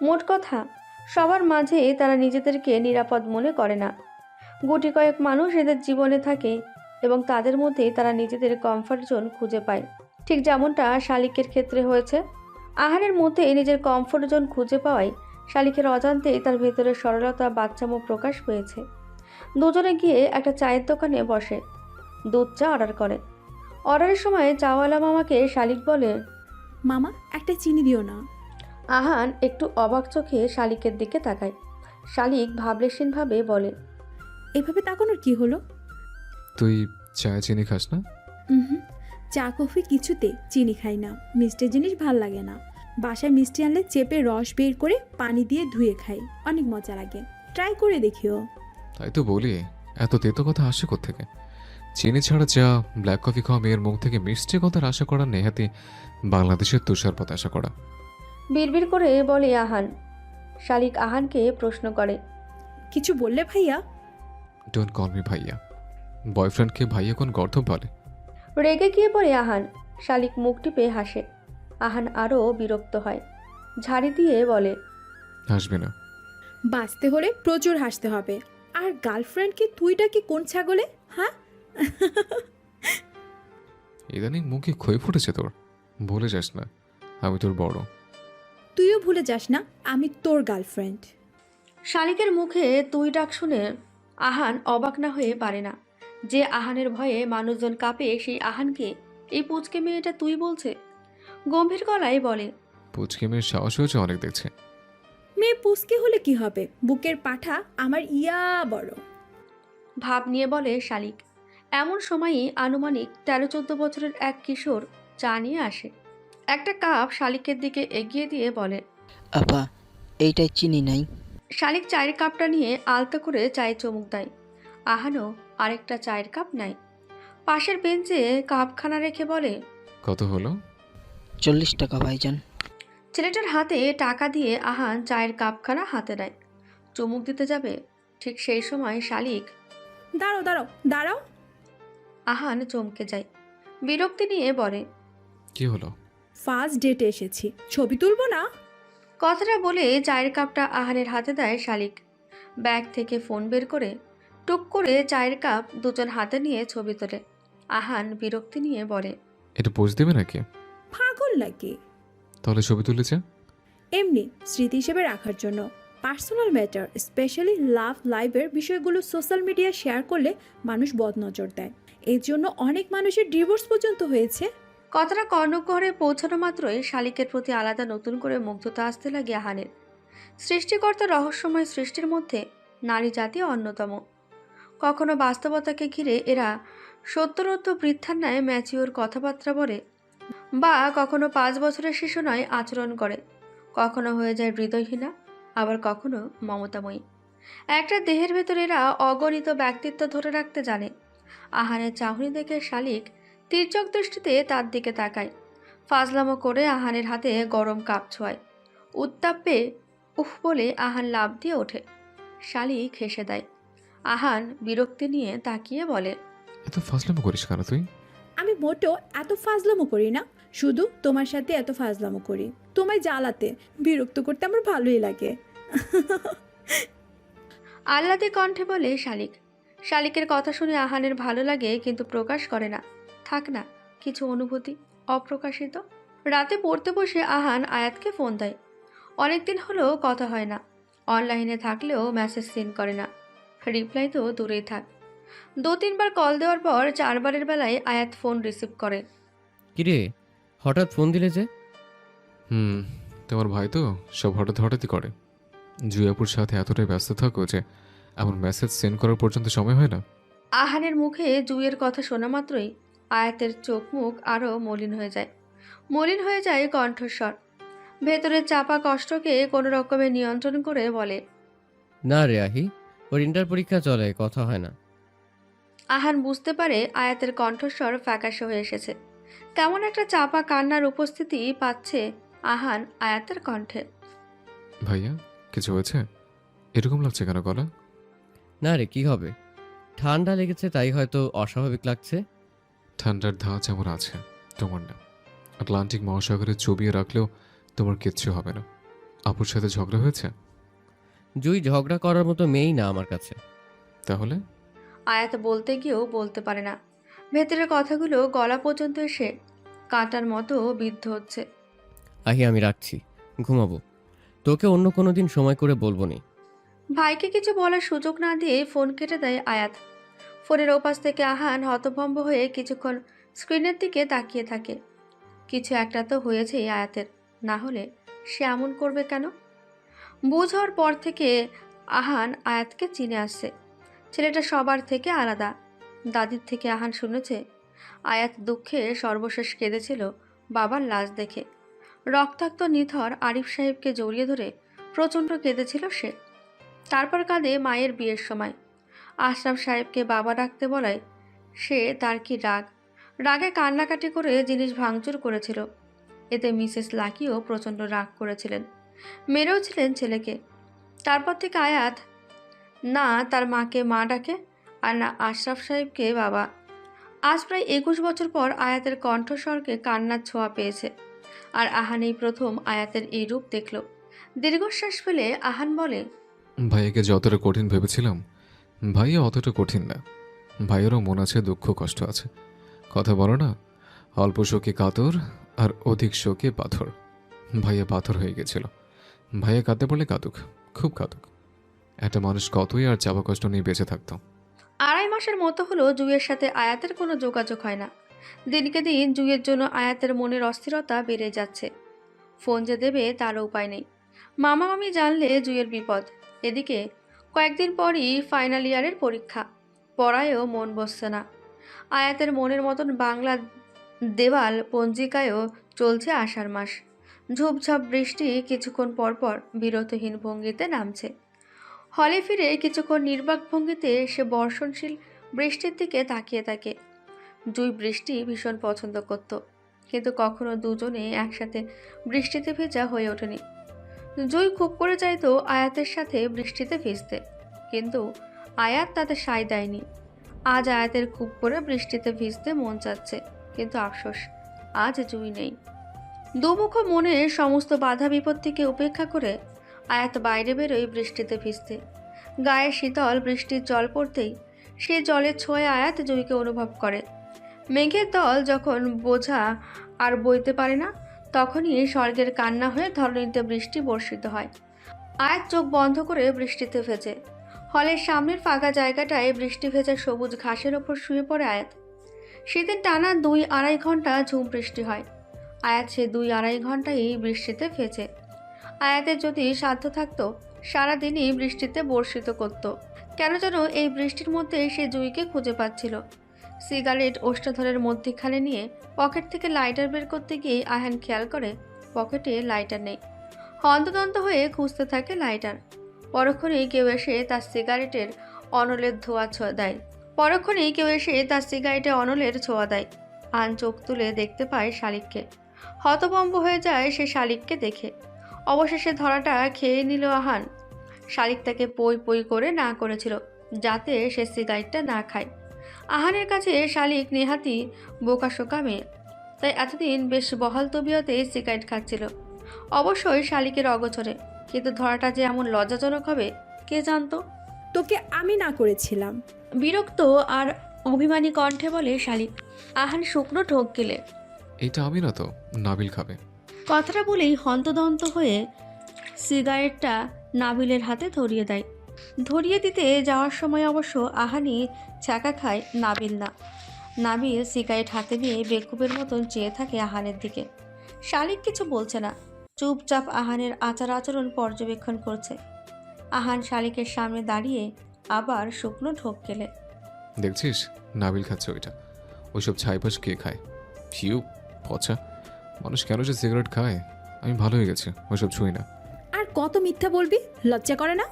মোট কথা, সবার মাঝে তারা নিজেদেরকে নিরাপদ মনে করে না। গুটি কয়েক মানুষ এদের জীবনে থাকে এবং তাদের মধ্যেই তারা নিজেদের কমফোর্ট জোন খুঁজে পায়। ঠিক যেমনটা শালিকের ক্ষেত্রে হয়েছে। আহারের মধ্যে নিজের কমফোর্ট জোন খুঁজে পাওয়ায় শালিকের অজান্তেই তার ভেতরের সরলতা বাচ্চামো প্রকাশ পেয়েছে। দুজনে গিয়ে একটা চায়ের দোকানে বসে দুধ চা অর্ডার করে। অর্ডারের সময় চাওয়ালা মামাকে শালিক বলে, মামা একটা চিনি দিও না। আহান একটু অবাক চোখে শালিকের দিকে তাকায়। শালিক ভাবলেশীনভাবে বলে, এভাবে তাকানোর কি হলো? তুই চায়ে চিনি খাস না? হুম, চা কফি কিছুতে চিনি খাই না। মিষ্টি জিনিস ভাল লাগে না। বাসায় মিষ্টি আনলে চেপে রস বের করে পানি দিয়ে ধুয়ে খাই, অনেক মজা লাগে। ট্রাই করে দেখিও। তাই তো বলি, এত তেতো কথা আসে কোত্থেকে? চিনি ছাড়া চা, ব্ল্যাক কফি খাওয়া মেয়ের মুখ থেকে মিষ্টি কথার আশা করা নেহাতি বাংলাদেশের তুষারপাত আশা করা। বিড়বিড় করে বলে আহান। শালিক আহানকে প্রশ্ন করে, কিছু বললে ভাইয়া? ডোন্ট কল মি ভাইয়া। বয়ফ্রেন্ডকে ভাইয়া কোন গর্ধব বলে? রেগে গিয়ে পড়ে আহান। শালিক মুখ টিপে হাসে। আহান আরও বিরক্ত হয়, ঝাড়ি দিয়ে বলে, হাসবি না। বাঁচতে হলে প্রচুর হাসতে হবে। আর গার্লফ্রেন্ডকে তুইটা কি কোন ছাগলে? হ্যাঁ ইদানিং মুখে ক্ষয় ফুটেছে তোর। ভুলে যাস না আমি তোর বড়। তুইও ভুলে যাস না আমি তোর গার্লফ্রেন্ড। শালিকের মুখে তুই ডাক শুনে আহান অবাক না হয়ে পারে না। যে আহানের ভয়ে মানুষজন কাঁপে সেই আহানকে এই পুচকে মেয়েটা তুই বলছে। গম্ভীর গলায় বলে, পুচকে মেয়ের সাহস হয়েছে অনেক দেখছে। মেয়ে পুচকে হলে কি হবে, বুকের পাঠা আমার ইয়া বড়। ভাব নিয়ে বলে শালিক। এমন সময়ই আনুমানিক 13-14 বছরের এক কিশোর চা নিয়ে আসে। একটা কাপ শালিকের দিকে এগিয়ে দিয়ে বলে, আপা এইটাই চিনি নাই। শালিক চায়ের কাপটা নিয়ে আলতো করে চায়ে চুমুক দেয়। আহানও আরেকটা চায়ের কাপ নেয়। পাশের বেঞ্চে কাপখানা রেখে বলে, কত হলো? 40 টাকা ভাইজান। ছেলেটার হাতে টাকা দিয়ে আহান চায়ের কাপখানা হাতে নেয়। চুমুক দিতে যাবে, ঠিক সেই সময় শালিক, দাঁড়াও দাঁড়াও দাঁড়াও। আহান চমকে যায়। বিরক্তি নিয়ে বলে, কি হলো? ফার্স্ট ডেটে এসেছি, ছবি তুলবো না? কথাটা বলে চায়ের কাপটা আহানের হাতে দেয় শালিক। ব্যাগ থেকে ফোন বের করে টুক করে চায়ের কাপ দুজন হাতে নিয়ে ছবি তোলে। আহান বিরক্তি নিয়ে বলে, এটা পোজ দেবে নাকি? পাগল নাকি? তাহলে ছবি তুলেছে এমনি স্মৃতি হিসেবে রাখার জন্য। পার্সোনাল ম্যাটার, স্পেশালি লাভ লাইভের বিষয়গুলো সোশ্যাল মিডিয়ায় শেয়ার করলে মানুষ বদনজর দেয়। এর জন্য অনেক মানুষের ডিভোর্স পর্যন্ত হয়েছে। কথাটা কর্ণকুহরে পৌঁছানো মাত্রই শালিকের প্রতি আলাদা নতুন করে মুগ্ধতা আসতে লাগে আহানের। সৃষ্টিকর্তার রহস্যময় সৃষ্টির মধ্যে নারী জাতি অন্যতম। কখনো বাস্তবতাকে ঘিরে এরা সত্তরোত্তর বৃদ্ধার ন্যায় ম্যাচিওর কথাবার্তা বলে, বা কখনো 5 বছরের শিশু নয় আচরণ করে, কখনো হয়ে যায় হৃদয়হীনা, আবার কখনো মমতাময়ী। একটা দেহের ভেতর এরা অগণিত ব্যক্তিত্ব ধরে রাখতে জানে। আহানের চাহনি দেখে শালিক তীর্যক দৃষ্টিতে তার দিকে তাকায়। ফাজলামো করে আহানের হাতে গরম কাপ ছোঁয়ায়। উত্তাপ পেয়ে উফ বলে আহান লাফ দিয়ে ওঠে। শালিক হেসে দেয়। আহান বিরক্তি নিয়ে তাকিয়ে বলে, এত ফাজলামো করিস কেন তুই? আমি মোটেও এত ফাজলামো করি না, শুধু তোমার সাথে এত ফাজলামো করি। তোমায় জ্বালাতে বিরক্ত করতে আমার ভালোই লাগে। আহ্লাদে কণ্ঠে বলে শালিক। শালিকের কথা শুনে আহানের ভালো লাগে, কিন্তু প্রকাশ করে না। থাক না, কিছু অনুভূতি অপ্রকাশিত। রাতে পড়তে বসে আহান আয়াতকে ফোন দেয়। অনেকদিন হলো কথা হয় না। অনলাইনে থাকলেও মেসেজ সিন করে না, রিপ্লাই তো দূরেই থাক। 2-3 বার কল দেওয়ার পর 4 বারের বেলায় আয়াত ফোন রিসিভ করে। কিরে হঠাৎ ফোন দিলে যে? তোমার ভাই তো সব হঠাৎ হঠাৎই করে। জুয়াপুর সাথে এতটাই ব্যস্ত থাকো যে এমন মেসেজ সেন্ড করার পর্যন্ত সময় হয় না। আহানের মুখে জুয়ের কথা শোনা মাত্রই আয়াতের চোখ মুখ আরও মলিন হয়ে যায়। মলিন হয়ে যায় কণ্ঠস্বর। ভেতরের চাপা কষ্টকে কোনো রকমে নিয়ন্ত্রণ করে বলে, না রে আহি, ওর ইন্টার পরীক্ষা চলে, কথা হয় না। আহান বুঝতে পারে আয়াতের কণ্ঠস্বর ফ্যাকাশে হয়ে এসেছে। কেমন একটা চাপা কান্নার উপস্থিতি পাচ্ছে আহান আয়াতের কণ্ঠে। ভাইয়া কিছু হয়েছে? এরকম লাগছে কেন গলা? না রে, কি হবে, ঠান্ডা লেগেছে তাই হয়তো অস্বাভাবিক লাগছে। ঠান্ডার ধাঁচ যেমন আছে তোমার না। আটলান্টিক মহাসাগরে চবিয়ে রাখলেও তোমার কিচ্ছু হবে না। আপুর সাথে ঝগড়া হয়েছে? জুই ঝগড়া করার মতো মেয়েই না আমার কাছে। তাহলে? আয়াত বলতে গিয়েও বলতে পারে না। ভেতরের কথাগুলো গলা পর্যন্ত এসে কাঁটার মতো বিদ্ধ হচ্ছে। আহি আমি রাখছি, ঘুমাবো। তোকে অন্য কোনো দিন সময় করে বলবো নি। ভাইকে কিছু বলার সুযোগ না দিয়ে ফোন কেটে দেয় আয়াত। ফোনের ওপাশ থেকে আহান হতভম্ব হয়ে কিছুক্ষণ স্ক্রিনের দিকে তাকিয়ে থাকে। কিছু একটা তো হয়েছেই আয়াতের, না হলে সে এমন করবে কেন? বুঝ হওয়ার পর থেকে আহান আয়াতকে চিনে আসছে। ছেলেটা সবার থেকে আলাদা। দাদির থেকে আহান শুনেছে আয়াত দুঃখে সর্বশেষ কেঁদেছিল বাবার লাশ দেখে। রক্তাক্ত নিথর আরিফ সাহেবকে জড়িয়ে ধরে প্রচণ্ড কেঁদেছিল সে। তারপর কাঁদে মায়ের বিয়ের সময় আশরাফ সাহেবকে বাবা ডাকতে বলায় সে তার কি রাগ, রাগে কান্নাকাটি করে জিনিস ভাঙচুর করেছিল। এতে মিসেস লাকিও প্রচণ্ড রাগ করেছিলেন, মেরেও ছিলেন ছেলেকে। তারপর থেকে আয়াত না তার মাকে মা ডাকে, আর না আশরাফ সাহেবকে বাবা। আজ প্রায় 21 বছর পর আয়াতের কণ্ঠস্বরকে কান্নার ছোঁয়া পেয়েছে। আর আহান এই প্রথম আয়াতের এই রূপ দেখল। দীর্ঘশ্বাস ফেলে আহান বলে, ভাইয়াকে যতটা কঠিন ভেবেছিলাম ভাইয়া অতটা কঠিন না। ভাইয়েরও মন আছে, দুঃখ কষ্ট আছে। কথা বলো না, অল্প শোকে কাতর আর অধিক শোকে পাথর। ভাইয়া পাথর হয়ে গেছিল। ভাইয়া কাঁদতে পারলে কাঁদুক, খুব কাঁদুক। একটা মানুষ কতই আর চাপা কষ্ট নিয়ে বেঁচে থাকতো। 2.5 মাসের মতো হলো জুইয়ের সাথে আয়াতের কোনো যোগাযোগ হয় না। দিনকে দিন জুইয়ের জন্য আয়াতের মনের অস্থিরতা বেড়ে যাচ্ছে। ফোন যে দেবে তারও উপায় নেই। মামা মামি জানলে জুইয়ের বিপদ। এদিকে কয়েকদিন পরই ফাইনাল ইয়ারের পরীক্ষা। পড়ায়ও মন বসছে না। আয়াতের মনের মতন বাংলা দেওয়াল পঞ্জিকায়ও চলছে আষাঢ় মাস। ঝুপঝাপ বৃষ্টি কিছুক্ষণ পরপর বিরতহীন ভঙ্গিতে নামছে। হলে ফিরে কিছুক্ষণ নির্বাক ভঙ্গিতে সে বর্ষণশীল বৃষ্টির দিকে তাকিয়ে থাকে। জুই বৃষ্টি ভীষণ পছন্দ করত, কিন্তু কখনো দুজনে একসাথে বৃষ্টিতে ভেজা হয়ে ওঠেনি। জুই খুব করে চাইতো আয়াতের সাথে বৃষ্টিতে ভিজতে, কিন্তু আয়াত তাতে সায় দেয়নি। আজ আয়াতের খুব করে বৃষ্টিতে ভিজতে মন চাচ্ছে, কিন্তু আফসোস আজ জুই নেই। দুমুখ মনে সমস্ত বাধা বিপত্তিকে উপেক্ষা করে আয়াত বাইরে বেরোয় বৃষ্টিতে ভিজতে। গায়ে শীতল বৃষ্টির জল পড়তেই সে জলের ছোঁয়া আয়াত জুইকে অনুভব করে। মেঘের দল যখন বোঝা আর বইতে পারে না, তখনই স্বর্গের কান্না হয়ে ধরণীতে বৃষ্টি বর্ষিত হয়। আয়াত চোখ বন্ধ করে বৃষ্টিতে ভেজে। হলের সামনের ফাঁকা জায়গাটায় বৃষ্টি ভেজা সবুজ ঘাসের ওপর শুয়ে পড়ে আয়াত। সেদিন টানা 2-2.5 ঘন্টা ঝুম বৃষ্টি হয়। আয়াত সে 2-2.5 ঘন্টাই বৃষ্টিতে ভেজে। আয়াতের যদি সাধ্য থাকতো সারাদিনই বৃষ্টিতে বর্ষিত করত। কেন যেন এই বৃষ্টির মধ্যে সে জুইকে খুঁজে পাচ্ছিল। সিগারেট ওষ্ঠাধরের মধ্যিখানে নিয়ে পকেট থেকে লাইটার বের করতে গিয়ে আহান খেয়াল করে পকেটে লাইটার নেই। হন্তদন্ত হয়ে খুঁজতে থাকে লাইটার। পরক্ষণেই কেউ এসে তার সিগারেটের অনলের ছোঁয়া দেয়। আহান চোখ তুলে দেখতে পায় শালিককে। হতভম্ব হয়ে যায় সে শালিককে দেখে। অবশেষে ধরাটা খেয়ে নিল আহান। শালিক তাকে পই পই করে না করেছিল যাতে সে সিগারেটটা না খায়। আহানের কাছে শালিক নেহাতি বোকাশোকা মেয়ে, তাই এতদিন বেশ বহাল তবিয়তে সিগারেট খাচ্ছিল। অবশ্যই শালিকের অগোচরে, কিন্তু ধরাটা যে এমন লজ্জাজনক হবে কে জানতো। তোকে আমি না করেছিলাম। বিরক্ত আর অভিমানী কণ্ঠে বলে শালিক। আহান শুকনো ঢোক গেলে, এইটা আমি না তো, নাবিল খাবে। কথাটা বলেই হন্তদন্ত হয়ে সিগারেটটা নাবিলের হাতে ধরিয়ে দেয়। ধরিয়ে দিতে যাওয়ার সময় অবশ্য আহানি ছ্যাঁকা খায়, নাবিল না। নাবিল সিগারেট হাতে নিয়ে বেকুবের মতন চেয়ে থাকে আহানের দিকে। শালিক কিছু বলছে না, চুপচাপ আহানের আচার আচরণ পর্যবেক্ষণ করছে। আহান শালিকের সামনে দাঁড়িয়ে আবার শুকনো ঢোক গেলে, দেখছিস নাবিল খাচ্ছে ওইটা। ওইসব ছাইপাশ কে খায়? ফিউ, পচা মানুষ কেন যে সিগারেট খায়? আমি ভালো হয়ে গেছে, ওইসব ছুঁই না। আর কত মিথ্যা বলবি, লজ্জা করে না?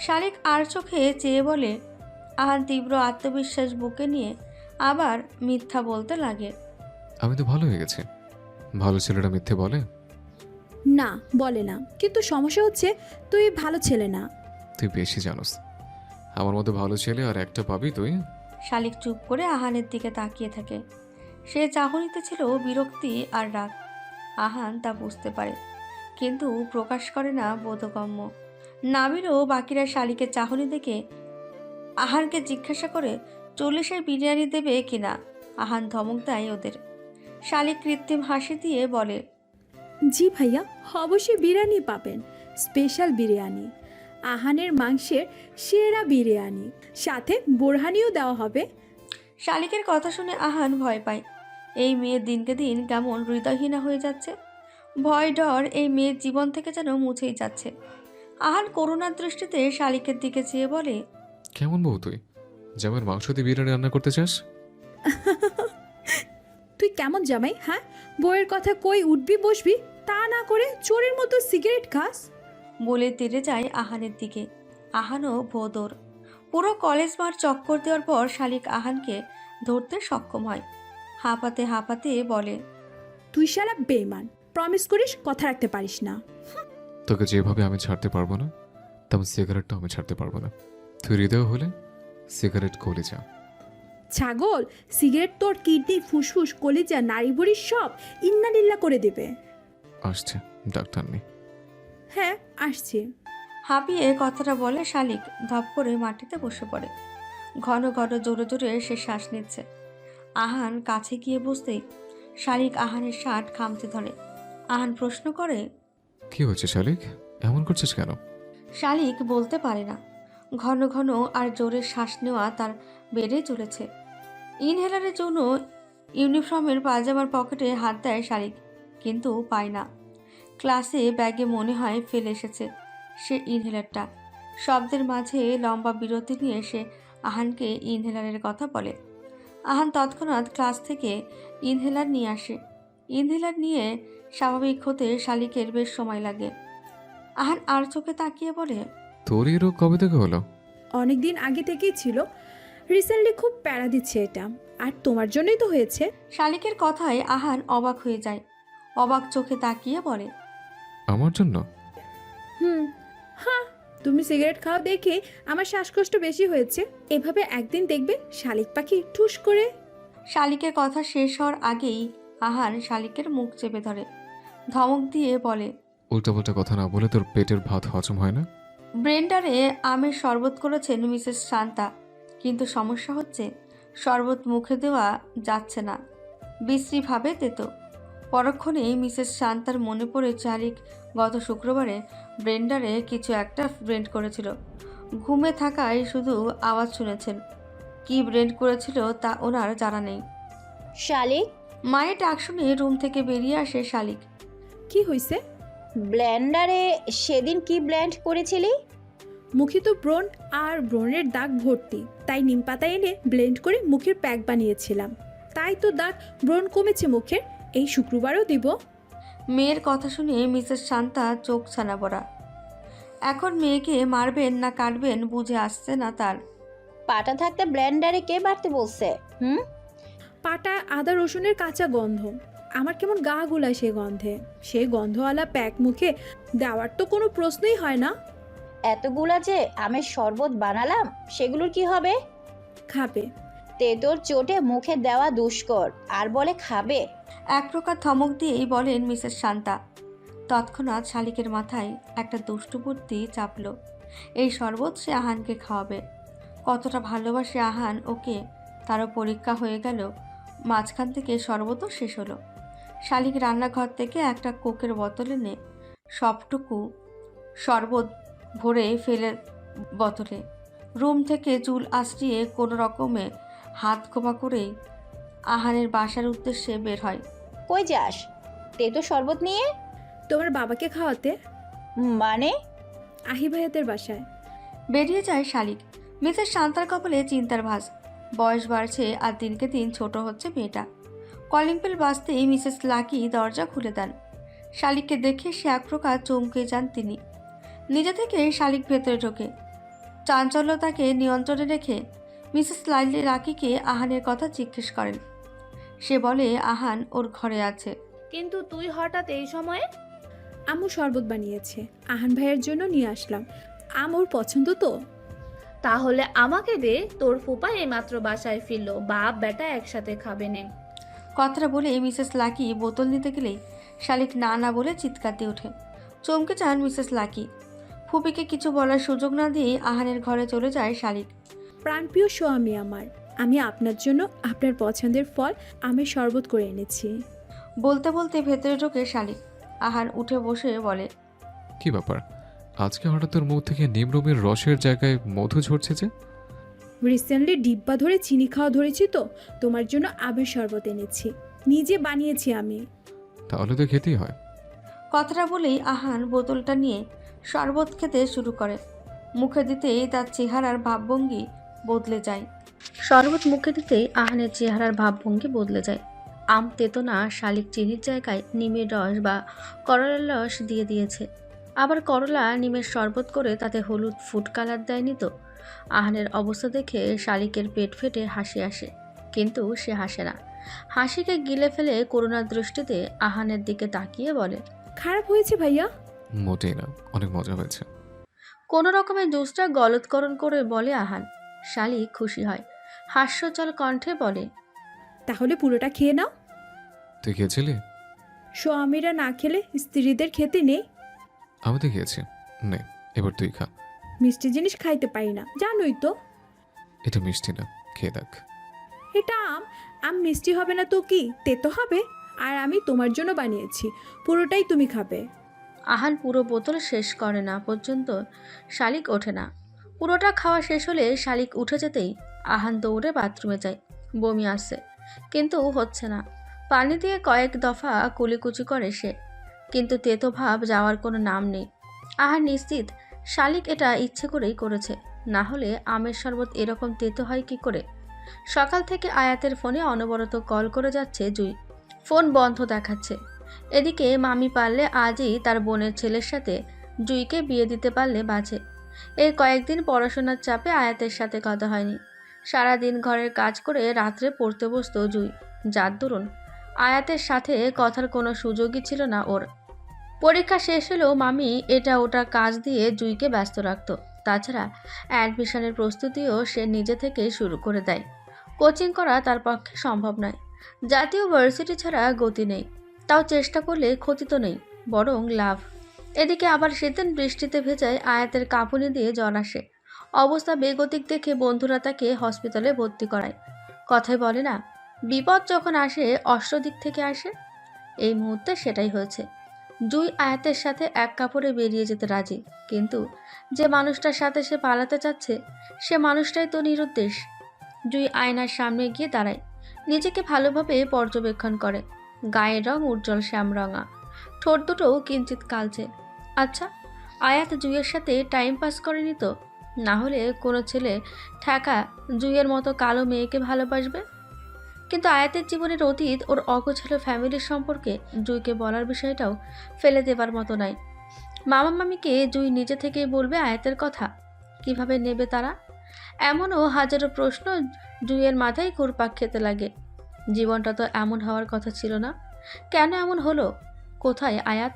শালিক আর চোখে চেয়ে বলে। আহান তীব্র আত্মবিশ্বাস বুকে নিয়ে আবার মিথ্যা বলতে লাগে। আমি তো ভালো হয়ে গেছি। ভালো ছেলেটা মিথ্যে বলে? না, বলে না, কিন্তু সমস্যা হচ্ছে তুই ভালো ছেলে না। তুই বেশি জানোস। আমার মতো ভালো ছেলে আর একটা পাবি তুই? শালিক চুপ করে আহানের দিকে তাকিয়ে থাকে। সে চাহনিতে ছিল বিরক্তি আর রাগ। আহান তা বুঝতে পারে, কিন্তু প্রকাশ করে না বোধগম্য। নাবিলও বাকিরা শালিকের চাহনি দেখে আহানকে জিজ্ঞাসা করে 40-এর বিরিয়ানি দেবে কিনা। আহান ধমক দেয় ওদের। শালিক কৃত্রিম হাসি দিয়ে বলে, জি ভাইয়া, অবশ্যই বিরিয়ানি পাবেন, স্পেশাল বিরিয়ানি, আহানের মাংসের সেরা বিরিয়ানি, সাথে বোরহানিও দেওয়া হবে। শালিকের কথা শুনে আহান ভয় পায়। এই মেয়ের দিনকে দিন কেমন হৃদয়হীনা হয়ে যাচ্ছে। ভয় ডর এই মেয়ের জীবন থেকে যেন মুছেই যাচ্ছে। আহান করুণার দৃষ্টিতে শালিকের দিকে চেয়ে বলে, কেমন বউ তুই, যেমন মাংস দিয়ে বিরিয়ানি রান্না করতে চাস? তুই কেমন জামাই, হ্যাঁ? বউয়ের কথা কই উঠবি বসবি, তা না করে চোরের মতো সিগারেট খাস। বলে তেড়ে যায় আহানের দিকে। আহানও ভোদর। পুরো কলেজ মাঠ চক্কর দেওয়ার পর শালিক আহানকে ধরতে সক্ষম হয়। হাঁপাতে হাঁপাতে বলে, তুই শালা বেইমান, প্রমিস করিস কথা রাখতে পারিস না। তোকে যেভাবে আমি ছাড়তে পারবো না, তেমন সিগারেটটাও আমি ছাড়তে পারবো না। তুই হৃদয় হলে সিগারেট কলিজা। ছাগল, সিগারেট তোর কিডনি, ফুসফুস, কলিজা, নাড়িভুড়ি সব ইন্নালিল্লা করে দেবে। আসছে ডাক্তার নেই। হ্যাঁ আসছে। হাঁপিয়ে কথাটা বলে শালিক ধপ করে মাটিতে বসে পড়ে। ঘন ঘন জোরে জোরে সে শ্বাস নিচ্ছে। আহান কাছে গিয়ে বসতেই শালিক আহানের শার্ট খামতে ধরে। আহান প্রশ্ন করে, কি হয়েছে শালিক, এমন করছিস কেন? শালিক বলতে পারে না। ঘন ঘন আর জোরে শ্বাস নেওয়া তার বেড়েই চলেছে। ইনহেলারের জন্য ইউনিফর্মের পায়জামার পকেটে হাত দেয় শালিক, কিন্তু পায় না। ক্লাসে ব্যাগে মনে হয় ফেলে এসেছে সে ইনহেলারটা। শব্দের মাঝে লম্বা বিরতি নিয়ে সে আহানকে ইনহেলারের কথা বলে। আহান তৎক্ষণাৎ ক্লাস থেকে ইনহেলার নিয়ে আসে। ইনহেলার নিয়ে স্বাভাবিক হতে শালিকের বেশ সময় লাগে। আহান আর চোখে তাকিয়ে বলে, তোর এই রোগ কবে থেকে হলো? অনেক দিন আগে থেকেই ছিল, রিসেন্টলি খুব প্যারা দিচ্ছে এটা, আর তোমার জন্যই তো হয়েছে। শালিকের কথায় আহান অবাক হয়ে যায়। অবাক চোখে তাকিয়ে বলে, আমার জন্য? হ্যাঁ, তুমি সিগারেট খাওয়া দেখে আমার শ্বাসকষ্ট বেশি হয়েছে। এভাবে একদিন দেখবে শালিক পাখি ঠুস করে। শালিকের কথা শেষ হওয়ার আগেই আহান শালিকের মুখ চেপে ধরে, ধমক দিয়ে বলে, উল্টাপাল্টা কথা না বলে তোর পেটের ভাত হজম হয় না? ব্রেন্ডারে আমের শরবত করেছেন মিসেস শান্তা, কিন্তু সমস্যা হচ্ছে শরবত মুখে দেওয়া যাচ্ছে না, বিশ্রীভাবে তেতো। পরক্ষণেই মিসেস শান্তার মনে পড়ে শালিক গত শুক্রবারে ব্রেন্ডারে কিছু একটা ব্রেন্ড করেছিল। ঘুমে থাকায় শুধু আওয়াজ শুনেছেন, কি ব্রেন্ড করেছিল তা ওনার জানা নেই। শালিক, মায়ের ডাক শুনে রুম থেকে বেরিয়ে আসে শালিক। কি হয়েছে? ব্লেন্ডারে সেদিন কি ব্লেন্ড করেছিলি? মুখে তো ব্রণ আর ব্রণের দাগ ভর্তি, তাই নিম পাতা এনে ব্লেন্ড করে মুখের প্যাক বানিয়েছিলাম। তাই তো দাগ ব্রণ কমেছে মুখের। এই শুক্রবারও দিব। মেয়ের কথা শুনে মিসেস শান্তা চোখ ছানা পড়া। এখন মেয়েকে মারবেন না কাটবেন বুঝে আসছে না তার। পাটা থাকতে ব্লেন্ডারে কে বাড়তে বলছে? পাটা আদা রসুনের কাঁচা গন্ধ, আমার কেমন গা গুলায় সে গন্ধে। সে গন্ধওয়ালা প্যাক মুখে দেওয়ার তো কোনো প্রশ্নই হয় না। এতগুলা যে আমের শরবত বানালাম, সেগুলোর কি হবে? খাবে। তেতোর চোটে মুখে দেওয়া দুষ্কর, আর বলে খাবে? এক প্রকার ধমক দিয়েই বলেন মিসেস শান্তা। তৎক্ষণাৎ শালিকের মাথায় একটা দুষ্টু বুদ্ধি চাপল। এই শরবত সে আহানকে খাওয়াবে। কতটা ভালোবাসে আহান ওকে তারও পরীক্ষা হয়ে গেল। মাঝখান থেকে শরবতও শেষ হলো। শালিক রান্নাঘর থেকে একটা কোকের বোতল এনে সবটুকু শরবত ভরে ফেলে বোতলে। রুম থেকে চুল আশ্রিয়ে কোনো রকমে হাত খোপা করেই আহানের বাসার উদ্দেশ্যে বের হয়। কই যাস? তেতো শরবত নিয়ে? তোমার বাবাকে খাওয়াতে। মানে? আহি ভাইয়াদের বাসায়। বেরিয়ে যায় শালিক। মিসেস শান্তার কপালে চিন্তার ভাঁজ। বয়স বাড়ছে আর দিনকে দিন ছোট হচ্ছে মেয়েটা। কলিং বেল বাজতেই মিসেস লাকি দরজা খুলে দেন। শালিককে দেখে সে এক প্রকার চমকে যান তিনি। নিজে থেকে শালিক ভেতরে ঢোকে। চাঞ্চল্যতাকে নিয়ন্ত্রণে রেখে মিসেস লাকিকে আহানের কথা জিজ্ঞেস করেন। সে বলে আহান ওর ঘরে আছে। কিন্তু তুই হঠাৎ এই সময়ে? আম্মু শরবত বানিয়েছে, আহান ভাইয়ের জন্য নিয়ে আসলাম। আম ওর পছন্দ তো। তাহলে আমাকে দে, তোর ফুপা এইমাত্র বাসায় ফিরলো, বাপ বেটা একসাথে খাবে নে। কথাটা বলে মিসেস লাকি বোতল নিতে গেলেই শালিক না না বলে চিৎকার দিয়ে ওঠে। চমকে যান মিসেস লাকি। ফুপিকে কিছু বলার সুযোগ না দিয়ে আহানের ঘরে চলে যায় শালিক। প্রাণপ্রিয় স্বামী আমার, আমি আপনার জন্য আপনার পছন্দের ফল আমের শরবত করে এনেছি। বলতে বলতে ভেতরে ঢোকে শালিক। আহান উঠে বসে বলে, কি ব্যাপার, আজকে হঠাৎ তোর মুখ থেকে নিমরুমের রসের জায়গায় মধু ঝরছে যে? রিসেন্টলি ডিব্বা ধরে চিনি খাওয়া ধরেছি তো, তোমার জন্য আমের শরবত এনেছি, নিজে বানিয়েছি আমি। তাহলে তো খেতেই হয়। কথাটা বলেই আহান বোতলটা নিয়ে শরবত খেতে শুরু করে। মুখে দিতেই তার চেহারার ভাবভঙ্গি বদলে যায়। শরবত মুখে দিতেই আহানের চেহারার ভাবভঙ্গি বদলে যায়। আম তেতো না, শালিক চিনির জায়গায় নিমের রস বা করলার রস দিয়ে দিয়েছে। আবার করলা নিমের শরবত করে তাতে হলুদ ফুড কালার দেয়নি তো। আহানের অবস্থা দেখে শালিকের পেট ফেটে হাসি আসে, কিন্তু সে হাসে না। হাসিকে গিলে ফেলে করুণার দৃষ্টিতে আহানের দিকে তাকিয়ে বলে, খারাপ হয়েছে ভাইয়া? মোটেই না, অনেক মজা হয়েছে। কোনো রকমের জুসটা গলৎকরণ করে বলে আহান। শালিক খুশি হয়, হাস্যচল কণ্ঠে বলে, তাহলে পুরোটা খেয়ে নাও। তুই খেয়েছিলি? স্বামীরা না খেলে স্ত্রীদের খেতে নেই। আমি তো খেয়েছি। নে, এবার তুই খা। মিষ্টি জিনিস খাইতে পারি না, জানোই তো। এটা মিষ্টি না, খেয়ে দেখ। এটা আম। আম মিষ্টি হবে না তো কি, তেতো হবে। আর আমি তোমার জন্য বানিয়েছি, পুরোটাই তুমি খাবে। আহান পুরো বোতল শেষ করে না পর্যন্ত শালিক ওঠে না। পুরোটা খাওয়া শেষ হলে শালিক উঠে যেতেই আহান দৌড়ে বাথরুমে যায়। বমি আসছে, কিন্তু হচ্ছে না। পানি দিয়ে কয়েক দফা কুলিকুচি করে সে, কিন্তু তেতো ভাব যাওয়ার কোনো নাম নেই। আহান নিশ্চিত শালিক এটা ইচ্ছে করেই করেছে, না হলে আমের শরবত এরকম তেতো হয় কি করে। সকাল থেকে আয়াতের ফোনে অনবরত কল করে যাচ্ছে জুই, ফোন বন্ধ দেখাচ্ছে। এদিকে মামি পারলে আজই তার বোনের ছেলের সাথে জুইকে বিয়ে দিতে পারলে বাঁচে। এই কয়েকদিন পড়াশোনার চাপে আয়াতের সাথে কথা হয়নি। সারাদিন ঘরের কাজ করে রাত্রে পড়তে বসতো জুই, যার দরুন আয়াতের সাথে কথার কোনো সুযোগই ছিল না ওর। পরীক্ষা শেষ হলেও মামি এটা ওটা কাজ দিয়ে জুইকে ব্যস্ত রাখত। তাছাড়া অ্যাডমিশনের প্রস্তুতিও সে নিজে থেকেই শুরু করে দেয়। কোচিং করা তার পক্ষে সম্ভব নয়, জাতীয় ভার্সিটি ছাড়া গতি নেই। তাও চেষ্টা করলে ক্ষতি তো নেই, বরং লাভ। এদিকে আবার সেদিন বৃষ্টিতে ভেজায় আয়াতের কাঁপুনি দিয়ে জ্বর আসে। অবস্থা বেগতিক দেখে বন্ধুরা তাকে হসপিটালে ভর্তি করায়। কথাই বলে না, বিপদ যখন আসে অষ্টদিক থেকে আসে। এই মুহূর্তে সেটাই হয়েছে। জুই আয়াতের সাথে এক কাপড়ে বেরিয়ে যেতে রাজি, কিন্তু যে মানুষটার সাথে সে পালাতে চাচ্ছে সে মানুষটাই তো নিরুদ্দেশ। জুই আয়নার সামনে গিয়ে দাঁড়ায়, নিজেকে ভালোভাবে পর্যবেক্ষণ করে। গায়ের রং উজ্জ্বল শ্যামরঙা, ঠোঁট দুটোও কিঞ্চিত কালচে। আচ্ছা, আয়াত জুইয়ের সাথে টাইম পাস করেনি তো? না হলে কোনো ছেলে ঠেকা জুইয়ের মতো কালো মেয়েকে ভালোবাসবে? কিন্তু আয়াতের জীবনের অতীত, ওর অগোছালো ফ্যামিলির সম্পর্কে জুইকে বলার বিষয়টাও ফেলে দেবার মতো নয়। মামা মামিকে জুই নিজে থেকেই বলবে আয়াতের কথা, কিভাবে নেবে তারা? এমনও হাজারো প্রশ্ন জুইয়ের মাথায় ঘুরপাক খেতে লাগে। জীবনটা তো এমন হওয়ার কথা ছিল না, কেন এমন হলো? কোথায় আয়াত?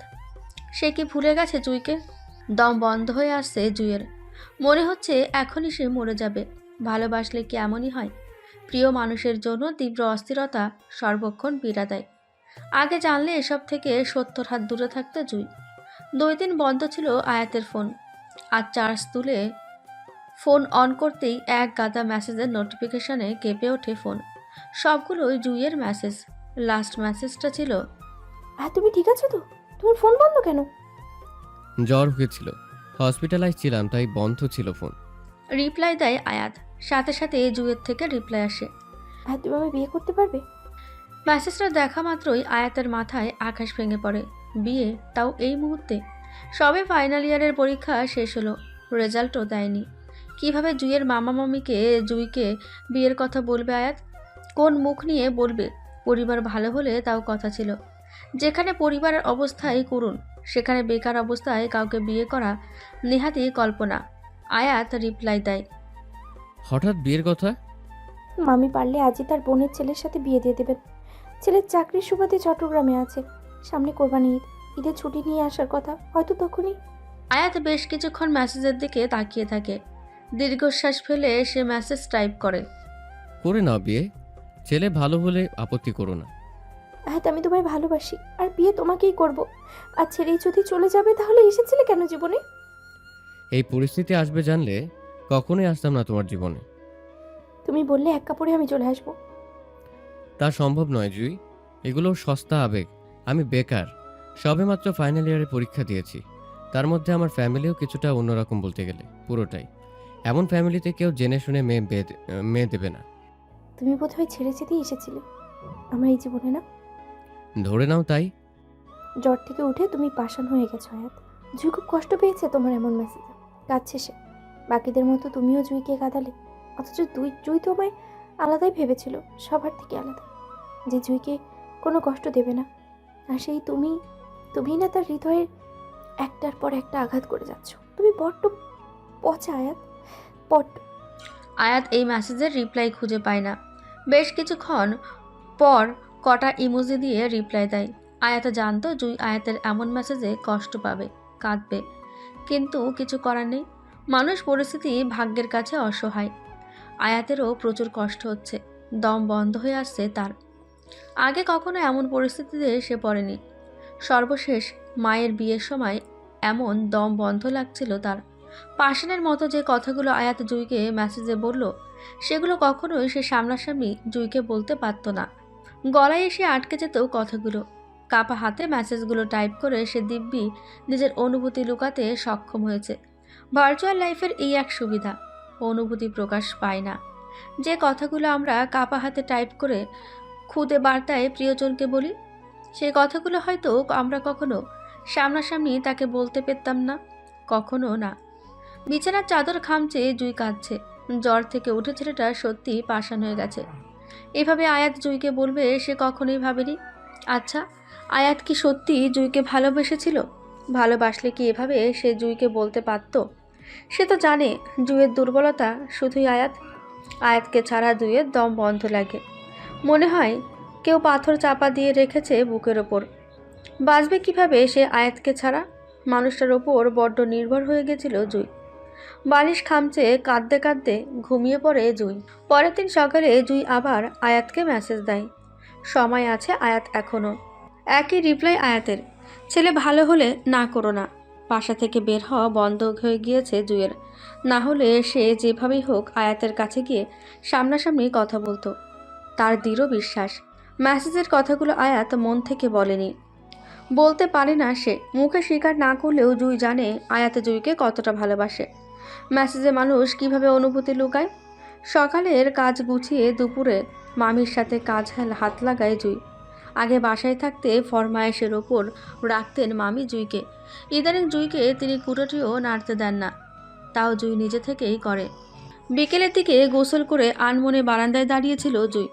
সে কি ভুলে গেছে জুইকে? দম বন্ধ হয়ে আসছে জুইয়ের, মনে হচ্ছে এখনই সে মরে যাবে। ভালোবাসলে কি এমনই হয়? প্রিয় মানুষের জন্য তীব্র অস্থিরতা সর্বক্ষণ পীড়া দেয়। আগে জানলে এসব থেকে 70 হাত দূরে থাকতো জুই। 2 দিন বন্ধ ছিল আয়াতের ফোন। আর চার্জ তুলে ফোন অন করতেই এক গাদা মেসেজের নোটিফিকেশনে কেঁপে ওঠে ফোন। সবগুলোই জুইয়ের মেসেজ। লাস্ট মেসেজটা ছিল, আর তুমি ঠিক আছো তো? তোমার ফোন বন্ধ কেন? জ্বর হয়েছিল, হসপিটালাইজ ছিলাম, তাই বন্ধ ছিল ফোন। রিপ্লাই দেয় আয়াত। সাথে সাথে জুইয়ের থেকে রিপ্লাই আসে, আর তুমি আমায় বিয়ে করতে পারবে? মেসেজটা দেখা মাত্রই আয়াতের মাথায় আকাশ ভেঙে পড়ে। বিয়ে, তাও এই মুহূর্তে? সবে ফাইনাল ইয়ারের পরীক্ষা শেষ হলো, রেজাল্টও দেয়নি। কিভাবে জুইয়ের মামা মামিকে জুইকে বিয়ের কথা বলবে আয়াত? কোন মুখ নিয়ে বলবে? পরিবার ভালো হলে তাও কথা ছিল। যেখানে পরিবারের অবস্থাই করুন, সেখানে বেকার অবস্থায় কাউকে বিয়ে করা নেহাতই কল্পনা। আয়াত রিপ্লাই দেয়, হঠাৎ বিয়ের কথা? মামি পারলে আজই তার বোনের ছেলের সাথে বিয়ে দিয়ে দেবেন। ছেলের চাকরির সুবাদে চট্টগ্রামে আছে। সামনে কোরবানি ঈদ, ঈদের ছুটি নিয়ে আসার কথা, হয়তো তখনই। আয়াত বেশ কিছুক্ষণ মেসেজের দিকে তাকিয়ে থাকে। দীর্ঘশ্বাস ফেলে সে মেসেজ টাইপ করে, করে নাও বিয়ে, ছেলে ভালো হলে আপত্তি করো না। হ্যাঁ, আমি তোমায় ভালোবাসি, আর বিয়ে তোমাকেই করব। আর ছেড়েই যদি চলে যাবে তাহলে এসেছিলে কেন জীবনে? এই পরিস্থিতি আসবে জানলে কখনোই আসতাম না তোমার জীবনে। তুমি বললে এক কাপড়ে আমি চলে আসবো। তা সম্ভব নয় জুই, এগুলো সস্তা আবেগ। আমি বেকার, সবেমাত্র ফাইনাল ইয়ারে পরীক্ষা দিয়েছি। তার মধ্যে আমার ফ্যামিলিও কিছুটা অন্যরকম, বলতে গেলে পুরোটাই। এমন ফ্যামিলিতে কেউ জেনে শুনে মেয়ে দেবে না। তুমি বোধহয় ছেড়ে যেতেই এসেছিলে আমার এই জীবনে, না? ধরে নাও তাই। জ্বর থেকে উঠে তুমি পাষাণ হয়ে গেছো আয়াত। জুই খুব কষ্ট পেয়েছে তোমার এমন মেসেজে। কাঁদছে সে। বাকিদের মতো তুমিও জুইকে কাঁদালে, অথচ জুই তো আমায় আলাদাই ভেবেছিল, সবার থেকে আলাদা, যে জুইকে কোনো কষ্ট দেবে না। আর সেই তুমি না তার হৃদয়ের একটার পর একটা আঘাত করে যাচ্ছ। তুমি বড্ড পচা আয়াত, বড্ড। আয়াত এই মেসেজের রিপ্লাই খুঁজে পায় না। বেশ কিছুক্ষণ পর কটা ইমোজি দিয়ে রিপ্লাই দেয়। আয়াত জানতো জুই আয়াতের এমন মেসেজে কষ্ট পাবে, কাঁদবে, কিন্তু কিছু করার নেই। মানুষ, পরিস্থিতি ভাগ্যের কাছে অসহায়। আয়াতেরও প্রচুর কষ্ট হচ্ছে, দম বন্ধ হয়ে আসছে তার। আগে কখনো এমন পরিস্থিতিতে সে পড়েনি। সর্বশেষ মায়ের বিয়ের সময় এমন দম বন্ধ লাগছিল তার। পাষাণের মতো যে কথাগুলো আয়াত জুইকে মেসেজে বলল, সেগুলো কখনোই সে সামনাসামনি জুইকে বলতে পারত না। গলায় এসে আটকে যেত কথাগুলো। কাপা হাতে মেসেজগুলো টাইপ করে সে দিব্যি নিজের অনুভূতি লুকাতে সক্ষম হয়েছে। ভার্চুয়াল লাইফের এই এক সুবিধা, অনুভূতি প্রকাশ পায় না। যে কথাগুলো আমরা কাপা হাতে টাইপ করে খুদে বার্তায় প্রিয়জনকে বলি, সেই কথাগুলো হয়তো আমরা কখনো সামনাসামনি তাকে বলতে পেতাম না, কখনো না। বিছানার চাদর খামচে জুই কাঁদছে। জ্বর থেকে উঠে ছেলেটা সত্যি পাষাণ হয়ে গেছে। এভাবে আয়াত জুইকে বলবে সে কখনোই ভাবেনি। আচ্ছা, আয়াত কি সত্যি জুইকে ভালোবেসেছিল? ভালোবাসলে কি এভাবে সে জুইকে বলতে পারত? সে তো জানে জুইয়ের দুর্বলতা শুধুই আয়াত। আয়াতকে ছাড়া জুইয়ের দম বন্ধ লাগে। মনে হয় কেউ পাথর চাপা দিয়ে রেখেছে বুকের ওপর। বাঁচবে কিভাবে সে আয়াতকে ছাড়া? মানুষটার ওপর বড্ড নির্ভর হয়ে গেছিল জুই। বালিশ খামচে কাঁদতে কাঁদতে ঘুমিয়ে পড়ে জুই। পরের দিন সকালে জুই আবার আয়াতকে মেসেজ দেয়। সময় আছে আয়াত এখনও। একই রিপ্লাই আয়াতের, ছেলে ভালো হলে না করো না। বাসা থেকে বের হওয়া বন্ধ হয়ে গিয়েছে জুইয়ের। না হলে সে যেভাবেই হোক আয়াতের কাছে গিয়ে সামনাসামনি কথা বলতো। তার দৃঢ় বিশ্বাস মেসেজের কথাগুলো আয়াত মন থেকে বলেনি, বলতে পারে না সে। মুখে স্বীকার না করলেও জুই জানে আয়াত জুইকে কতটা ভালোবাসে। মেসেজে মানুষ কিভাবে অনুভূতি লুকায়। সকালের কাজ গুছিয়ে দুপুরে মামির সাথে কাজ হাত লাগায় জুই। আগে বাসায় থাকতে ফরমায়েশের ওপর রাখতেন মামি জুইকে। ইদানিং জুইকে তিনি কুটোটিও নাড়তে দেন না, তাও জুই নিজে থেকেই করে। বিকেলের দিকে গোসল করে আনমনে বারান্দায় দাঁড়িয়েছিল জুই।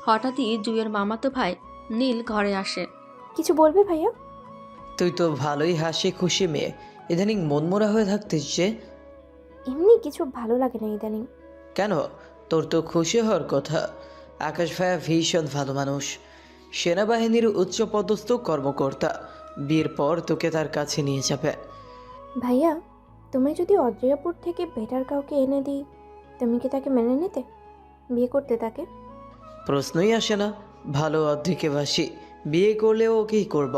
হঠাৎই জুইয়ের মামাতো ভাই নীল ঘরে আসে। কিছু বলবে ভাইয়া? তুই তো ভালোই হাসি খুশি মেয়ে, ইদানিং মনমরা হয়ে থাকতিস যে? এমনি কিছু ভালো লাগে না ইদানিং। কেন? তোর তো খুশি হওয়ার কথা। আকাশ ভাইয়া ভীষণ ভালো মানুষ, সেনাবাহিনীর উচ্চপদস্থ কর্মকর্তা। বিয়ের পর তোকে তার কাছে নিয়ে যাবে। ভাইয়া, তুমি যদি অদ্রিয়াপুর থেকে বেটার কাউকে এনে দিই, তুমি কি তাকে মেনে নিতে, বিয়ে করতে তাকে? প্রশ্নই আসে না। ভালো অদ্রিকে বাসি, বিয়ে করলেও ওকেই করব।